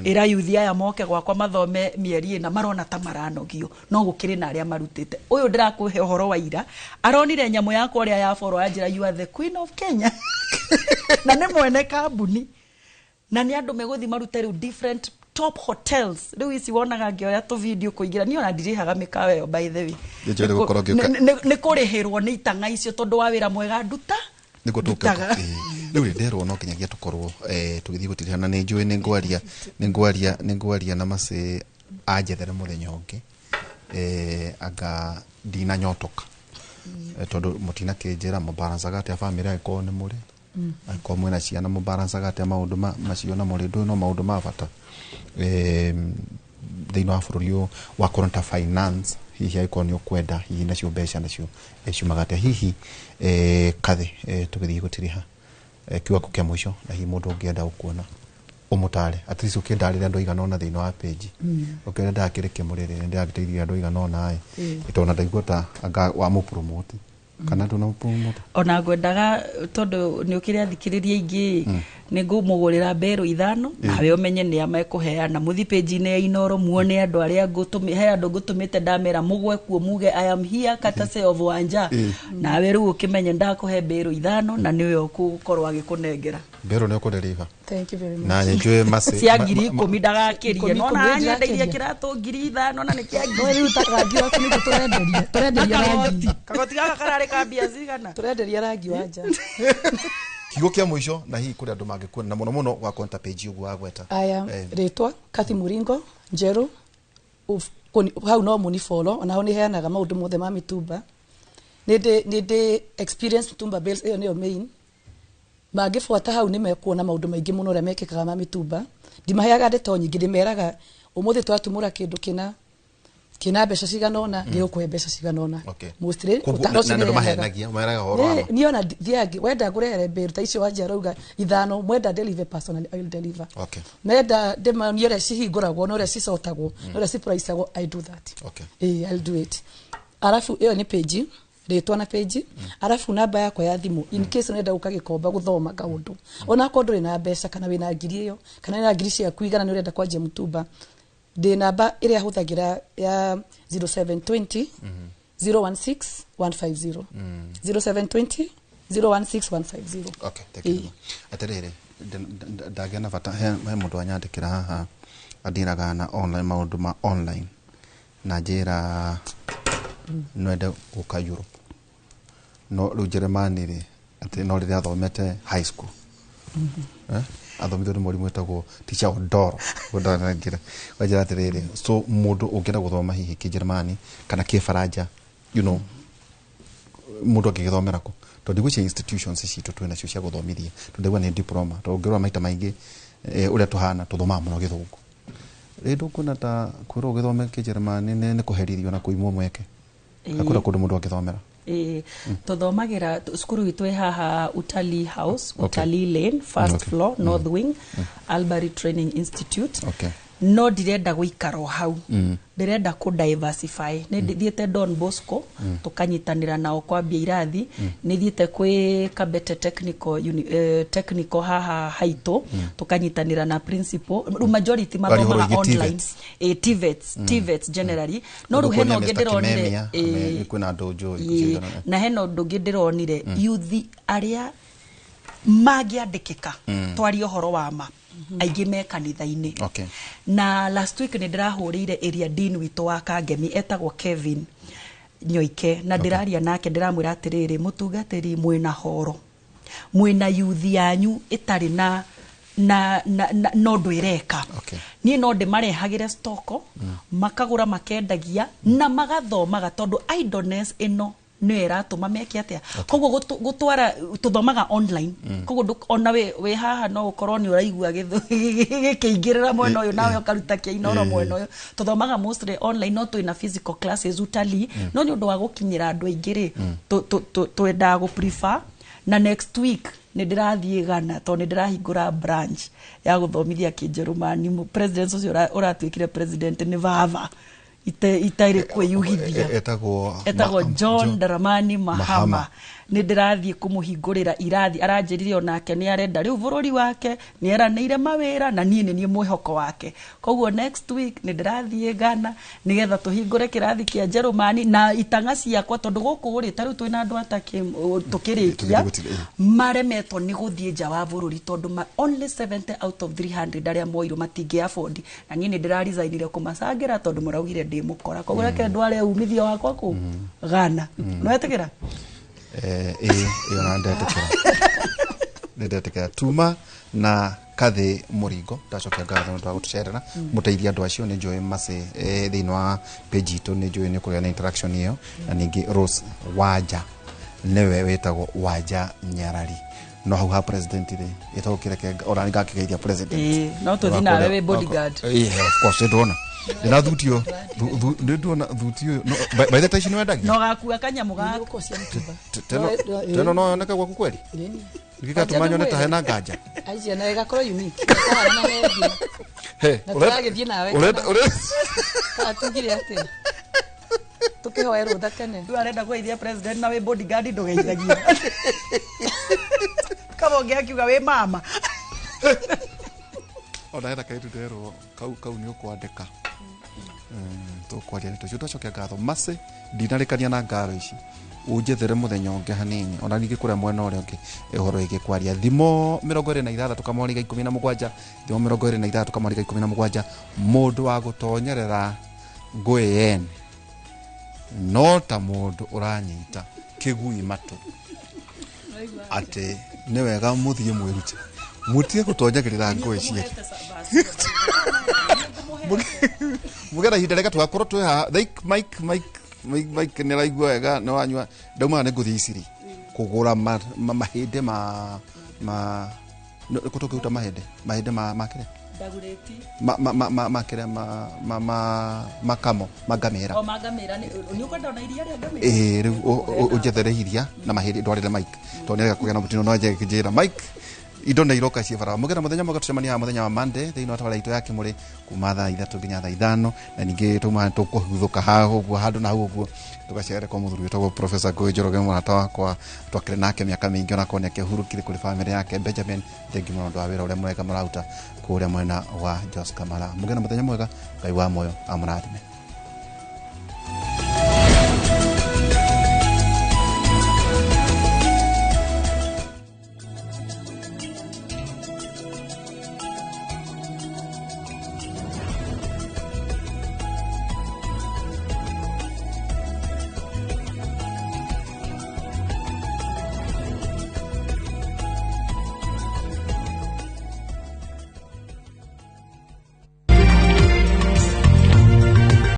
ira yuthi aya moke gwakwa mathome mieri na marona ta maranogio no gukiri na aria marutite uyu ndirakuhe uhoro wa ira aronire nyamo yakwa ria ya foro ajira you are the queen of Kenya na ne mwene kambuni na ni andu meguthi marute ru different top hotels riu isi wonaga ngioya to video kuigira ni ona ndirihaga mikawa yo by the way ne kurihirwo ni itanga icio tondu wa wira mwega nduta nigutuka riu nderwo no kinyagia tukorwo tugithii gutirihana ni njui ni ngwaria na mase ajethere muthenya ungi aga dina nyotoka tondu mutina kinjira mu balance gati ya family iko ni muri ko mwena ciana mu balance gati ya maundu macio na muri ndu no maundu ma bata thina wa bururi wa current finance hihi iko ni ukwenda hihi nacio mbeca nacio ciumagate hihi kathe tugithii gutiriha kiwa kukia mwisho na hihi mundu ungienda gukuona umutare at least ukiendarire andu igana ona thina wa page ukienda ndakirike murire ndagiteithia andu igana ona ai itona ndaigota anga wa mu promote kana ndo na promote ona ngwendaga tondu ni ukire athikiriria ingi ni ngumugurira mbero ithano nawe umenye ni ama ekuheana muthi page ne ya Inoro muone andu aria ngutumihe andu ngutumite ndamera mugwe kuo muge I am here katase of Wanja nawe riu ukimenye ndakuhe mbero ithano na niwe ukukorwa agikunengera mbero ne ukudeliver. Thank you very much. Na njue mase cia ngiri 10 ndagakirie no na anya ndeithia kiratu ngiri ithano na nikia ngiri utarangi waku ni turenderia rangi kagoti gaka karare kambia zigana turenderia rangi wanja kigo kia mwisho na hii kuri andu mangikuona na muno gwa contact page ugu wagweta aya ritwa Kathy Muringo Njeru hau no muni follow ona ho ni heanaga maundu mothe ma mitumba ninde experience mitumba bells iyo niyo main magifuata hau ni mekuona maundu maingi muno ria mekikaga ma mitumba ndimaheaga ndeto nyingi ndimeraga umuthi twatumura kindu kina mbeca ciganona ngikuhe mbeca ciganona mostly utarocinero mahenagia meraga horo niona thiangi wenda ngurere mberu ta icio wanja rauga ithano mwenda deliver personally I will deliver menda demaniere cihinguragwo no ria cicotagwo no ria cipriceagwo I do that I'll do it arafu iyo ni page ritwa na page arafu namba yakwa ya thimu in case unenda ukagikomba guthoma kaundu ona ko nduri na mbeca kana wina ngiri iyo kana wina ngiri cia kuigana ni urenda kwanje mutumba de namba iria huthagira ya 0720 016 150 0720 016 150 okay thank you aterere ndagena bata he mundu anyandikira haha adiraga na online maundu ma online na njira nwende guka Europe no ru Germany ri ati no ri athomete high school athomithio muri mwetagwo teacher Odoro godana ngira wajira atiriri so mundu ungienda guthoma hihi Kijerumani kana Kifaranja you know mundu akigithomera ko tondu gwicia institutions citu twina cio cia guthomithia tondu ni diploma tongirwa maita maingi uria tuhana tuthoma muno githungu rindu kuna ta kwiro githome Kijerumani ne kuheririo na kuimwo mweke akura kundu mundu akithomera tuthomagira skuru itwe haha Utalii House Utalii Lane first floor North Wing Albury Training Institute no ndirenda guikara hau ndirenda ku diversify ni ndithiete Don Bosco tukanyitanira nao kwambia irathi ni thiete kwi Kabete technical haha haito tukanyitanira na principal majority mathomaga online TVETs generally no ru heno ngidironire kuna dojo na heno ngidironire youth aria magiandikika twari uhoro wa ma aingĩ me kanitha-inĩ na last week nĩ ndĩrahũrĩire area dean witũ wa Kangemi etagwo Kevin Nyoike na ndĩraria nake ndĩramwĩra atĩrĩrĩ mũtungatĩri mwĩna horo mwĩna youth yanyu ĩtarĩ na no ndwĩreka niĩ no ndĩmarehagĩre stoko makagũra makendagia na magathomaga tondũ idleness ĩno nĩ iratũma meke atia koguo gutwara tuthomaga online koguo ona we haha no ukorwo ni uraigua gĩkĩingĩrĩra mwena ũyũ nawe ũkaruta kĩinoro mwena ũyũ tuthomaga mostly online no twĩna physical classes utalii no nĩ ũndũ wa gũkinyĩra andũ aingĩ twendaga gũ prefer na next week nĩ ndĩrathiĩ Ghana tondũ nĩ ndĩrahingũra branch ya gũthomithia Kĩnjerumani president ũcio ũratuĩkire president nĩ baba itaire kwiyuhithia etagwo John Dramani Mahama ni ndirathiĩ kumuhingũrĩra irathi aranjĩrire onake nĩ arenda rĩu bũrũri wake nĩ eranĩire mawĩra na niĩ nĩ mwĩhoko wake koguo next week nĩ ndirathiĩ Ghana nigetha tuhingũre kĩrathi kĩa Jerumani na itanga ciakwa tondũ gũkũ gũrĩ tarĩu twĩna andũ atakĩ tukĩrĩkia maremetwo nĩ gũthiĩ nja wa bũrũri tondũ only 70 out of 300 arĩa moirwo matingĩ afford na niĩ nĩ ndĩraresignire kũmacangĩra tondũ mũraugire ndĩ mũkora koguo reke ndware umithio wakwa kũ Ghana no etĩkĩra na ndetekera tuma na Kathi Muringo ndacokia ngatho nĩ twagutucerera muteithia andu acio nĩ njũĩ mase thĩinĩ wa page itu nĩ njũĩ nĩ kũgĩa na interaction iyo na ningĩ Rose Wanja niwe wetagwo Wanja Nyarari no hau ha president ri itokireke ona ngakigeithia president no tuthi nawe we bodyguard of course ndona ndina thutio ndona thutio by the time wendagia no gakua kanyamu gako cia mtumba teno no oneka gwaku kweli gĩgatũma ta hena nganja aicia na igakorwo unique he uragithie nawe atugire atĩ tukihoe rutha tene tu arenda gũithia president na we bodyguard ndũgeithagia kama ungeakiuga we mama ona henda kaitu ndero kau nĩ ũkwandĩka tukwaria nĩ tucokia ngatho mase ndinarĩkania na ngaro ici unjethere muthenya unge hanini ona ningĩ kũrĩa mwena ũrĩa ũngĩ ũhoro igĩkwaria thimo 26 kamwariga 17 thimo 26 kamwariga 17 mũndũ wa gũtonyerera ngũĩ yene no ta mũndũ ũranyita kĩgui matũ atĩ nĩ wega mũthiĩ mwĩrute mutie gũtonyagĩrĩra ngũĩ ciake mugera ihinda reka twakorwo twĩ ha Mike nĩ raigua wega nĩ wanyua ndauma nĩ ngũthi iciri kũgũra mahĩndĩ ma kutokuta mahĩndĩ ma kire ndagureti makire makamo magamera ni ukwenda na iria rĩa ngamĩra rĩu ũnjethere iria na mahĩndĩ ndwarĩre Mike tondũ nĩ kũgĩa na mũtino no njĩra Mike indo nĩ iroka ciebara mugera muthenya mwega tucemania muthenya wa Monday thĩinĩ wa twara itu yake muri kuma thaa 3 nginya thaa 5 na ningĩ tuma tũkũhũthũka haha ũguo handũ na hau ũguo tugacere kwa mũthuri witagwo Professor Njoroge mũrata wakwa twakĩrĩ nake mĩaka mĩingĩ ona kone akĩhurũkire kũrĩ family yake Benjamin thengi mũno ndwa wĩra ũrĩa mũreka mũrauta kũrĩa mwena wa Jos Kamara mugera muthenya mwega Ngai wa moyo amũrathime.